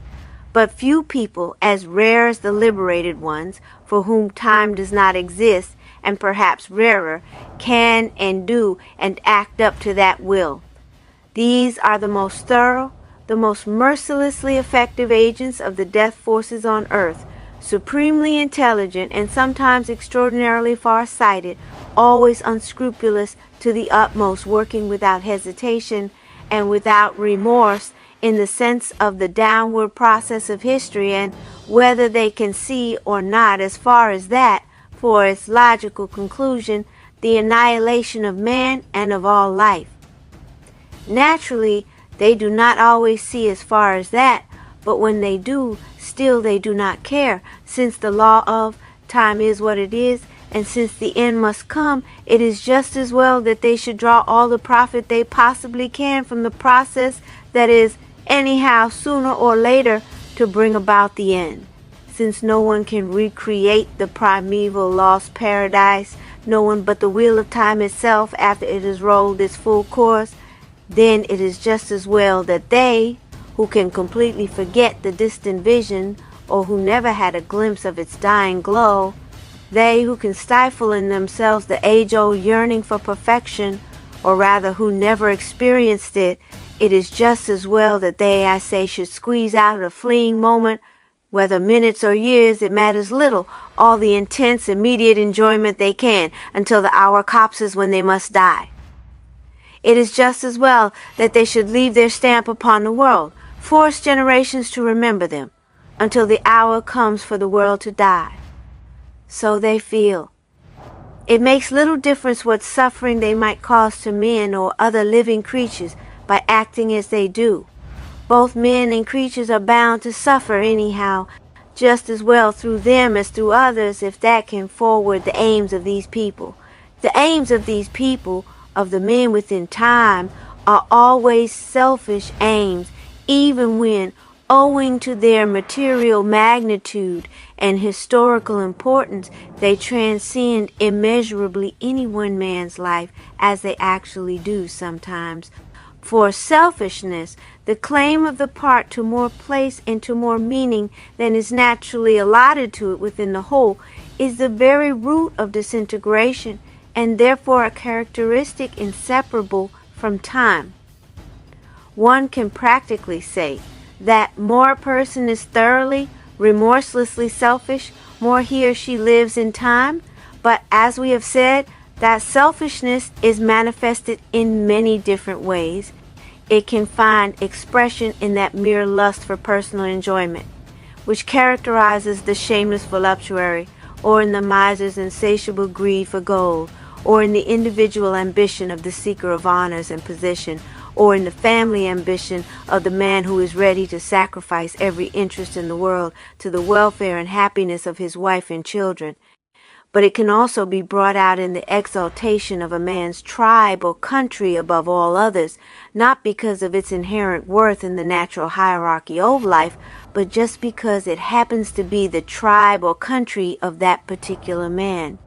But few people, as rare as the liberated ones, for whom time does not exist, and perhaps rarer, can and do and act up to that will. These are the most thorough, the most mercilessly effective agents of the death forces on earth, supremely intelligent and sometimes extraordinarily far-sighted, always unscrupulous to the utmost, working without hesitation and without remorse in the sense of the downward process of history, and whether they can see or not, as far as that, for its logical conclusion, the annihilation of man and of all life. Naturally, they do not always see as far as that, but when they do, still they do not care, since the law of time is what it is, and since the end must come, it is just as well that they should draw all the profit they possibly can from the process that is, anyhow, sooner or later, to bring about the end. Since no one can recreate the primeval lost paradise, no one but the wheel of time itself after it has rolled its full course, then it is just as well that they, who can completely forget the distant vision, or who never had a glimpse of its dying glow, they who can stifle in themselves the age-old yearning for perfection, or rather who never experienced it, it is just as well that they, I say, should squeeze out a fleeting moment, whether minutes or years, it matters little, all the intense, immediate enjoyment they can, until the hour copses when they must die. It is just as well that they should leave their stamp upon the world, force generations to remember them, until the hour comes for the world to die. So they feel. It makes little difference what suffering they might cause to men or other living creatures by acting as they do. Both men and creatures are bound to suffer anyhow, just as well through them as through others, if that can forward the aims of these people. The aims of these people, of the men within time, are always selfish aims, even when, owing to their material magnitude and historical importance, they transcend immeasurably any one man's life, as they actually do sometimes. For selfishness, the claim of the part to more place and to more meaning than is naturally allotted to it within the whole, is the very root of disintegration, and therefore a characteristic inseparable from time. One can practically say that more a person is thoroughly, remorselessly selfish, more he or she lives in time, but as we have said, that selfishness is manifested in many different ways. It can find expression in that mere lust for personal enjoyment, which characterizes the shameless voluptuary, or in the miser's insatiable greed for gold, or in the individual ambition of the seeker of honors and position, or in the family ambition of the man who is ready to sacrifice every interest in the world to the welfare and happiness of his wife and children. but it can also be brought out in the exaltation of a man's tribe or country above all others, not because of its inherent worth in the natural hierarchy of life, but just because it happens to be the tribe or country of that particular man.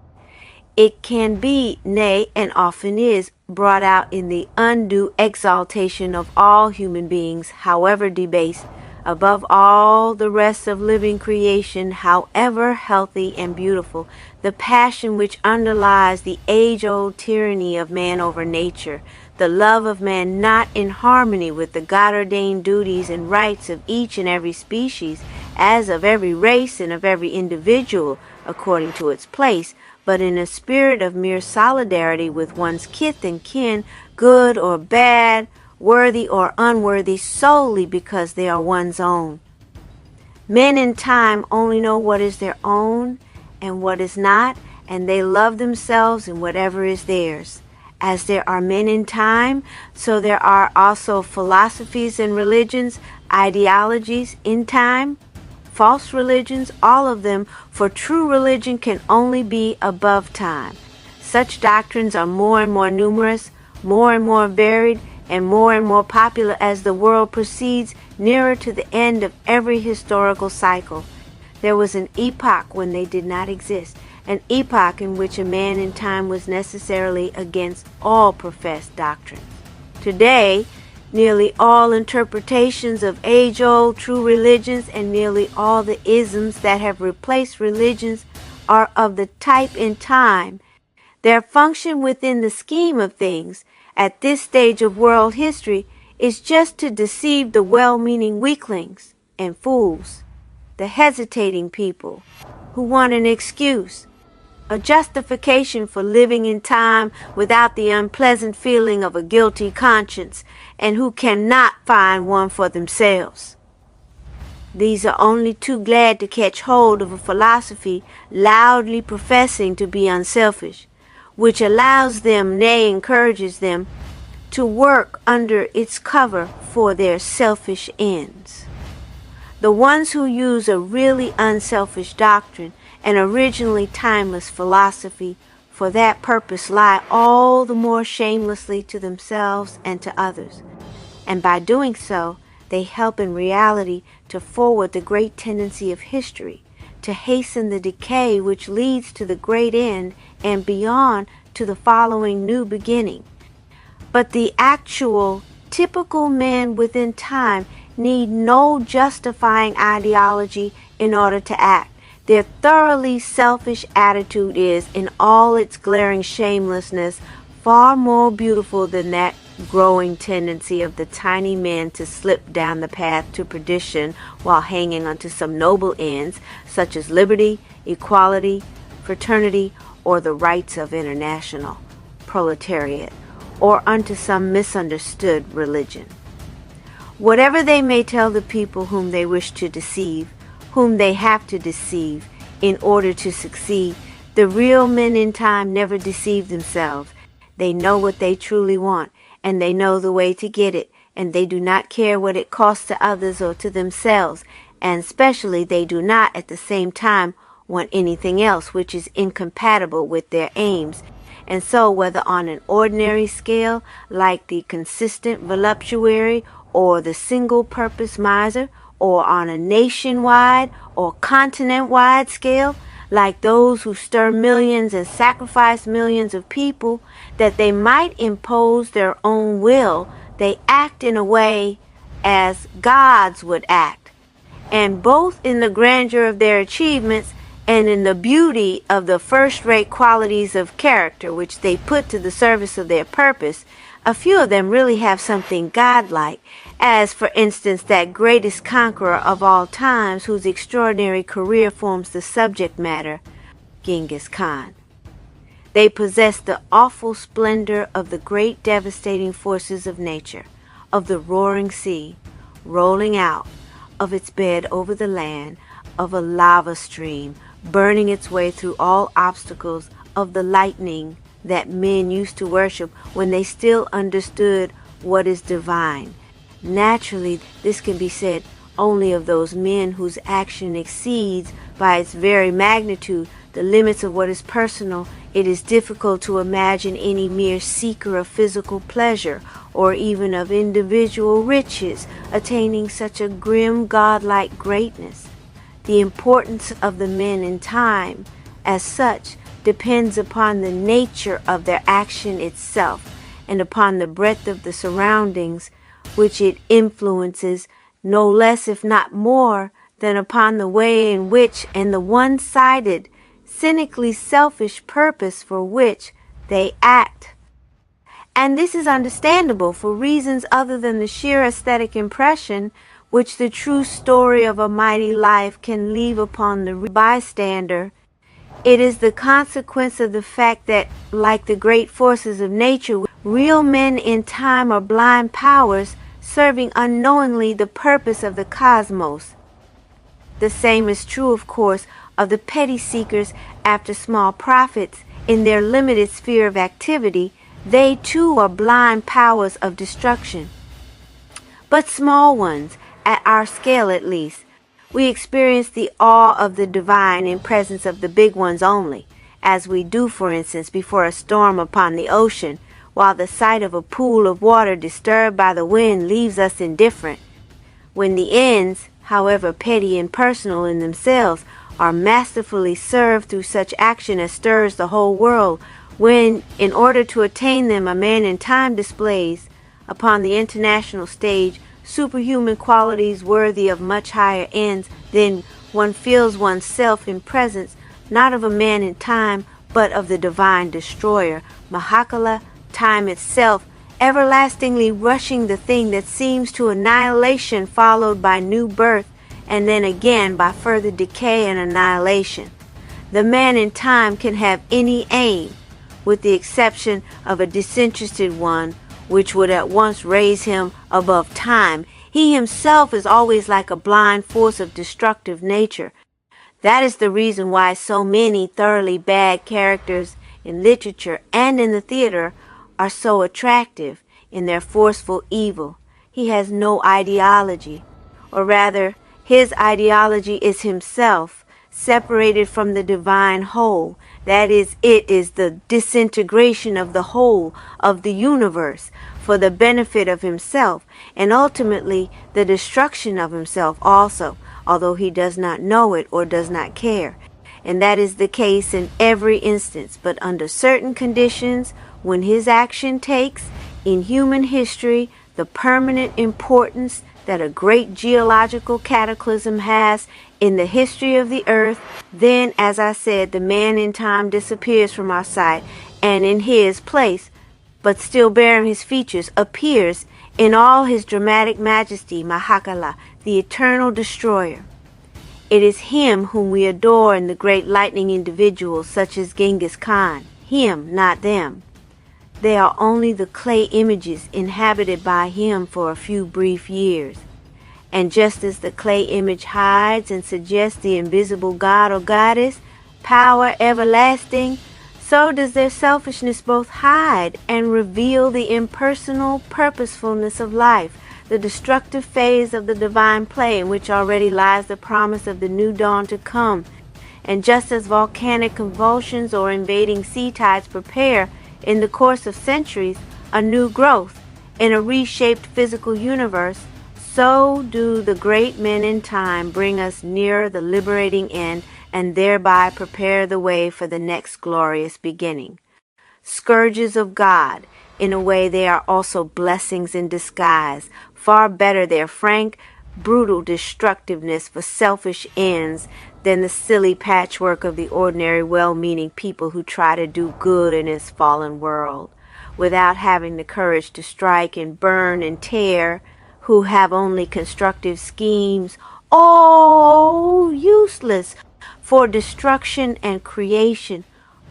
It can be, nay, and often is, brought out in the undue exaltation of all human beings, however debased, above all the rest of living creation, however healthy and beautiful, the passion which underlies the age-old tyranny of man over nature, the love of man not in harmony with the God-ordained duties and rights of each and every species, as of every race and of every individual, according to its place, but in a spirit of mere solidarity with one's kith and kin, good or bad, worthy or unworthy, solely because they are one's own. Men in time only know what is their own and what is not, and they love themselves in whatever is theirs. As there are men in time, so there are also philosophies and religions, ideologies in time, false religions, all of them, for true religion can only be above time. Such doctrines are more and more numerous, more and more varied, and more popular as the world proceeds nearer to the end of every historical cycle. There was an epoch when they did not exist, an epoch in which a man in time was necessarily against all professed doctrines. Today, nearly all interpretations of age-old true religions and nearly all the isms that have replaced religions are of the type in time. Their function within the scheme of things at this stage of world history is just to deceive the well-meaning weaklings and fools, the hesitating people who want an excuse, a justification for living in time without the unpleasant feeling of a guilty conscience, and who cannot find one for themselves. These are only too glad to catch hold of a philosophy loudly professing to be unselfish, which allows them, nay, encourages them, to work under its cover for their selfish ends. The ones who use a really unselfish doctrine, an originally timeless philosophy, for that purpose lie all the more shamelessly to themselves and to others, and by doing so, they help in reality to forward the great tendency of history, to hasten the decay which leads to the great end and beyond to the following new beginning. But the actual, typical men within time need no justifying ideology in order to act. Their thoroughly selfish attitude is, in all its glaring shamelessness, far more beautiful than that growing tendency of the tiny men to slip down the path to perdition while hanging onto some noble ends, such as liberty, equality, fraternity, or the rights of international proletariat, or unto some misunderstood religion. Whatever they may tell the people whom they wish to deceive, whom they have to deceive in order to succeed, the real men in time never deceive themselves. They know what they truly want, and they know the way to get it, and they do not care what it costs to others or to themselves, and especially they do not at the same time want anything else which is incompatible with their aims. And so, whether on an ordinary scale, like the consistent voluptuary or the single-purpose miser, or on a nationwide or continent-wide scale, like those who stir millions and sacrifice millions of people, that they might impose their own will, they act in a way as gods would act, and both in the grandeur of their achievements and in the beauty of the first-rate qualities of character which they put to the service of their purpose, a few of them really have something godlike, as for instance that greatest conqueror of all times whose extraordinary career forms the subject matter, Genghis Khan. They possess the awful splendor of the great devastating forces of nature, of the roaring sea, rolling out of its bed over the land, of a lava stream, burning its way through all obstacles, of the lightning that men used to worship when they still understood what is divine. Naturally, this can be said only of those men whose action exceeds by its very magnitude the limits of what is personal. It is difficult to imagine any mere seeker of physical pleasure or even of individual riches attaining such a grim godlike greatness. The importance of the men in time, as such, depends upon the nature of their action itself and upon the breadth of the surroundings which it influences, no less if not more than upon the way in which and the one-sided, cynically selfish purpose for which they act. And this is understandable for reasons other than the sheer aesthetic impression which the true story of a mighty life can leave upon the bystander. It is the consequence of the fact that, like the great forces of nature, real men in time are blind powers serving unknowingly the purpose of the cosmos. The same is true, of course, of the petty seekers after small profits in their limited sphere of activity. They too are blind powers of destruction, but small ones, at our scale at least. We experience the awe of the divine in presence of the big ones only, as we do, for instance, before a storm upon the ocean, while the sight of a pool of water disturbed by the wind leaves us indifferent. When the ends, however petty and personal in themselves, are masterfully served through such action as stirs the whole world, when, in order to attain them, a man in time displays, upon the international stage, superhuman qualities worthy of much higher ends, then one feels oneself in presence, not of a man in time, but of the divine destroyer, Mahakala, time itself, everlastingly rushing the thing that seems to annihilation, followed by new birth, and then again by further decay and annihilation. The man in time can have any aim, with the exception of a disinterested one, which would at once raise him above time. He himself is always like a blind force of destructive nature. That is the reason why so many thoroughly bad characters in literature and in the theater are so attractive in their forceful evil. He has no ideology, or rather, his ideology is himself, separated from the divine whole. That is, it is the disintegration of the whole of the universe for the benefit of himself, and ultimately the destruction of himself also, although he does not know it or does not care. And that is the case in every instance, but under certain conditions, when his action takes, in human history, the permanent importance that a great geological cataclysm has in the history of the earth, then, as I said, the man in time disappears from our sight, and in his place, but still bearing his features, appears in all his dramatic majesty, Mahakala, the eternal destroyer. It is him whom we adore in the great lightning individuals such as Genghis Khan. Him, not them. They are only the clay images inhabited by him for a few brief years. And just as the clay image hides and suggests the invisible god or goddess, power everlasting, so does their selfishness both hide and reveal the impersonal purposefulness of life, the destructive phase of the divine play in which already lies the promise of the new dawn to come. And just as volcanic convulsions or invading sea tides prepare, in the course of centuries, a new growth in a reshaped physical universe, so do the great men in time bring us nearer the liberating end and thereby prepare the way for the next glorious beginning. Scourges of God, in a way they are also blessings in disguise. Far better their frank, brutal destructiveness for selfish ends than the silly patchwork of the ordinary well-meaning people who try to do good in this fallen world, without having the courage to strike and burn and tear, who have only constructive schemes, all useless, for destruction and creation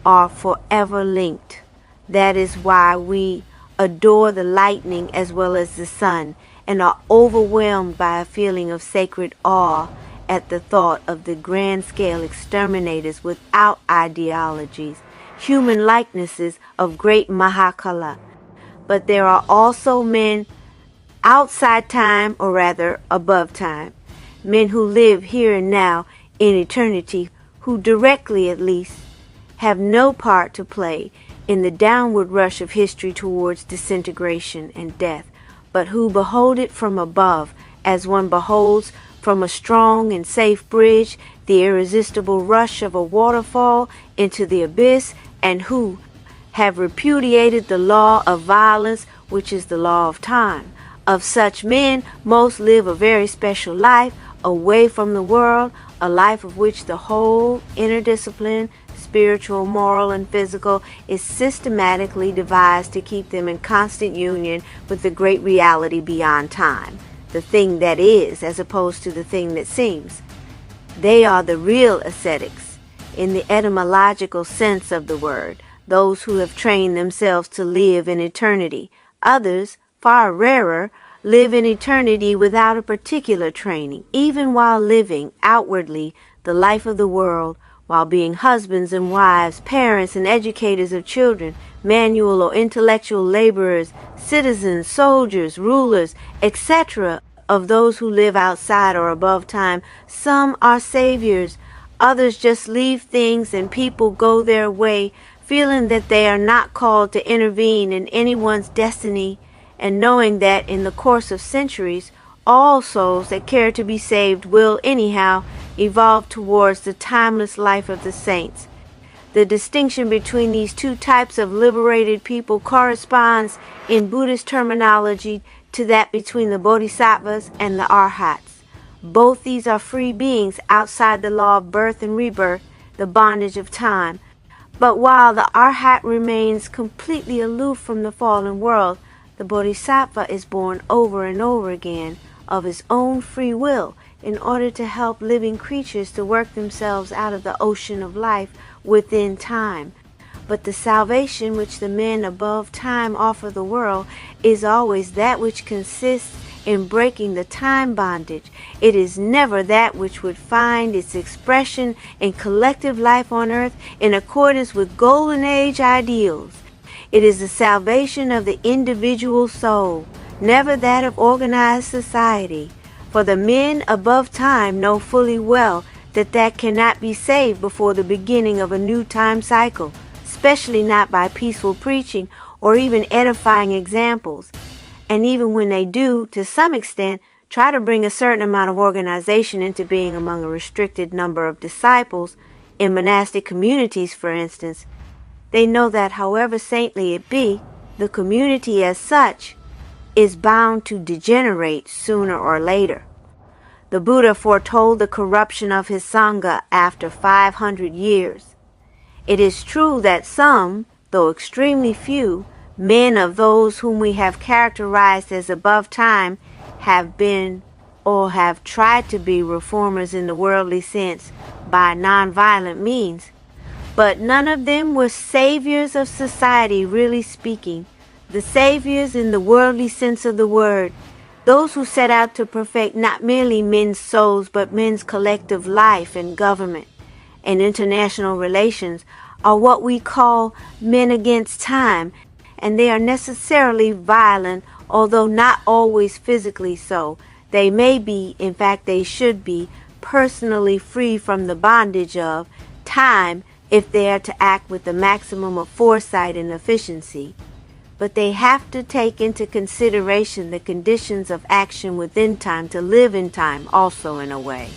are forever linked. That is why we adore the lightning as well as the sun, and are overwhelmed by a feeling of sacred awe at the thought of the grand-scale exterminators without ideologies, human likenesses of great Mahakala. But there are also men outside time, or rather above time, men who live here and now in eternity, who directly at least have no part to play in the downward rush of history towards disintegration and death, but who behold it from above as one beholds from a strong and safe bridge the irresistible rush of a waterfall into the abyss, and who have repudiated the law of violence, which is the law of time. Of such men, most live a very special life, away from the world, a life of which the whole inner discipline, spiritual, moral, and physical, is systematically devised to keep them in constant union with the great reality beyond time, the thing that is, as opposed to the thing that seems. They are the real ascetics, in the etymological sense of the word, those who have trained themselves to live in eternity. Others, far rarer, live in eternity without a particular training, even while living outwardly the life of the world, while being husbands and wives, parents and educators of children, manual or intellectual laborers, citizens, soldiers, rulers, etc. of those who live outside or above time. Some are saviors, others just leave things and people go their way, feeling that they are not called to intervene in anyone's destiny, and knowing that in the course of centuries, all souls that care to be saved will anyhow evolve towards the timeless life of the saints. The distinction between these two types of liberated people corresponds in Buddhist terminology to that between the bodhisattvas and the arhats. Both these are free beings outside the law of birth and rebirth, the bondage of time. But while the arhat remains completely aloof from the fallen world, the bodhisattva is born over and over again of his own free will in order to help living creatures to work themselves out of the ocean of life within time. But the salvation which the men above time offer the world is always that which consists in breaking the time bondage. It is never that which would find its expression in collective life on earth in accordance with Golden Age ideals. It is the salvation of the individual soul, never that of organized society. For the men above time know fully well that cannot be saved before the beginning of a new time cycle, especially not by peaceful preaching or even edifying examples. And even when they do, to some extent, try to bring a certain amount of organization into being among a restricted number of disciples, in monastic communities, for instance, they know that however saintly it be, the community as such is bound to degenerate sooner or later. The Buddha foretold the corruption of his Sangha after 500 years. It is true that some, though extremely few, men of those whom we have characterized as above time have been or have tried to be reformers in the worldly sense by nonviolent means. But none of them were saviors of society, really speaking, the saviors in the worldly sense of the word, those who set out to perfect not merely men's souls but men's collective life and government and international relations are what we call men against time, and they are necessarily violent, although not always physically so. They may be, in fact they should be, personally free from the bondage of time if they are to act with the maximum of foresight and efficiency. But they have to take into consideration the conditions of action within time to live in time also in a way.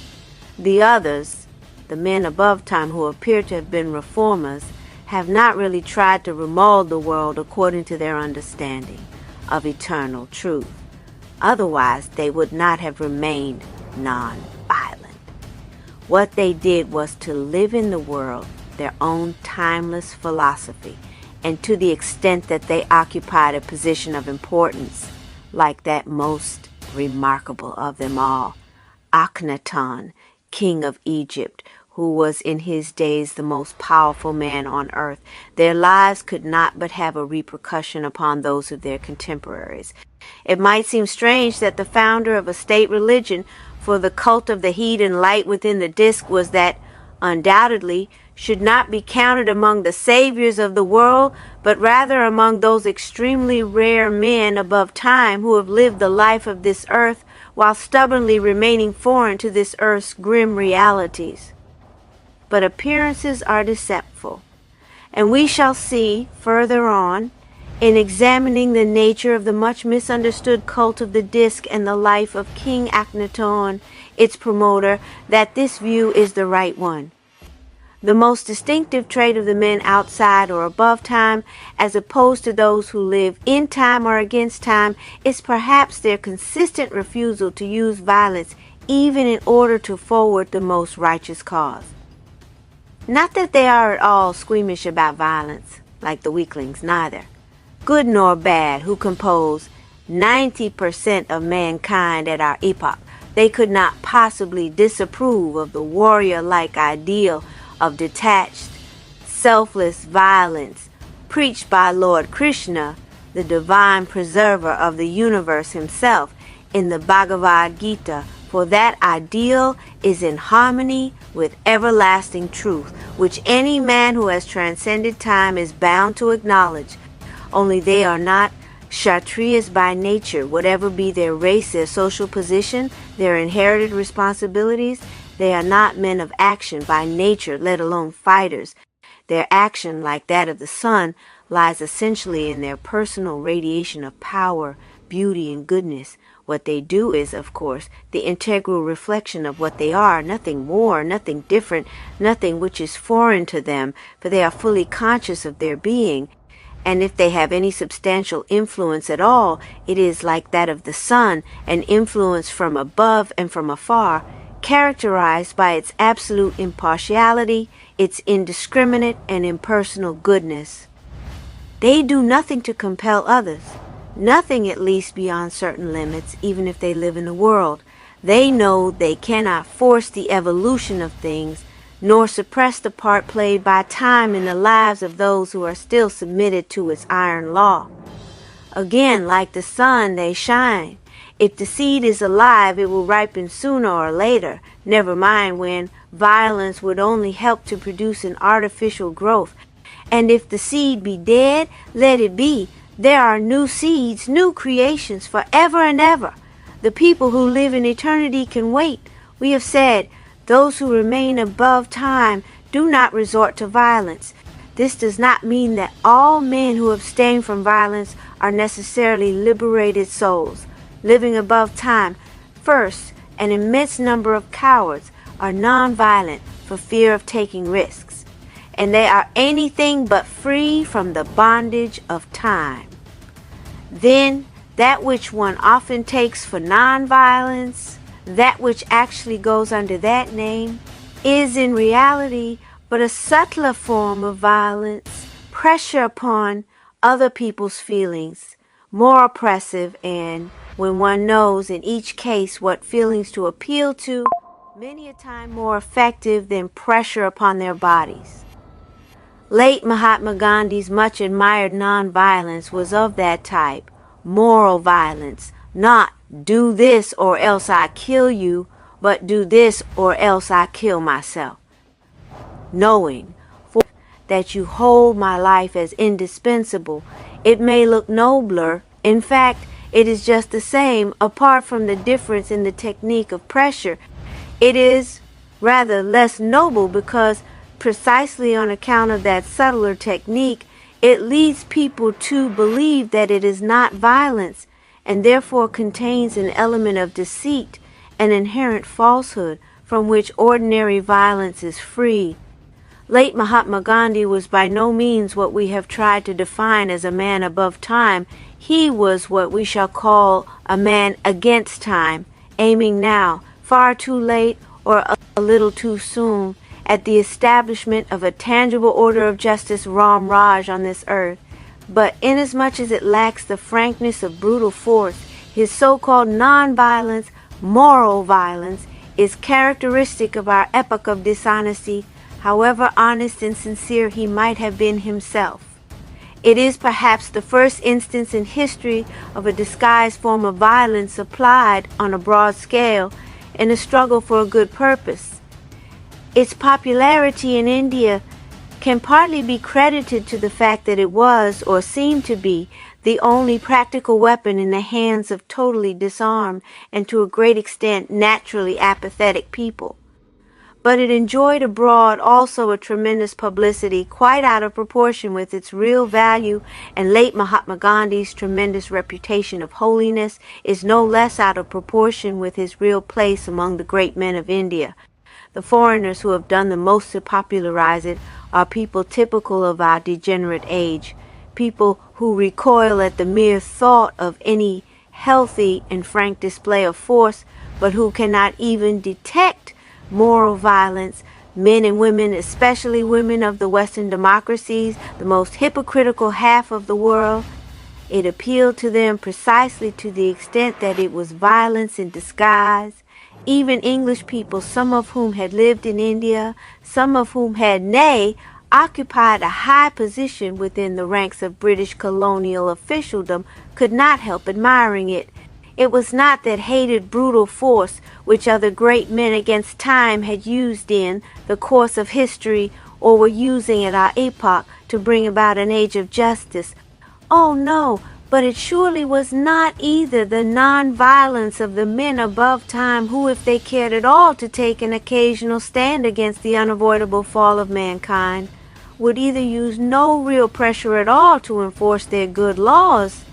The others, the men above time who appear to have been reformers, have not really tried to remold the world according to their understanding of eternal truth. Otherwise, they would not have remained non-violent. What they did was to live in the world their own timeless philosophy, and to the extent that they occupied a position of importance, like that most remarkable of them all, Akhenaton, king of Egypt, who was in his days the most powerful man on earth, their lives could not but have a repercussion upon those of their contemporaries. It might seem strange that the founder of a state religion for the cult of the heat and light within the disk was that, undoubtedly, should not be counted among the saviors of the world, but rather among those extremely rare men above time who have lived the life of this earth while stubbornly remaining foreign to this earth's grim realities. But appearances are deceitful, and we shall see further on, in examining the nature of the much misunderstood cult of the disc and the life of King Akhenaton, its promoter, that this view is the right one. The most distinctive trait of the men outside or above time, as opposed to those who live in time or against time, is perhaps their consistent refusal to use violence even in order to forward the most righteous cause. Not that they are at all squeamish about violence, like the weaklings, neither. Good nor bad, who compose 90% of mankind at our epoch, they could not possibly disapprove of the warrior-like ideal of detached, selfless violence preached by Lord Krishna, the divine preserver of the universe himself, in the Bhagavad Gita, for that ideal is in harmony with everlasting truth, which any man who has transcended time is bound to acknowledge. Only they are not Kshatriyas by nature, whatever be their race, their social position, their inherited responsibilities. They are not men of action by nature, let alone fighters. Their action, like that of the sun, lies essentially in their personal radiation of power, beauty, and goodness. What they do is, of course, the integral reflection of what they are, nothing more, nothing different, nothing which is foreign to them, for they are fully conscious of their being. And if they have any substantial influence at all, it is like that of the sun, an influence from above and from afar, characterized by its absolute impartiality, its indiscriminate and impersonal goodness. They do nothing to compel others, nothing at least beyond certain limits, even if they live in the world. They know they cannot force the evolution of things, nor suppress the part played by time in the lives of those who are still submitted to its iron law. Again, like the sun, they shine. If the seed is alive, it will ripen sooner or later. Never mind when violence would only help to produce an artificial growth. And if the seed be dead, let it be. There are new seeds, new creations, forever and ever. The people who live in eternity can wait. We have said, those who remain above time do not resort to violence. This does not mean that all men who abstain from violence are necessarily liberated souls. Living above time, first, an immense number of cowards are non-violent for fear of taking risks, and they are anything but free from the bondage of time. Then, that which one often takes for non-violence, that which actually goes under that name, is in reality but a subtler form of violence, pressure upon other people's feelings, more oppressive, and, when one knows in each case what feelings to appeal to, many a time more effective than pressure upon their bodies. Late Mahatma Gandhi's much admired nonviolence was of that type, moral violence, not do this or else I kill you, but do this or else I kill myself. Knowing that you hold my life as indispensable, it may look nobler. In fact, it is just the same, apart from the difference in the technique of pressure. It is rather less noble because, precisely on account of that subtler technique, it leads people to believe that it is not violence, and therefore contains an element of deceit, an inherent falsehood from which ordinary violence is free. Late Mahatma Gandhi was by no means what we have tried to define as a man above time. He was what we shall call a man against time, aiming now, far too late or a little too soon, at the establishment of a tangible order of justice Ram Raj on this earth. But inasmuch as it lacks the frankness of brutal force, his so-called non-violence, moral violence, is characteristic of our epoch of dishonesty, however honest and sincere he might have been himself. It is perhaps the first instance in history of a disguised form of violence applied on a broad scale in a struggle for a good purpose. Its popularity in India can partly be credited to the fact that it was, or seemed to be, the only practical weapon in the hands of totally disarmed and to a great extent naturally apathetic people. But it enjoyed abroad also a tremendous publicity quite out of proportion with its real value, and late Mahatma Gandhi's tremendous reputation of holiness is no less out of proportion with his real place among the great men of India. The foreigners who have done the most to popularize it are people typical of our degenerate age, people who recoil at the mere thought of any healthy and frank display of force, but who cannot even detect moral violence, men and women, especially women of the Western democracies, the most hypocritical half of the world. It appealed to them precisely to the extent that it was violence in disguise. Even English people, some of whom had lived in India, some of whom had, nay, occupied a high position within the ranks of British colonial officialdom, could not help admiring it. It was not that hated brutal force which other great men against time had used in the course of history or were using at our epoch to bring about an age of justice. Oh no, but it surely was not either the non-violence of the men above time who, if they cared at all to take an occasional stand against the unavoidable fall of mankind, would either use no real pressure at all to enforce their good laws,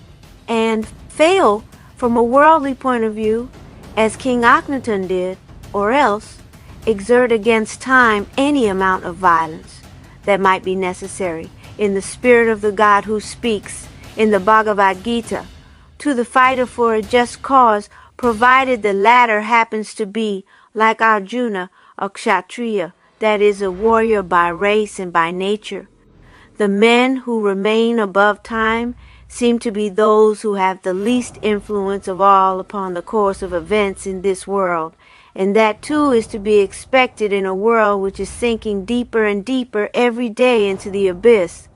and fail from a worldly point of view, as King Akhenaten did, or else exert against time any amount of violence that might be necessary in the spirit of the God who speaks in the Bhagavad Gita to the fighter for a just cause, provided the latter happens to be, like Arjuna, a Kshatriya, that is, a warrior by race and by nature. The men who remain above time seem to be those who have the least influence of all upon the course of events in this world, and that too is to be expected in a world which is sinking deeper and deeper every day into the abyss.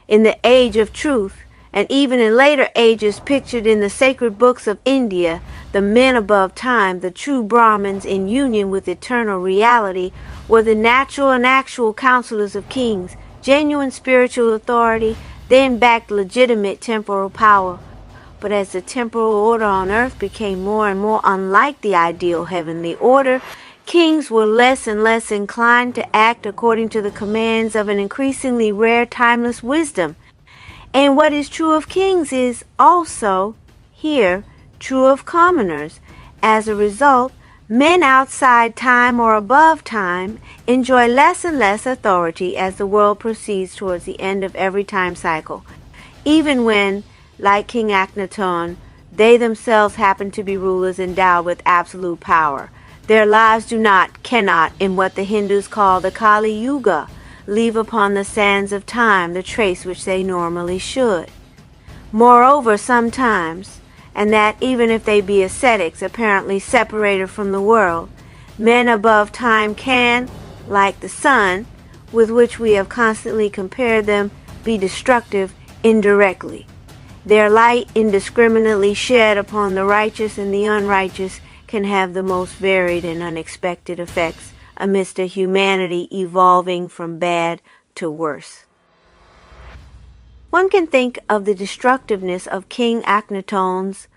In the age of truth, and even in later ages pictured in the sacred books of India, the men above time, the true Brahmins in union with eternal reality, were the natural and actual counselors of kings, genuine spiritual authority, then backed legitimate temporal power. But as the temporal order on earth became more and more unlike the ideal heavenly order, kings were less and less inclined to act according to the commands of an increasingly rare timeless wisdom. And what is true of kings is also, here, true of commoners. As a result, men outside time or above time enjoy less and less authority as the world proceeds towards the end of every time cycle, even when, like King Akhenaten, they themselves happen to be rulers endowed with absolute power. Their lives do not, cannot, in what the Hindus call the Kali Yuga, leave upon the sands of time the trace which they normally should. Moreover, sometimes, and that even if they be ascetics apparently separated from the world, men above time can, like the sun, with which we have constantly compared them, be destructive indirectly. Their light, indiscriminately shed upon the righteous and the unrighteous, can have the most varied and unexpected effects amidst a humanity evolving from bad to worse. One can think of the destructiveness of King Akhenaten's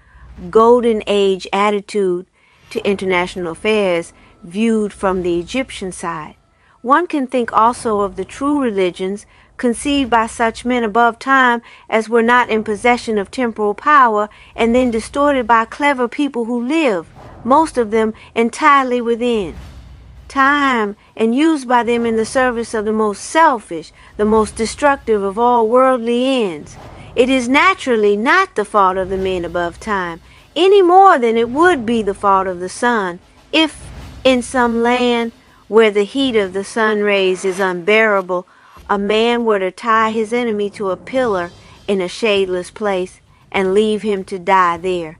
golden age attitude to international affairs viewed from the Egyptian side. One can think also of the true religions conceived by such men above time as were not in possession of temporal power, and then distorted by clever people who live, most of them entirely within time, and used by them in the service of the most selfish, the most destructive of all worldly ends. It is naturally not the fault of the men above time, any more than it would be the fault of the sun, if in some land where the heat of the sun rays is unbearable, a man were to tie his enemy to a pillar in a shadeless place and leave him to die there.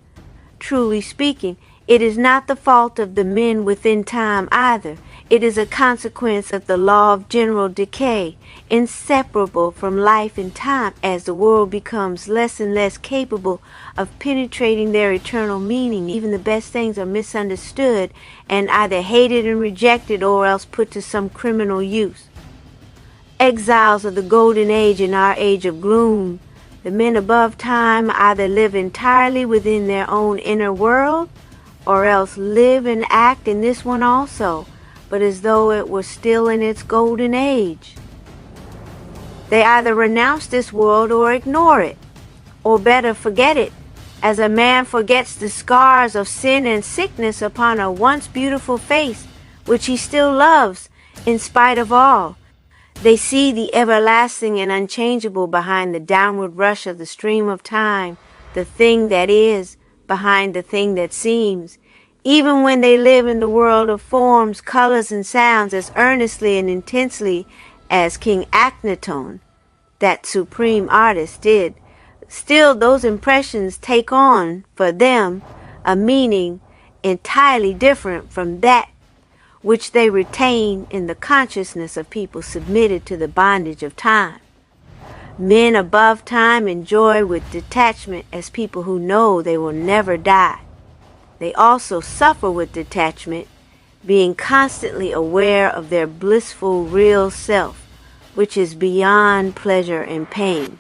Truly speaking, it is not the fault of the men within time either. It is a consequence of the law of general decay, inseparable from life and time as the world becomes less and less capable of penetrating their eternal meaning. Even the best things are misunderstood and either hated and rejected or else put to some criminal use. Exiles of the golden age in our age of gloom, The men above time either live entirely within their own inner world, or else live and act in this one also, but as though it were still in its golden age. They either renounce this world or ignore it, or better, forget it, as a man forgets the scars of sin and sickness upon a once beautiful face, which he still loves in spite of all. They see the everlasting and unchangeable behind the downward rush of the stream of time, the thing that is behind the thing that seems, even when they live in the world of forms, colors, and sounds as earnestly and intensely as King Akhenaton, that supreme artist, did. Still, those impressions take on, for them, a meaning entirely different from that which they retain in the consciousness of people submitted to the bondage of time. Men above time enjoy with detachment as people who know they will never die. They also suffer with detachment, being constantly aware of their blissful real self, which is beyond pleasure and pain.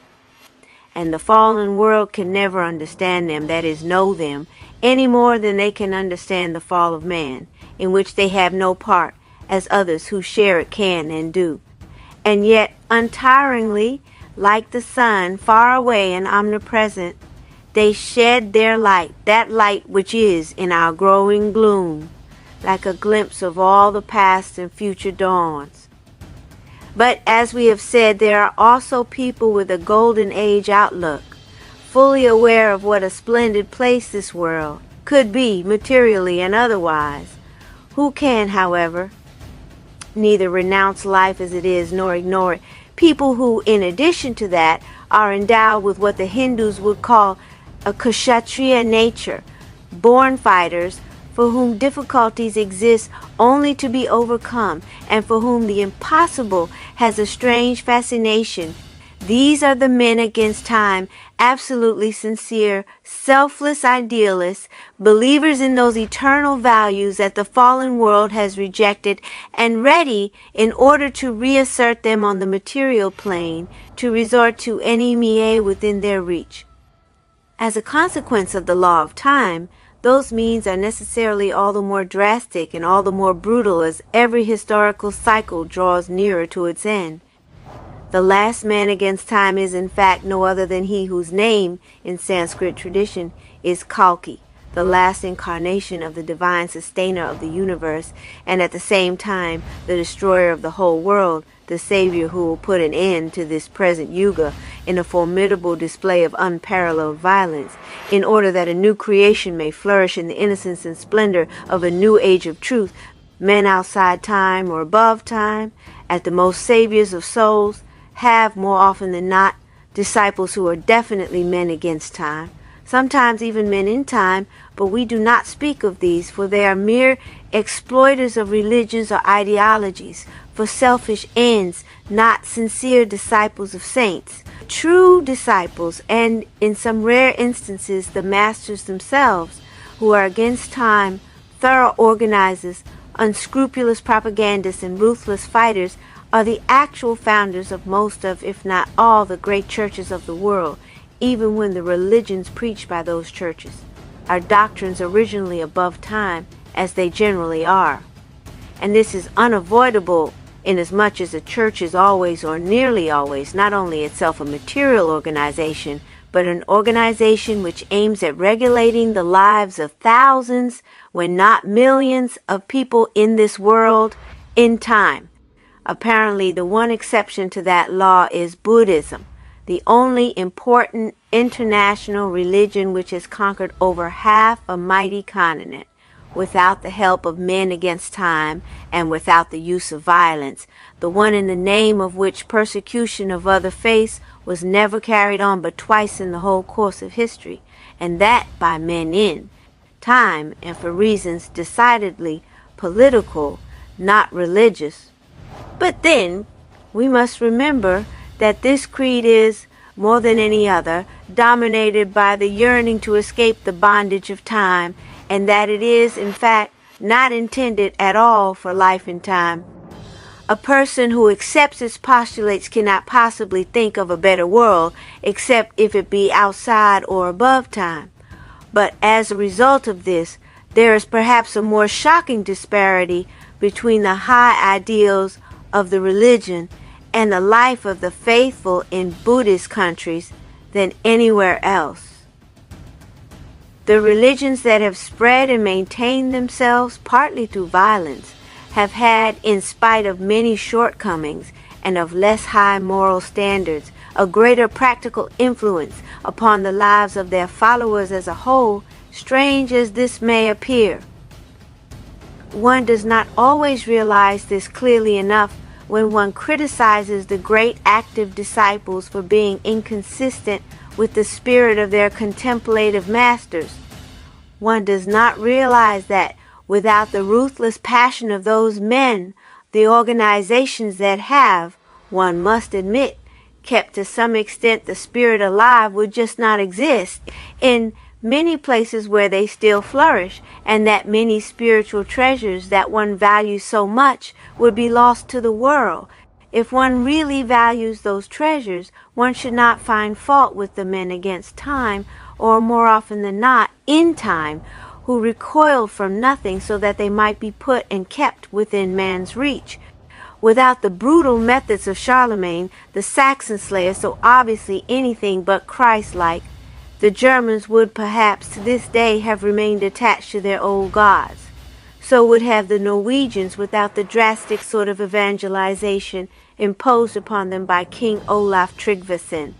And the fallen world can never understand them, that is, know them, any more than they can understand the fall of man, in which they have no part, as others who share it can and do. And yet, untiringly, like the sun, far away and omnipresent, they shed their light, that light which is in our growing gloom, like a glimpse of all the past and future dawns. But as we have said, there are also people with a golden age outlook, fully aware of what a splendid place this world could be, materially and otherwise, who can, however, neither renounce life as it is nor ignore it. People who, in addition to that, are endowed with what the Hindus would call a kshatriya nature, born fighters, for whom difficulties exist only to be overcome, and for whom the impossible has a strange fascination. These are the men against time, absolutely sincere, selfless idealists, believers in those eternal values that the fallen world has rejected, and ready, in order to reassert them on the material plane, to resort to any means within their reach. As a consequence of the law of time, those means are necessarily all the more drastic and all the more brutal as every historical cycle draws nearer to its end. The last man against time is in fact no other than he whose name in Sanskrit tradition is Kalki, the last incarnation of the divine sustainer of the universe, and at the same time the destroyer of the whole world, the savior who will put an end to this present yuga in a formidable display of unparalleled violence, in order that a new creation may flourish in the innocence and splendor of a new age of truth. Men outside time or above time, at the most saviors of souls, have, more often than not, disciples who are definitely men against time, sometimes even men in time, but we do not speak of these, for they are mere exploiters of religions or ideologies, for selfish ends, not sincere disciples of saints. True disciples, and in some rare instances the masters themselves, who are against time, thorough organizers, unscrupulous propagandists, and ruthless fighters, are the actual founders of most of, if not all, the great churches of the world, even when the religions preached by those churches are doctrines originally above time, as they generally are. And this is unavoidable inasmuch as a church is always, or nearly always, not only itself a material organization, but an organization which aims at regulating the lives of thousands, when not millions, of people in this world in time. Apparently, the one exception to that law is Buddhism, the only important international religion which has conquered over half a mighty continent, without the help of men against time and without the use of violence, the one in the name of which persecution of other faiths was never carried on but twice in the whole course of history, and that by men in time and for reasons decidedly political, not religious. But then, we must remember that this creed is, more than any other, dominated by the yearning to escape the bondage of time, and that it is, in fact, not intended at all for life in time. A person who accepts its postulates cannot possibly think of a better world except if it be outside or above time. But as a result of this, there is perhaps a more shocking disparity between the high ideals of the religion and the life of the faithful in Buddhist countries than anywhere else. The religions that have spread and maintained themselves partly through violence have had, in spite of many shortcomings and of less high moral standards, a greater practical influence upon the lives of their followers as a whole, strange as this may appear. One does not always realize this clearly enough when one criticizes the great active disciples for being inconsistent with the spirit of their contemplative masters. One does not realize that without the ruthless passion of those men, the organizations that have, one must admit, kept to some extent the spirit alive would just not exist in many places where they still flourish, and that many spiritual treasures that one values so much would be lost to the world. If one really values those treasures, one should not find fault with the men against time, or more often than not, in time, who recoiled from nothing so that they might be put and kept within man's reach. Without the brutal methods of Charlemagne, the Saxon slayer, so obviously anything but Christ-like, the Germans would perhaps to this day have remained attached to their old gods. So would have the Norwegians without the drastic sort of evangelization imposed upon them by King Olaf Tryggvason,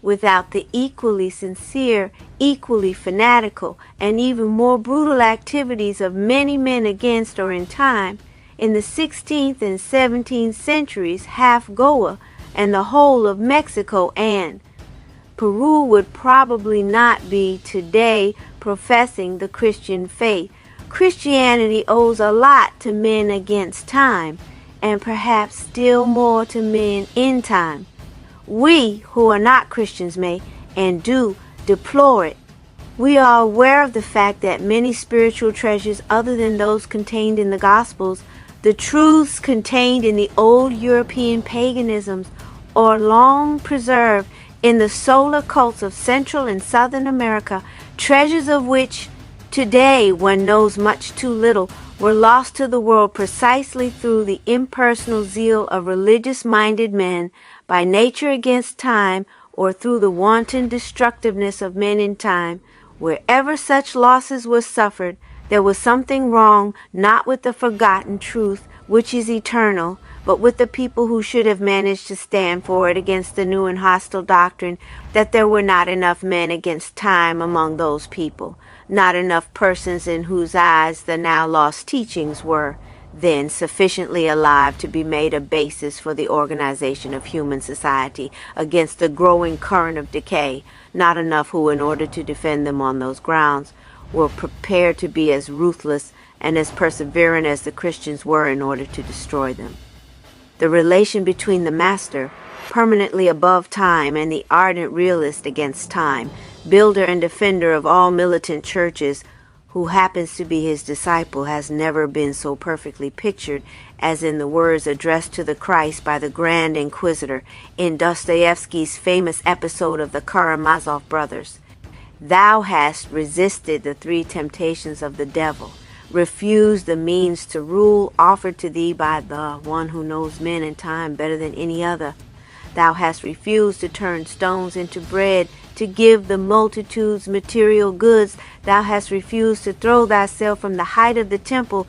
without the equally sincere, equally fanatical, and even more brutal activities of many men against or in time, in the 16th and 17th centuries, half Goa and the whole of Mexico and Peru would probably not be today professing the Christian faith. Christianity owes a lot to men against time, and perhaps still more to men in time. We who are not Christians may, and do, deplore it. We are aware of the fact that many spiritual treasures other than those contained in the Gospels, the truths contained in the old European paganisms, are long preserved in the solar cults of Central and Southern America, treasures of which today one knows much too little, were lost to the world precisely through the impersonal zeal of religious-minded men, by nature against time, or through the wanton destructiveness of men in time. Wherever such losses were suffered, there was something wrong, not with the forgotten truth, which is eternal, but with the people who should have managed to stand for it against the new and hostile doctrine that there were not enough men against time among those people, not enough persons in whose eyes the now lost teachings were then sufficiently alive to be made a basis for the organization of human society against the growing current of decay, not enough who, in order to defend them on those grounds, were prepared to be as ruthless and as persevering as the Christians were in order to destroy them. The relation between the master, permanently above time, and the ardent realist against time, builder and defender of all militant churches, who happens to be his disciple, has never been so perfectly pictured as in the words addressed to the Christ by the Grand Inquisitor in Dostoevsky's famous episode of the Karamazov brothers. Thou hast resisted the three temptations of the devil, refused the means to rule offered to thee by the one who knows men and time better than any other. Thou hast refused to turn stones into bread, to give the multitudes material goods. Thou hast refused to throw thyself from the height of the temple,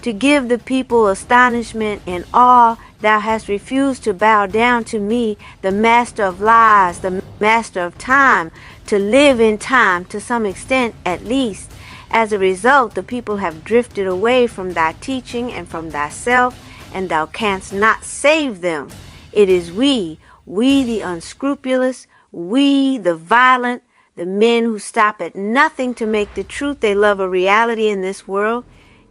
to give the people astonishment and awe. Thou hast refused to bow down to me, the master of lies, the master of time, to live in time to some extent at least. As a result, the people have drifted away from thy teaching and from thyself, and thou canst not save them. It is we the unscrupulous, we the violent, the men who stop at nothing to make the truth they love a reality in this world.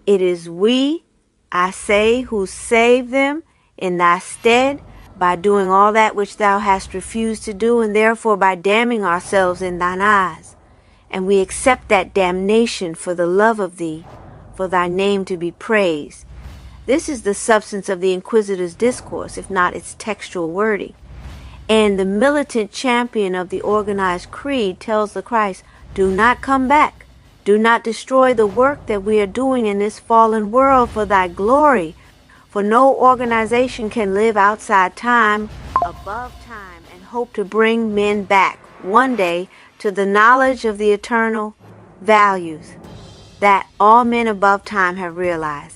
It is we, I say, who save them in thy stead by doing all that which thou hast refused to do, and therefore by damning ourselves in thine eyes. And we accept that damnation for the love of thee, for thy name to be praised. This is the substance of the Inquisitor's discourse, if not its textual wording. And the militant champion of the organized creed tells the Christ, do not come back. Do not destroy the work that we are doing in this fallen world for thy glory. For no organization can live outside time, above time, and hope to bring men back one day to the knowledge of the eternal values that all men above time have realized.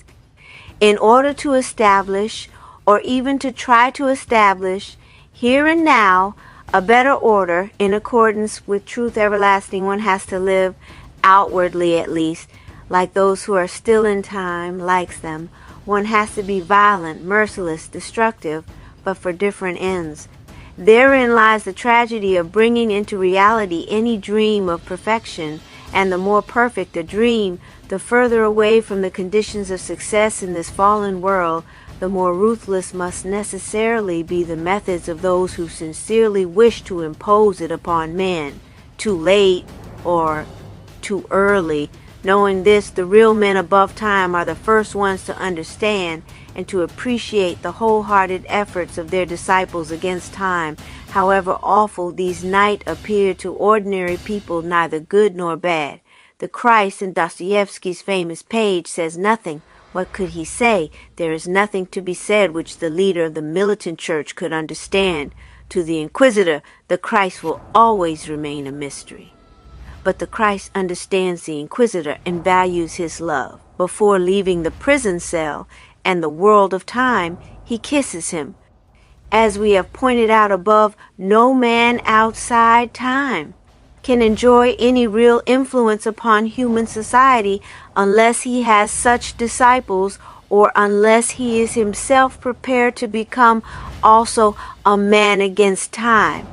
In order to establish, or even to try to establish, here and now, a better order in accordance with truth everlasting, one has to live outwardly at least, like those who are still in time, likes them. One has to be violent, merciless, destructive, but for different ends. Therein lies the tragedy of bringing into reality any dream of perfection, and the more perfect a dream, the further away from the conditions of success in this fallen world, the more ruthless must necessarily be the methods of those who sincerely wish to impose it upon men, too late or too early. Knowing this, the real men above time are the first ones to understand and to appreciate the wholehearted efforts of their disciples against time. However awful these night appear to ordinary people, neither good nor bad. The Christ in Dostoevsky's famous page says nothing. What could he say? There is nothing to be said which the leader of the militant church could understand. To the Inquisitor, the Christ will always remain a mystery. But the Christ understands the Inquisitor and values his love. Before leaving the prison cell and the world of time, he kisses him. As we have pointed out above, no man outside time can enjoy any real influence upon human society unless he has such disciples, or unless he is himself prepared to become also a man against time.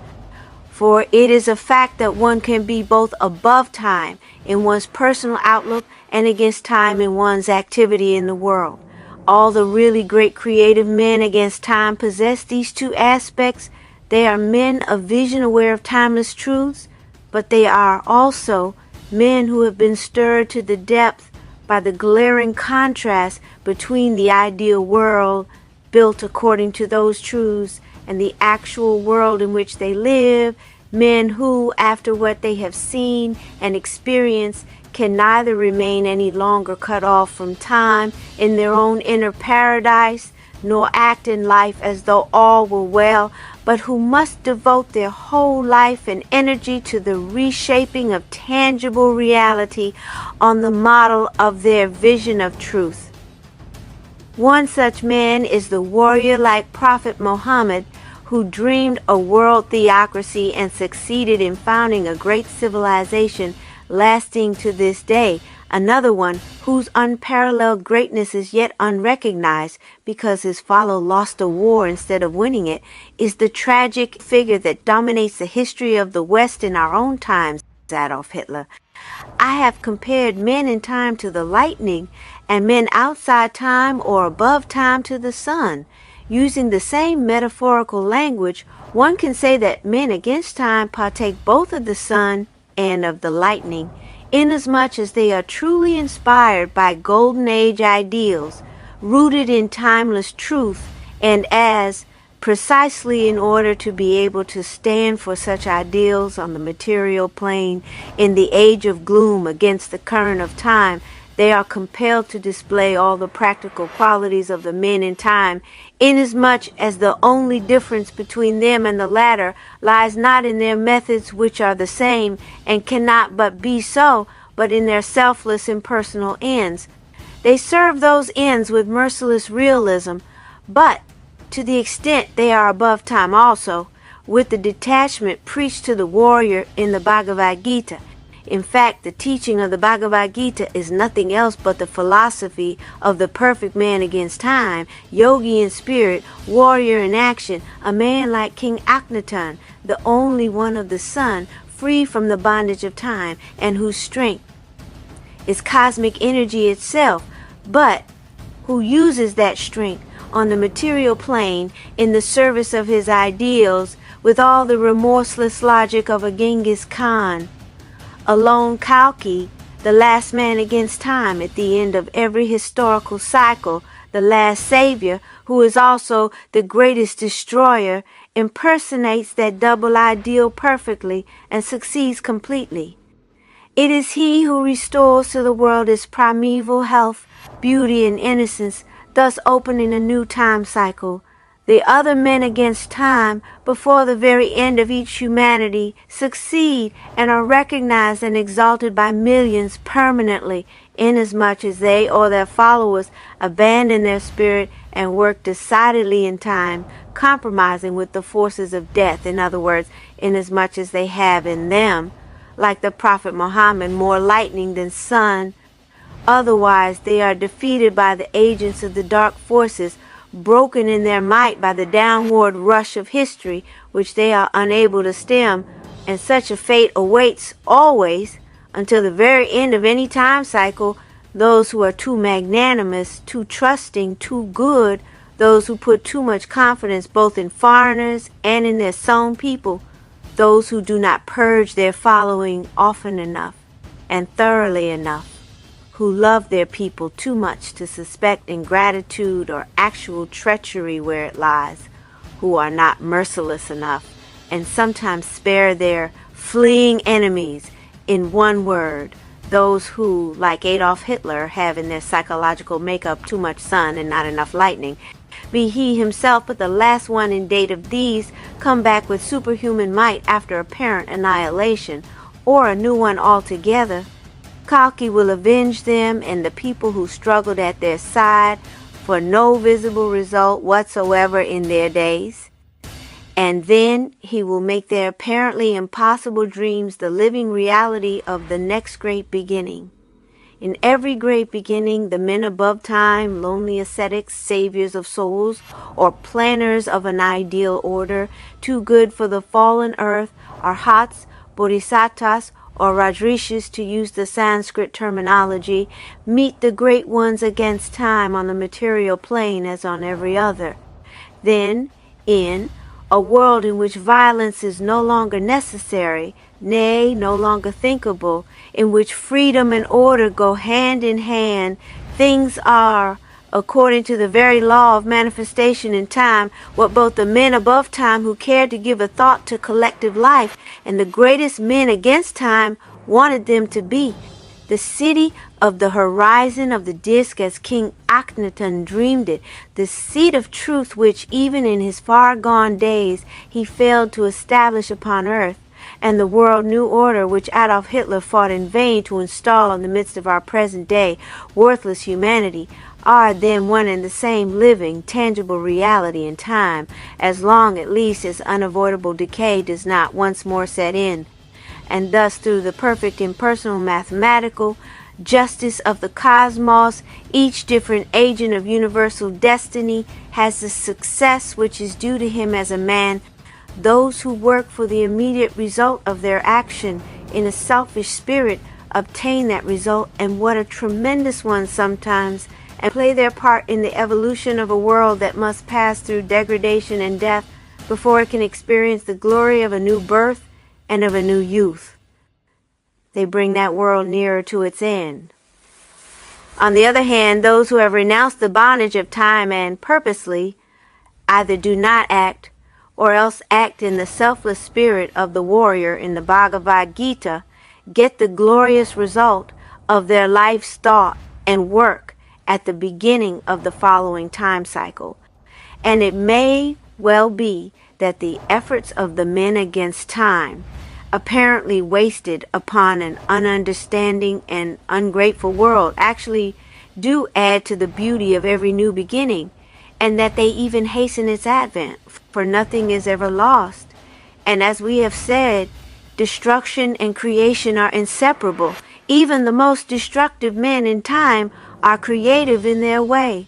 For it is a fact that one can be both above time in one's personal outlook and against time in one's activity in the world. All the really great creative men against time possess these two aspects. They are men of vision aware of timeless truths, but they are also men who have been stirred to the depth by the glaring contrast between the ideal world built according to those truths and the actual world in which they live. Men who, after what they have seen and experienced, can neither remain any longer cut off from time in their own inner paradise, nor act in life as though all were well, but who must devote their whole life and energy to the reshaping of tangible reality on the model of their vision of truth. One such man is the warrior-like Prophet Muhammad, who dreamed a world theocracy and succeeded in founding a great civilization lasting to this day. Another one whose unparalleled greatness is yet unrecognized because his follower lost a war instead of winning it, is the tragic figure that dominates the history of the West in our own times, Adolf Hitler. I have compared men in time to the lightning and men outside time or above time to the sun. Using the same metaphorical language, one can say that men against time partake both of the sun and of the lightning, inasmuch as they are truly inspired by golden age ideals, rooted in timeless truth, and as, precisely in order to be able to stand for such ideals on the material plane in the age of gloom against the current of time, they are compelled to display all the practical qualities of the men in time, inasmuch as the only difference between them and the latter lies not in their methods, which are the same and cannot but be so, but in their selfless impersonal ends. They serve those ends with merciless realism, but to the extent they are above time also, with the detachment preached to the warrior in the Bhagavad Gita. In fact, the teaching of the Bhagavad Gita is nothing else but the philosophy of the perfect man against time, yogi in spirit, warrior in action, a man like King Akhenaten, the only one of the sun, free from the bondage of time, and whose strength is cosmic energy itself, but who uses that strength on the material plane in the service of his ideals with all the remorseless logic of a Genghis Khan. Alone Kalki, the last man against time at the end of every historical cycle, the last savior, who is also the greatest destroyer, impersonates that double ideal perfectly and succeeds completely. It is he who restores to the world its primeval health, beauty, and innocence, thus opening a new time cycle. The other men against time, before the very end of each humanity, succeed and are recognized and exalted by millions permanently, inasmuch as they or their followers abandon their spirit and work decidedly in time, compromising with the forces of death. In other words, inasmuch as they have in them, like the Prophet Muhammad, more lightning than sun. Otherwise, they are defeated by the agents of the dark forces, broken in their might by the downward rush of history, which they are unable to stem, and such a fate awaits always, until the very end of any time cycle, those who are too magnanimous, too trusting, too good, those who put too much confidence both in foreigners and in their own people, those who do not purge their following often enough and thoroughly enough, who love their people too much to suspect ingratitude or actual treachery where it lies, who are not merciless enough, and sometimes spare their fleeing enemies. In one word, those who, like Adolf Hitler, have in their psychological makeup too much sun and not enough lightning, be he himself but the last one in date of these, come back with superhuman might after apparent annihilation, or a new one altogether. Kalki will avenge them and the people who struggled at their side for no visible result whatsoever in their days. And then he will make their apparently impossible dreams the living reality of the next great beginning. In every great beginning, the men above time, lonely ascetics, saviors of souls, or planners of an ideal order, too good for the fallen earth, arhats, bodhisattvas, or rajrishis, to use the Sanskrit terminology, meet the great ones against time on the material plane as on every other. Then, in a world in which violence is no longer necessary, nay, no longer thinkable, in which freedom and order go hand in hand, things are, according to the very law of manifestation in time, what both the men above time who cared to give a thought to collective life and the greatest men against time wanted them to be. The city of the horizon of the disk as King Akhenaten dreamed it, the seat of truth which even in his far-gone days he failed to establish upon earth, and the world new order which Adolf Hitler fought in vain to install in the midst of our present day worthless humanity, are then one and the same living, tangible reality in time, as long at least as unavoidable decay does not once more set in. And thus through the perfect impersonal mathematical justice of the cosmos, each different agent of universal destiny has the success which is due to him as a man. Those who work for the immediate result of their action in a selfish spirit obtain that result, and what a tremendous one sometimes, and play their part in the evolution of a world that must pass through degradation and death before it can experience the glory of a new birth and of a new youth. They bring that world nearer to its end. On the other hand, those who have renounced the bondage of time and purposely either do not act or else act in the selfless spirit of the warrior in the Bhagavad Gita, get the glorious result of their life's thought and work at the beginning of the following time cycle. And it may well be that the efforts of the men against time, apparently wasted upon an ununderstanding and ungrateful world, actually do add to the beauty of every new beginning, and that they even hasten its advent, for nothing is ever lost. And as we have said, destruction and creation are inseparable. Even the most destructive men in time are creative in their way.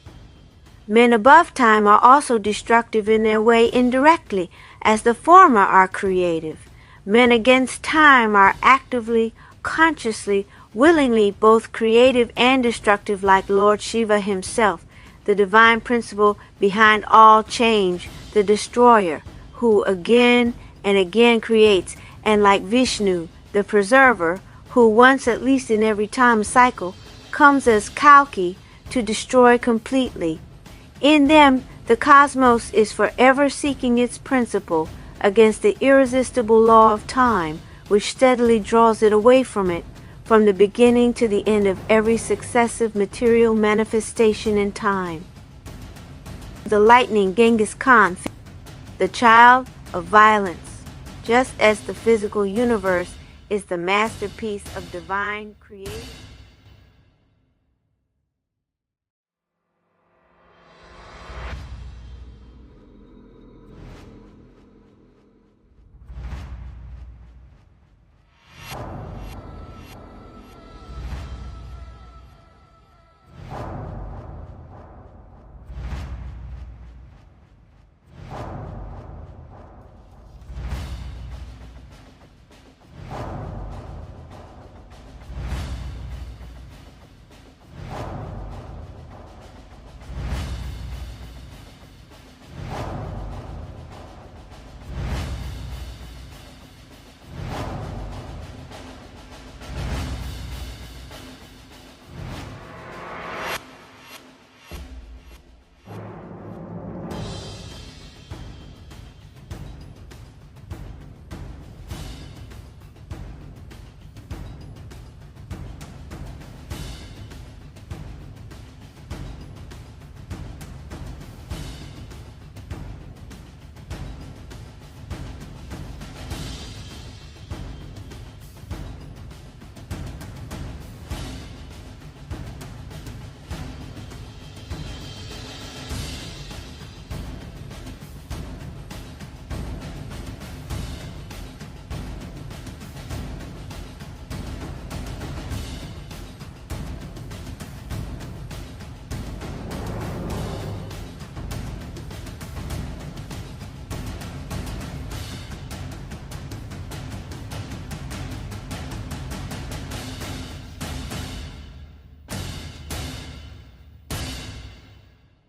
Men above time are also destructive in their way indirectly, as the former are creative. Men against time are actively, consciously, willingly both creative and destructive, like Lord Shiva himself, the divine principle behind all change, the destroyer, who again and again creates, and like Vishnu, the preserver, who once at least in every time cycle comes as Kalki to destroy completely, In them, the cosmos is forever seeking its principle against the irresistible law of time, which steadily draws it away from it, from the beginning to the end of every successive material manifestation in time. The lightning Genghis Khan, the child of violence, just as the physical universe is the masterpiece of divine creation.